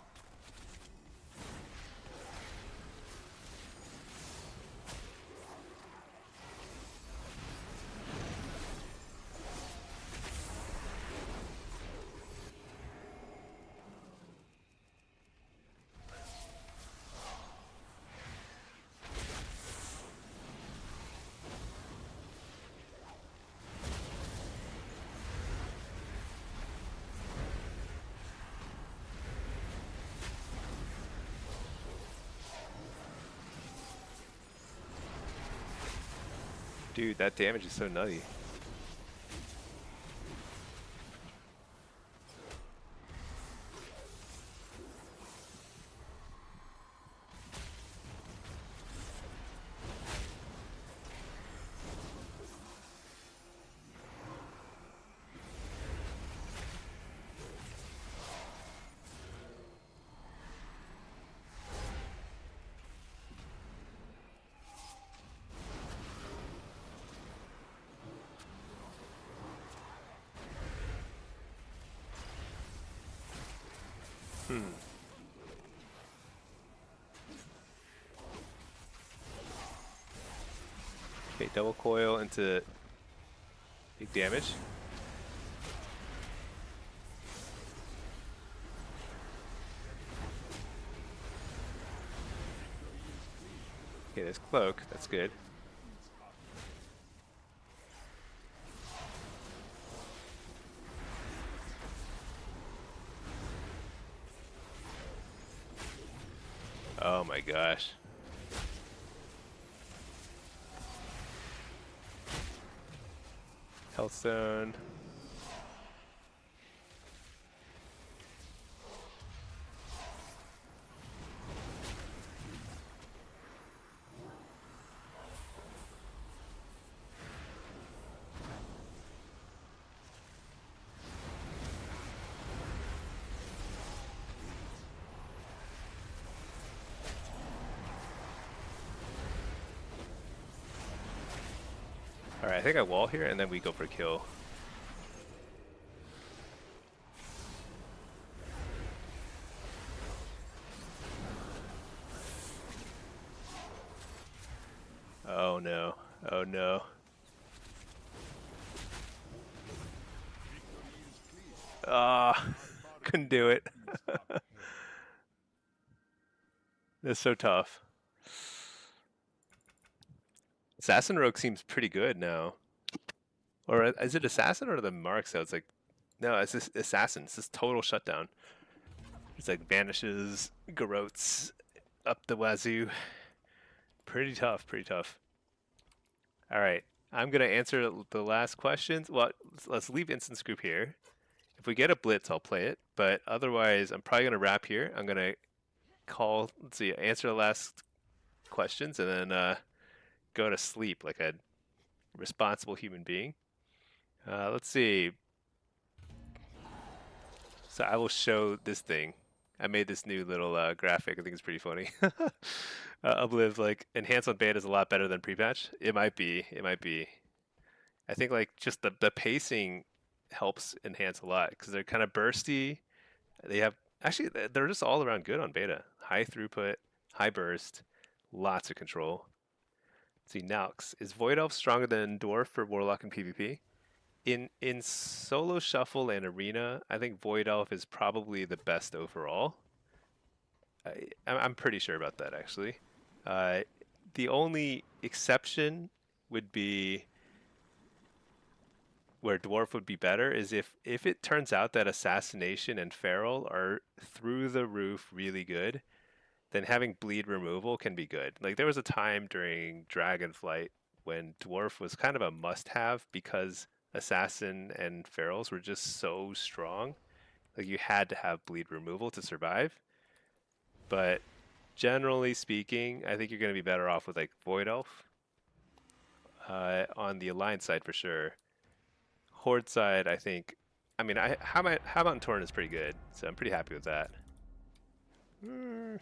Dude, that damage is so nutty. Hmm. Okay, double coil into big damage. Okay, there's cloak. That's good. Oh my gosh. Healthstone. Alright, I think I wall here and then we go for kill. Oh no. Oh no. Ah, couldn't do it. That's so tough. Assassin Rogue seems pretty good now. Or is it Assassin or the Mark? So it's like, no, it's just Assassin. It's just total shutdown. It's like vanishes, garrotes up the wazoo. Pretty tough, pretty tough. All right, I'm gonna answer the last questions. Well, let's leave Instance Group here. If we get a blitz, I'll play it. But otherwise, I'm probably gonna wrap here. I'm gonna call. Let's see, answer the last questions and then go to sleep like a responsible human being. Let's see. So I will show this thing. I made this new little graphic. I think it's pretty funny. Uplive, like, enhance on beta is a lot better than pre-patch. It might be. It might be. I think, like, just the pacing helps enhance a lot because they're kind of bursty. They have, actually, they're just all around good on beta. High throughput, high burst, lots of control. Let's see, Naux. Is Void Elf stronger than Dwarf for Warlock and PvP? In solo shuffle and arena, I think Void Elf is probably the best overall. I'm pretty sure about that actually. Uh, the only exception would be where Dwarf would be better is if it turns out that Assassination and Feral are through the roof really good, then having bleed removal can be good. Like there was a time during Dragonflight when Dwarf was kind of a must-have because Assassin and Ferals were just so strong. Like you had to have bleed removal to survive. But generally speaking, I think you're going to be better off with like Void Elf on the Alliance side for sure. Horde side, I think. I mean, How about Torn is pretty good, so I'm pretty happy with that. Do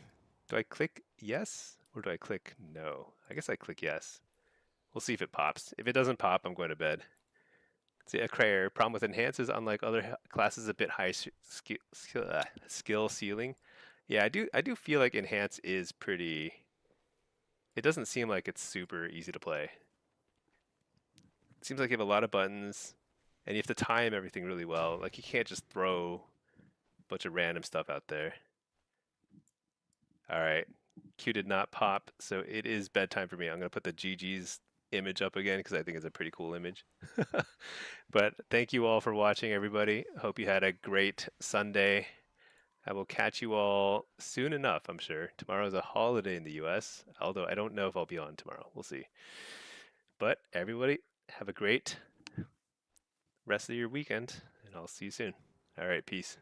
I click yes or do I click no? I guess I click yes. We'll see if it pops. If it doesn't pop, I'm going to bed. See, a Krayer. Problem with enhance is unlike other classes, a bit high skill ceiling. Yeah, I do feel like enhance is pretty. It doesn't seem like it's super easy to play. It seems like you have a lot of buttons, and you have to time everything really well. Like you can't just throw a bunch of random stuff out there. All right, Q did not pop, so it is bedtime for me. I'm gonna put the GG's image up again because I think it's a pretty cool image. But thank you all for watching, everybody. Hope you had a great Sunday. I will catch you all soon enough, I'm sure. Tomorrow's a holiday in the US, although I don't know if I'll be on tomorrow. We'll see. But everybody, have a great rest of your weekend, and I'll see you soon. All right, peace.